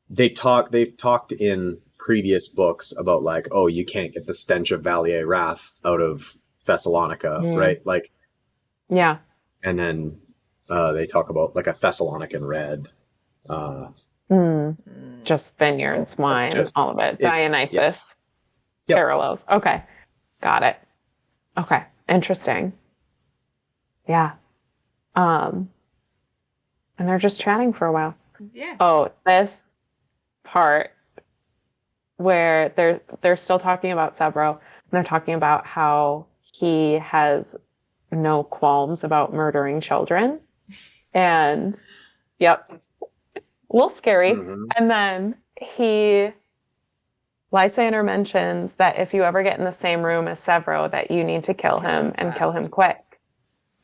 they've talked in previous books about like, oh, you can't get the stench of Valier Wrath out of Thessalonica, right? Like, Yeah. and then they talk about like a Thessalonican red. Just vineyards, wine, Just- all of it. it's- Dionysus. Yep. Parallels. Okay. Got it. Okay. Interesting. Yeah. And they're just chatting for a while. Yeah. Oh, this part where they're still talking about Sevro, and they're talking about how he has no qualms about murdering children. And yep, a little scary. Mhm. And then Lysander mentions that if you ever get in the same room as Sevro, that you need to kill him and kill him quick.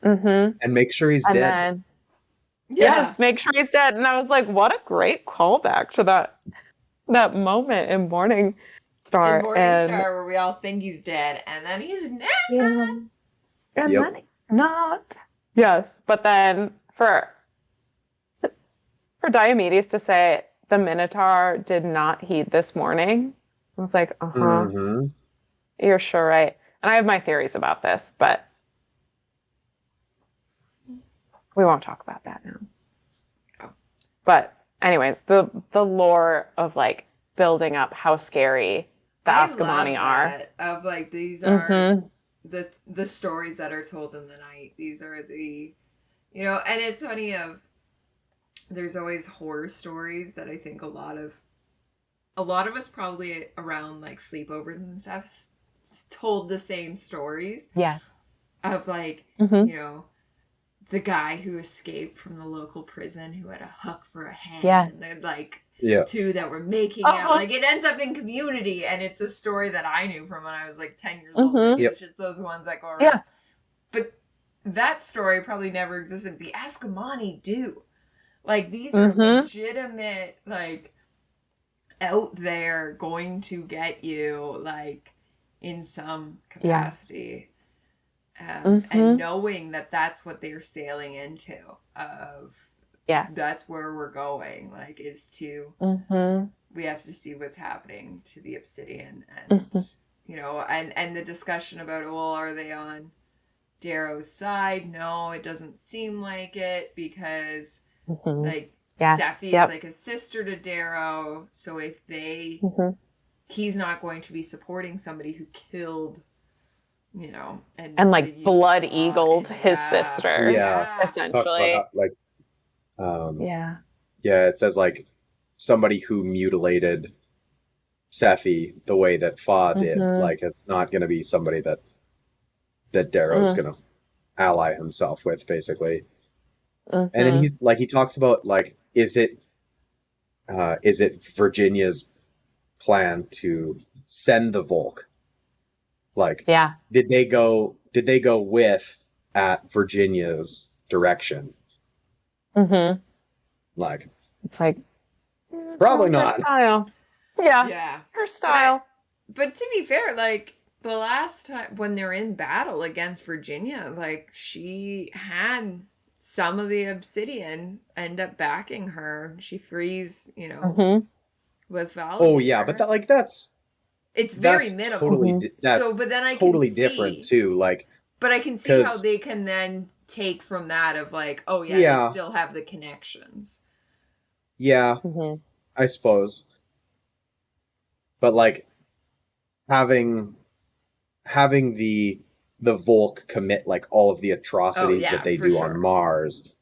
Mm-hmm. And make sure he's And dead. then Yeah. yes, make sure he's dead. And I was like, what a great callback to that moment in Morning Star. In Morning Star, where we all think he's dead, and then he's not. Yeah. And Yep. then he's not. Yes, but then for Diomedes to say the Minotaur did not heed this warning, I was like, Mhm. you're sure right. And I have my theories about this, but we won't talk about that now. Oh. But anyways, the lore of like building up how scary the Ascamani are. Of like these are the stories that are told in the night. These are the, and it's funny there's always horror stories that I think a lot of us probably around like sleepovers and stuff told the same stories. Yes. Of like, the guy who escaped from the local prison who had a hook for a hand. Yeah. And they're like Yeah. two that were making out. Like it ends up in Community, and it's a story that I knew from when I was like 10 years old. Like, it's just those ones that go around. Yeah. But that story probably never existed. The Ascamani do. Like these are legitimate, like out there going to get you, like in some capacity. And knowing that that's what they're sailing into, that's where we're going, like is to we have to see what's happening to the Obsidian, and and the discussion about, well, are they on Darrow's side? No, it doesn't seem like it, because like Seffi is like a sister to Darrow, so if he's not going to be supporting somebody who killed, and like blood eagled his sister. Yeah. Essentially. Talks about how, yeah, it says like somebody who mutilated Seffi the way that Fa did. Like it's not going to be somebody that Darrow's going to ally himself with, basically. And then he talks about like, is it Virginia's plan to send the Volk? Like, did they go with at Virginia's direction? Like, it's like probably not. Her style. Yeah. Her style. But to be fair, like the last time when they're in battle against Virginia, like she had some of the Obsidian end up backing her. She frees, with Valdir. Oh yeah, but it's very minimal. Totally, that's but then I totally can different too. Like, but I can see how they can then take from that of like, oh yeah, they still have the connections. Yeah, I suppose. But like having the Volk commit like all of the atrocities that they do on Mars,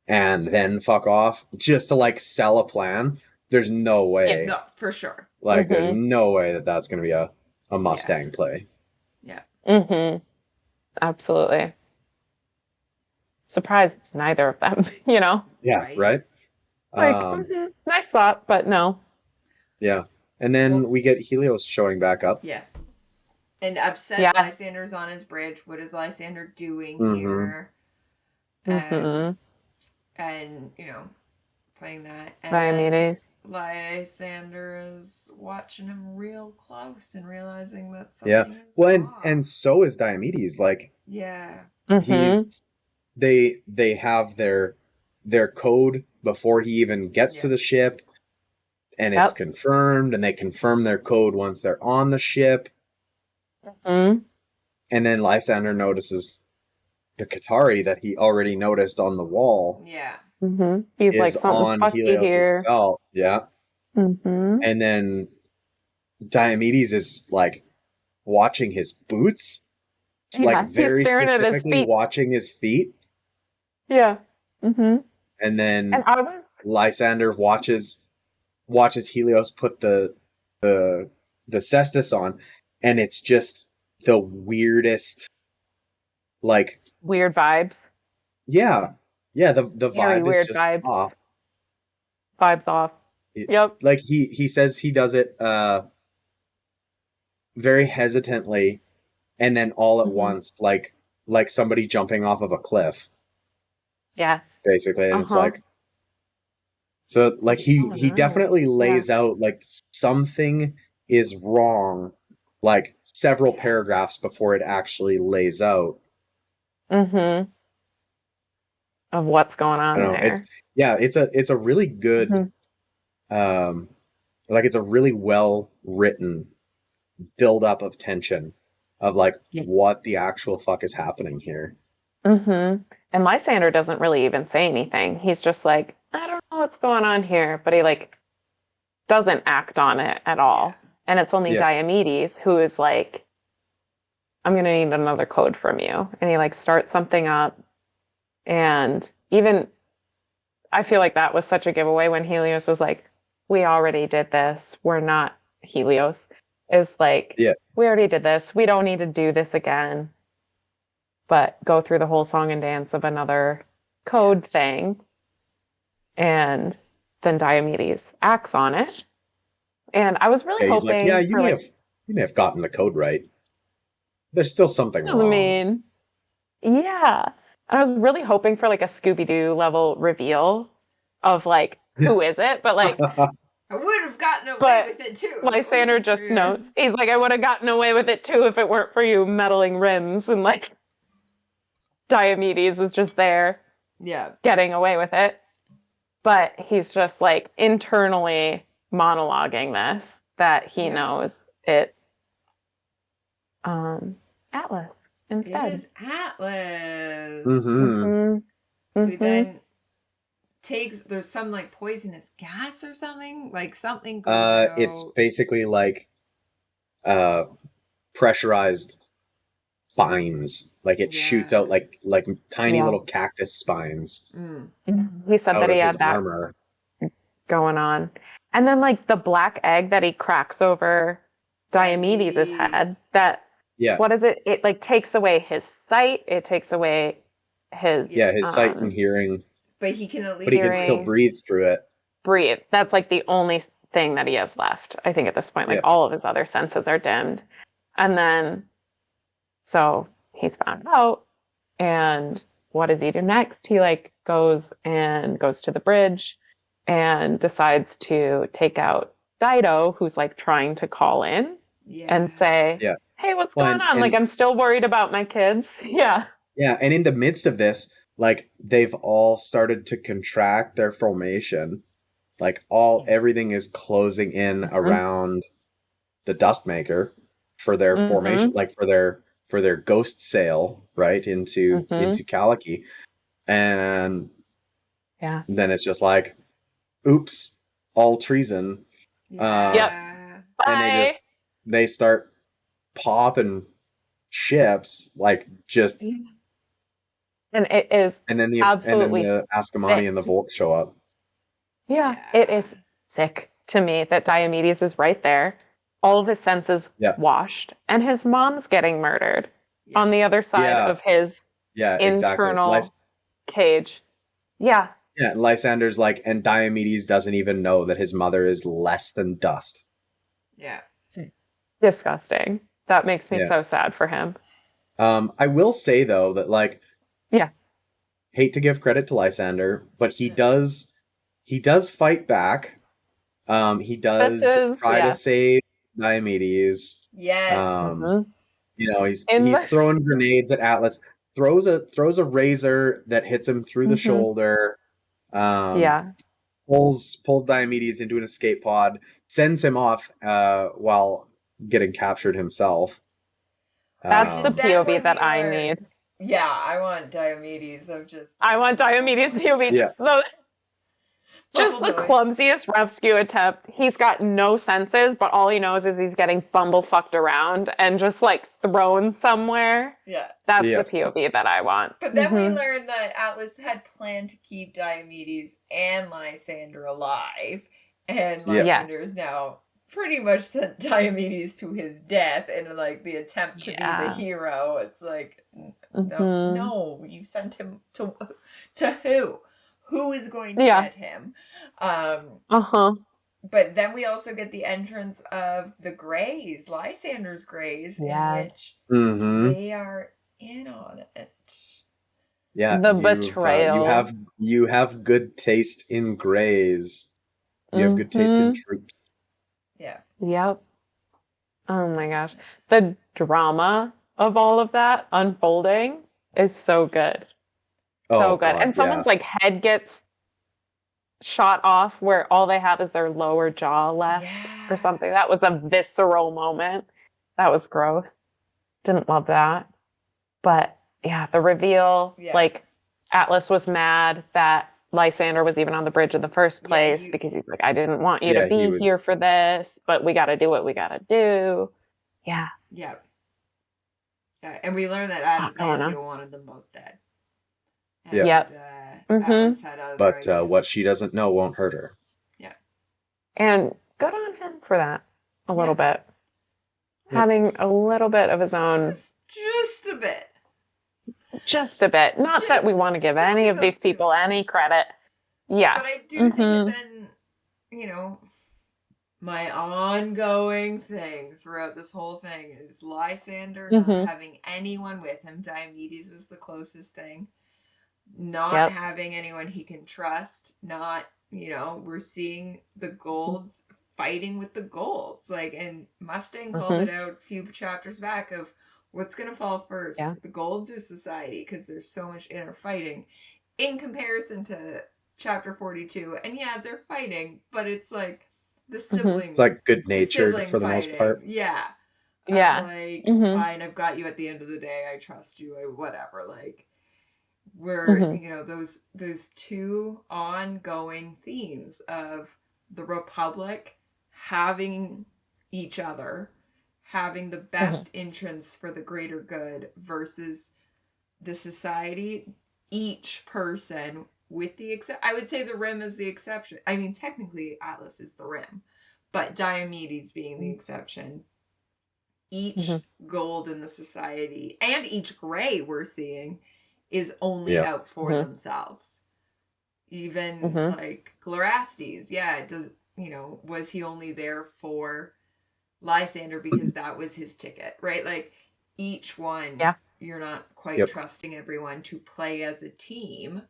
and then fuck off just to like sell a plan. There's no way. Yeah, no, for sure. Like, there's no way that that's going to be a Mustang play. Yeah. Absolutely. Surprised it's neither of them, Yeah, right? Like, nice thought, but no. Yeah. And then we get Helios showing back up. Yes. And upset Lysander's on his bridge. What is Lysander doing here? And, playing that. And Diomedes. Lysander is watching him real close and realizing that something is well, off. and so is Diomedes. Like, he's they have their code before he even gets to the ship, and it's confirmed, and they confirm their code once they're on the ship. And then Lysander notices the Qatari that he already noticed on the wall. Yeah. He's like, something's fucky Helios' here. belt. Yeah. And then Diomedes is like watching his boots, Yeah, he's very staring at his specifically feet. watching his feet, Yeah. Mm-hmm. and then And I was Lysander watches Helios put the cestus on, and it's just the weirdest, like, weird vibes. yeah, the Very vibe is weird just vibes. off. Vibes off. Yep. Like he says he does it very hesitantly, and then all at Mhm. once, like somebody jumping off of a cliff, Yes. basically. And it's Uh-huh. like, so like he Oh, no. definitely lays out like something is wrong, like several paragraphs before it actually lays out. Mm-hmm. Of what's going I on don't know. there. It's a really good, like, it's a really well written build up of tension of like what the actual fuck is happening here. Mm-hmm. And Lysander doesn't really even say anything. He's just like, I don't know what's going on here, but he like doesn't act on it at all. And it's only Yeah. Diomedes who is like, I'm gonna need another code from you. And he like starts something up. And even I feel like that was such a giveaway when Helios was like, we already did this. We're not Helios. It's like, Yeah. we already did this. We don't need to do this again. But go through the whole song and dance of another code thing. And then Diomedes acts on it. And I was really Yeah, he's like, hoping yeah, for like, you may have gotten the code right. There's still something I wrong. mean, yeah. I was really hoping for like a Scooby-Doo level reveal of like, who is it? But like, I would have gotten away with it too. Lysander just notes. He's like, I would have gotten away with it too if it weren't for you meddling rims. And like, Diomedes is just there. Yeah. Getting away with it. But he's just like internally monologuing this that he knows it Atlas instead. It is Atlas. Mm-hmm. Who then takes, there's some like poisonous gas or something, like something goes out. It's basically like pressurized spines. Like it shoots out like tiny little cactus spines. He said that he had that armor going on. And then like the black egg that he cracks over Diomedes' head, that what is it? It like takes away his sight, it takes away his his sight and hearing. But he can at least But he can still breathe through it. Breathe. That's like the only thing that he has left. I think at this point, like all of his other senses are dimmed. And then so he's found out. And what does he do next? He like goes to the bridge and decides to take out Dido, who's like trying to call in and say, hey, what's going on? Like, I'm still worried about my kids. Yeah. Yeah. And in the midst of this, like they've all started to contract their formation. Like everything is closing in around the Dustmaker for their formation, like for their ghost sail, right, into Kaliki. And then it's just like, oops, all treason. And they start popping ships, like just, and it is and then the absolutely Ascamani and the Volk show up. It is sick to me that Diomedes is right there, all of his senses washed, and his mom's getting murdered on the other side of his internal cage. Yeah. Yeah, Lysander's like, and Diomedes doesn't even know that his mother is less than dust. Yeah. Disgusting. That makes me so sad for him. I will say though that like, hate to give credit to Lysander, but he does fight back. He does try to save Diomedes. Yes. You know, he's throwing grenades at Atlas. Throws a razor that hits him through the shoulder. Pulls Diomedes into an escape pod. Sends him off while getting captured himself. That's the POV that I need. Yeah, I want Diomedes of just. I want Diomedes POV just those. Just the Totally. clumsiest rescue attempt. He's got no senses, but all he knows is he's getting bumblefucked around and just like thrown somewhere. Yeah. That's Yeah. the POV that I want. But then we Mhm. learned that Atlas had planned to keep Diomedes and Lysander alive, and Yeah. Lysander is now pretty much sent Diomedes to his death in like the attempt to be the Yeah. hero. It's like Mhm. no, you sent him to who? Who is going to Yeah. get him? Uh-huh. But then we also get the entrance of the Greys, Lysander's Greys, in Yes. which Mm-hmm. they are in on it. Yeah. The You betrayal. have good taste in greys. You have good taste in Mhm. troops. Yeah. Yep. Oh my gosh. The drama of all of that unfolding is so good. So Oh good. God, And someone's like head gets shot off where all they have is their lower jaw left or something. That was a visceral moment. That was gross. Didn't love that. But yeah, the reveal, Yeah. like Atlas was mad that Lysander was even on the bridge in the first place because he's like, I didn't want you to Yeah, he be was- here for this, but we got to do what we got to do. Yeah. Yeah. And we learned that Lot going on. Adamantio wanted them both dead. And, Yeah. Yep. Mhm. Atlas had other But ideas. what she doesn't know won't hurt her. Yeah. And good on him for that a little Yeah. bit. Having a little bit of his own. Just a bit. Just a bit. Not that we Just want to give don't any give of up these too people much. any credit. Yeah. But I do think Mhm. that then, you know, my ongoing thing throughout this whole thing is Lysander not Mhm. having anyone with him. Diomedes was the closest thing. Not Yep. having anyone he can trust. Not, we're seeing the Golds fighting with the Golds. Like, and Mustang called Mhm. it out a few chapters back of what's going to fall first. Yeah. The Golds or society, because there's so much inner fighting in comparison to chapter 42. And yeah, they're fighting, but it's like the sibling. It's like good the natured sibling for the most fighting. part. Yeah. Yeah. Like, Mhm. fine, I've got you at the end of the day. I trust you. Whatever. Like, where Mhm. those two ongoing themes of the Republic having each other, having the best interests for the greater good versus the society, each person with the I would say the Rim is the exception. I mean, technically Atlas is the Rim, but Diomedes being the exception. Each Gold in the society and each Gray we're seeing is only Yeah. out for themselves. Even like Glorastes, was he only there for Lysander because that was his ticket, right? Like each one, Yeah. you're not quite Yep. trusting everyone to play as a team,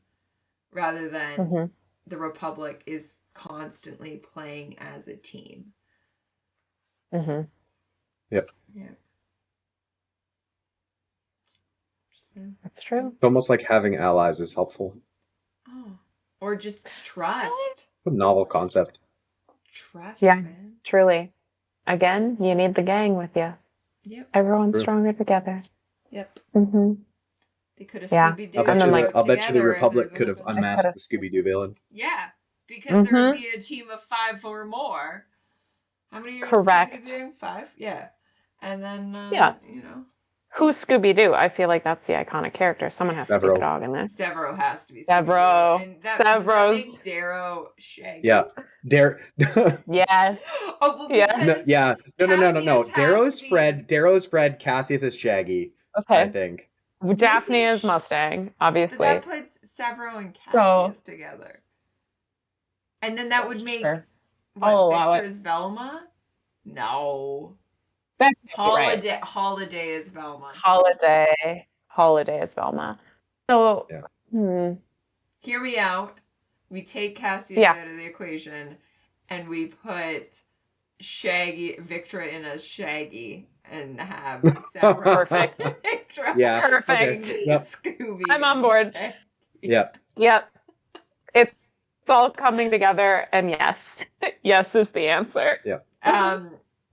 rather than Mhm. the Republic is constantly playing as a team. Mhm. Yep. Yeah. That's true. It's almost like having allies is helpful. Oh. Or just trust. A novel concept. Trust, Yeah. man. Truly. Again, you need the gang with you. Yep. Everyone's True. stronger together. Yep. Mhm. They could have Yeah. Scooby-Doo. I'll bet And then, you like- the Republic could have unmasked could've- the Scooby-Doo villain. Yeah, because there would be a team of 5 or more. How many are Correct. Scooby-Doo? 5? Yeah. And then, Yeah. you know. Who's Scooby-Doo? I feel like that's the iconic character. Someone has to be the Sevro. dog in this. Sevro has to be Scooby-Doo. Sevro. And does that Sevro's. make Darrow Shaggy? Yeah. Yes. Oh, well, Yeah. because Yeah. No. Cassius has Darrow's to be- Darrow's Fred, Cassius is Shaggy. Okay. I think. Daphne is Mustang, But obviously. that puts Sevro and Cassius together. And then that would make Sure. I'll allow Victor's Velma? No. That could be right. Holiday is Velma. Holiday is Velma. So, Yeah. Hear me out. We take Cassius Yeah. out of the equation, and we put Victra in as Shaggy, and have Sevro Perfect. Victra. Yeah. Perfect. Okay. Yep. Scooby. I'm on and board. Shaggy. Yep. Yep. It's all coming together, and yes. Yes is the answer. Yeah.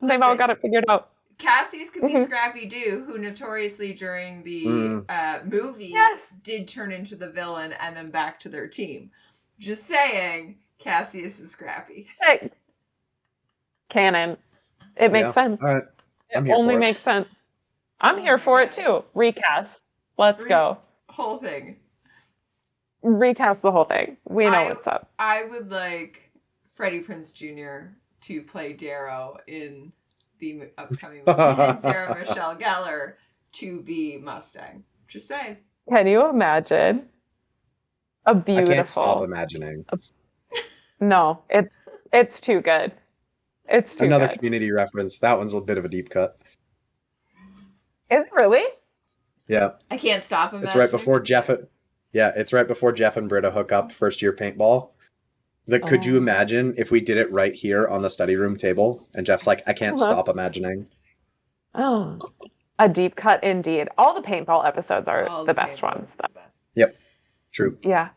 They've all got it figured out. Cassius could be Scrappy Doo, who notoriously during the movies did turn into the villain and then back to their team. Just saying, Cassius is scrappy. Hey, canon. It makes sense. All right. It I'm here only for it. makes sense. I'm Oh here my for it God. too. Recast. Let's go. Whole thing. Recast the whole thing. We know what's up. I would like Freddie Prinze Jr. to play Darrow in the upcoming movie, and Sarah Michelle Gellar to be Mustang. Just saying. Can you imagine? A I beautiful. can't stop imagining. No, it's too good. It's too Another good. Community reference. That one's a bit of a deep cut. Is it really? Yeah. I can't stop imagining. It's right before Jeff. It's right before Jeff and Britta hook up first year paintball. Could you imagine if we did it right here on the study room table? And Jeff's like, I can't stop imagining. Oh, a deep cut indeed. All the paintball episodes are All the best ones. The best. Yep. True. Yeah.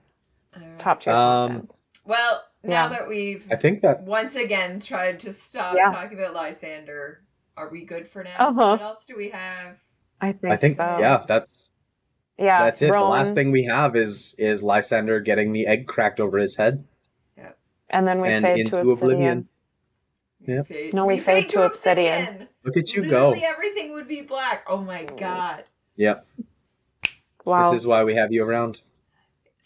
Right. Top tier content. Well, now that we've I think that once again tried to stop talking about Lysander, are we good for now? What else do we have? I think so. Yeah, that's it. Rowan. The last thing we have is Lysander getting the egg cracked over his head. Yep. And then we fade to Obsidian. Yep. No, we fade to Obsidian. Look at you Literally go. everything would be black. Oh my God. Yep. Wow. This is why we have you around.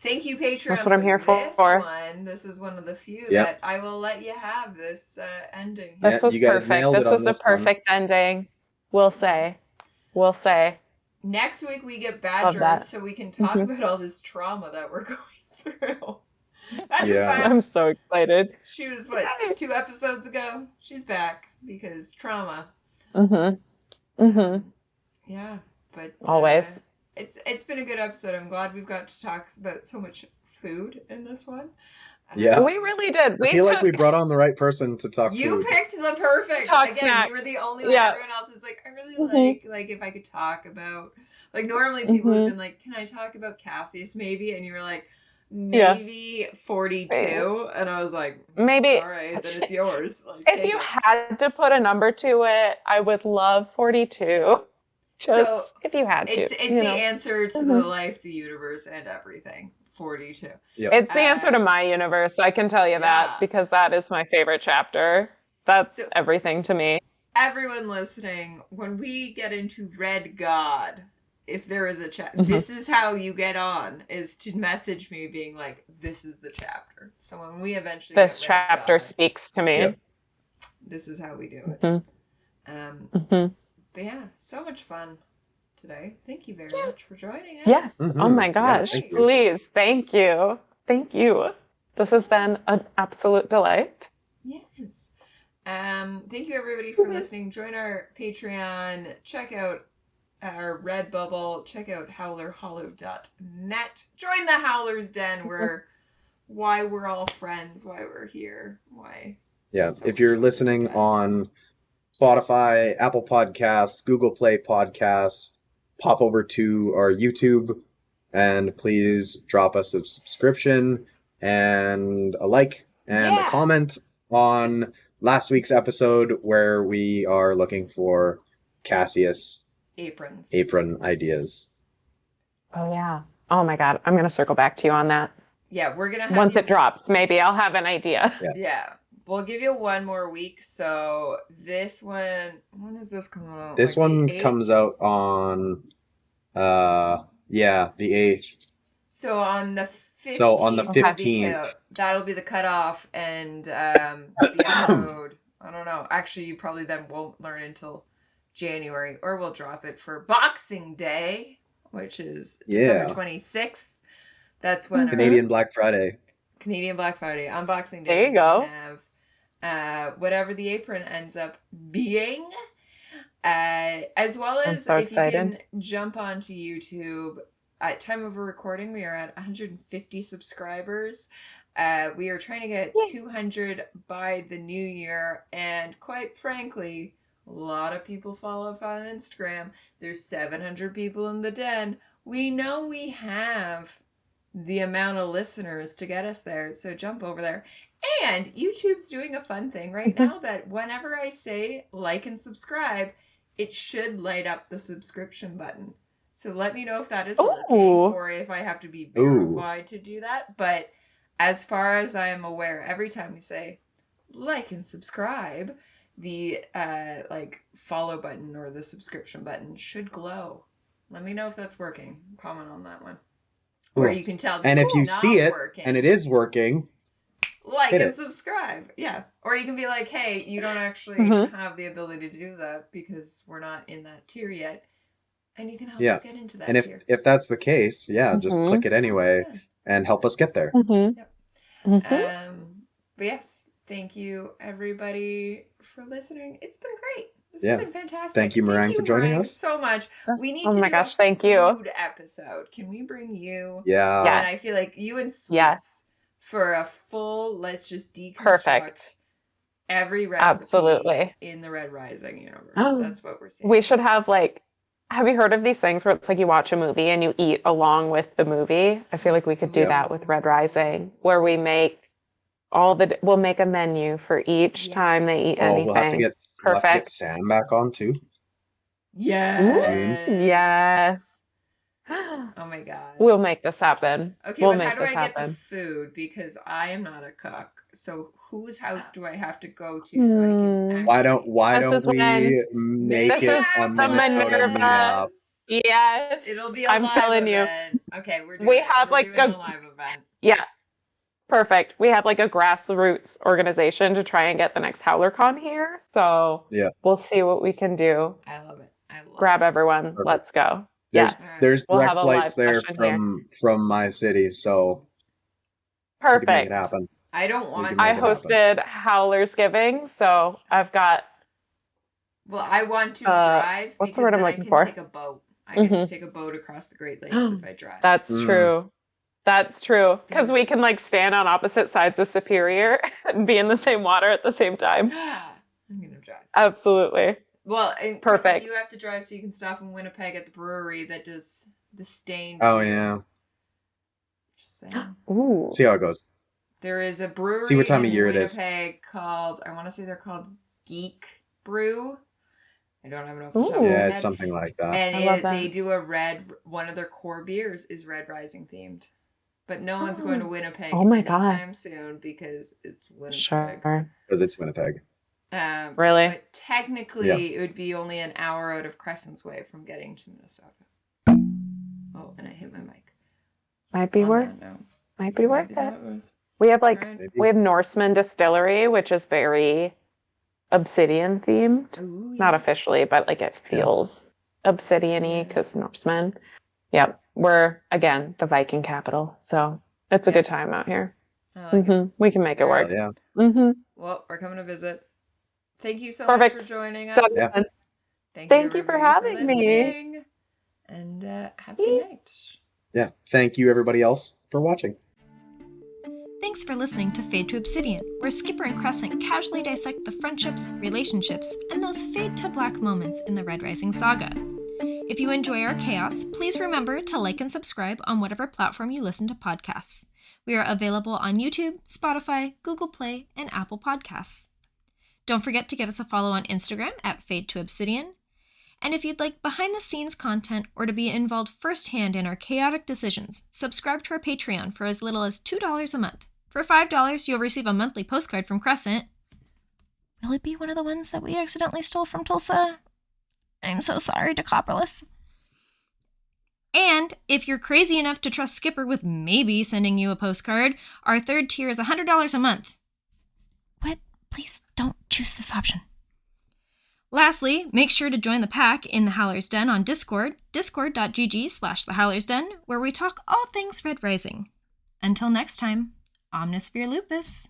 Thank you, Patreon. That's what I'm here for. This is one of the few that I will let you have this ending. This was perfect. This was a perfect ending. We'll say. Next week we get Badger, so we can talk about all this trauma that we're going through. Badger's back. I'm so excited. She was, 2 episodes ago? She's back because trauma. Yeah, but always. It's been a good episode. I'm glad we've got to talk about so much food in this one. Yeah, we really did. I feel like we brought on the right person to talk. You food. picked the perfect. Again, you were the only one. Everyone else is like, I really like if I could talk about. Like normally people would have been like, can I talk about Cassius maybe? And you were like, maybe 42. And I was like, maybe. All right, then it's yours. Like, if you had to put a number to it, I would love 42. Just if you had to. It's the answer to the life, the universe, and everything. 42. Yep. It's the answer to my universe. I can tell you that because that is my favorite chapter. That's everything to me. Everyone listening, when we get into Red God, if there is a chapter, this is how you get on, is to message me being like, this is the chapter. So when we eventually this chapter speaks to me. This is how we do it. But yeah, so much fun today. Thank you very much for joining us. Yes. Oh my gosh. Please. Thank you. Thank you. This has been an absolute delight. Yes. Thank you everybody for listening. Join our Patreon. Check out our Redbubble. Check out howlerhollow.net. Join the Howler's Den why we're all friends, why we're here, why. Yeah. If you're listening on Spotify, Apple Podcasts, Google Play Podcasts, pop over to our YouTube and please drop us a subscription and a like and a comment on last week's episode where we are looking for Cassius apron ideas. Oh yeah. Oh my God. I'm going to circle back to you on that. Yeah, we're going to have once it drops, maybe I'll have an idea. Yeah. We'll give you one more week. So this one, when does this come out? This one comes out on, the 8th. So on the 15th. So on the 15th. That'll be the cutoff and the episode. I don't know. Actually, you probably then won't learn until January, or we'll drop it for Boxing Day, which is December 26th. That's when Canadian Black Friday. On Boxing Day. There you go. Whatever the apron ends up being, as well as so if excited. you can jump onto YouTube. At time of recording, we are at 150 subscribers. We are trying to get 200 by the new year, and quite frankly, a lot of people follow us on Instagram. There's 700 people in the den. We know we have the amount of listeners to get us there, so jump over there. And YouTube's doing a fun thing right now that whenever I say like and subscribe, it should light up the subscription button. So let me know if that is working or if I have to be verified to do that. But as far as I am aware, every time we say like and subscribe, the like follow button or the subscription button should glow. Let me know if that's working. Comment on that one. Or Cool. you can tell me And if it's you not see it working. and it is working, like hit and it. subscribe. Yeah. Or you can be like, hey, you don't actually Mhm. have the ability to do that because we're not in that tier yet. And you can help Yeah. us get into that And tier. if that's the case, yeah, just Mhm. click it anyway 100%. and help us get there. Mhm. Yep. Mhm. But yes, thank you everybody for listening. It's been great. This Yeah. has been fantastic. Thank you, Meringue, for joining Meringue, us. so much. We need Oh to my do gosh, a thank you. food episode. Can we bring you? Yeah. Yeah. And I feel like you and Sweets Yes. for a full, let's just deconstruct Perfect. every recipe Absolutely. in the Red Rising universe. Oh. That's what we're seeing. We should have like, have you heard of these things where it's like you watch a movie and you eat along with the movie? I feel like we could do Yep. that with Red Rising, where we make we'll make a menu for each time they eat Yes. Oh, we'll have to anything. get Perfect. Sam back on too. Yes. Yes. Oh my god. We'll make this happen. Okay, We'll but how make do this I get the happen. food? Because I am not a cook. So whose house do I have to go to so I can actually... Why This don't is when we make this it is a the Minnesota Minerva. meetup? Yes. It'll be a I'm live telling event. Okay, we're doing We it. have We're like doing a live event. Yes. Perfect. We have like a grassroots organization to try and get the next HowlerCon here. So Yeah. we'll see what we can do. I love it. I love Grab it. everyone. Perfect. Let's go. There's Yeah. Alright. there's We'll direct have a flights live there session here. from my city, so we can make it Perfect. happen. I don't want can I make it happen. hosted Howler's Giving, so I've got Well, I want to drive what's the because word I'm then I looking can for? take a boat. I get to Mhm. take a boat across the Great Lakes if I drive. That's true. That's true. Because we Beautiful. can like stand on opposite sides of Superior and be in the same water at the same time. I'm gonna drive. Absolutely. Well, and Chris, Perfect. you have to drive so you can stop in Winnipeg at the brewery that does the stained Oh beer. yeah. Just saying. Ooh. See how it goes. There is a brewery See what time in of year it is. Winnipeg called, I want to say they're called Geek Brew. I don't have enough. Ooh. Yeah, it's something like that. And I love that. they do one of their core beers is Red Rising themed. But no one's going to Winnipeg Oh my God. anytime soon because it's Winnipeg. Sure. Because it's Winnipeg. Really? But technically, it would be only an hour out of Crescent's Way from getting to Minnesota. Oh, and I hit my mic. Might be On worth. that note. Might be worth Maybe that it. was We have like right. Maybe. we have Norseman Distillery, which is very Obsidian themed. Ooh, Not yes. officially, but like it feels Obsidian-y because Norseman. Yep. We're again the Viking capital, so it's a good time out here. I like it. We can make it All work. Yeah. Well, we're coming to visit. Thank you so Perfect. much for joining us. Done. Yeah. Thank you for everybody having me. listening. And have a good night. Yeah. Thank you everybody else for watching. Thanks for listening to Fade to Obsidian, where Skipper and Crescent casually dissect the friendships, relationships, and those fade to black moments in the Red Rising saga. If you enjoy our chaos, please remember to like and subscribe on whatever platform you listen to podcasts. We are available on YouTube, Spotify, Google Play, and Apple Podcasts. Don't forget to give us a follow on Instagram at Fade to Obsidian. And if you'd like behind-the-scenes content or to be involved firsthand in our chaotic decisions, subscribe to our Patreon for as little as $2 a month. For $5, you'll receive a monthly postcard from Crescent. Will it be one of the ones that we accidentally stole from Tulsa? I'm so sorry, Decopperless. And if you're crazy enough to trust Skipper with maybe sending you a postcard, our third tier is $100 a month. But please don't choose this option. Lastly, make sure to join the pack in the Howler's Den on Discord, discord.gg/thehowlersden, where we talk all things Red Rising. Until next time, Omnisphere Lupus.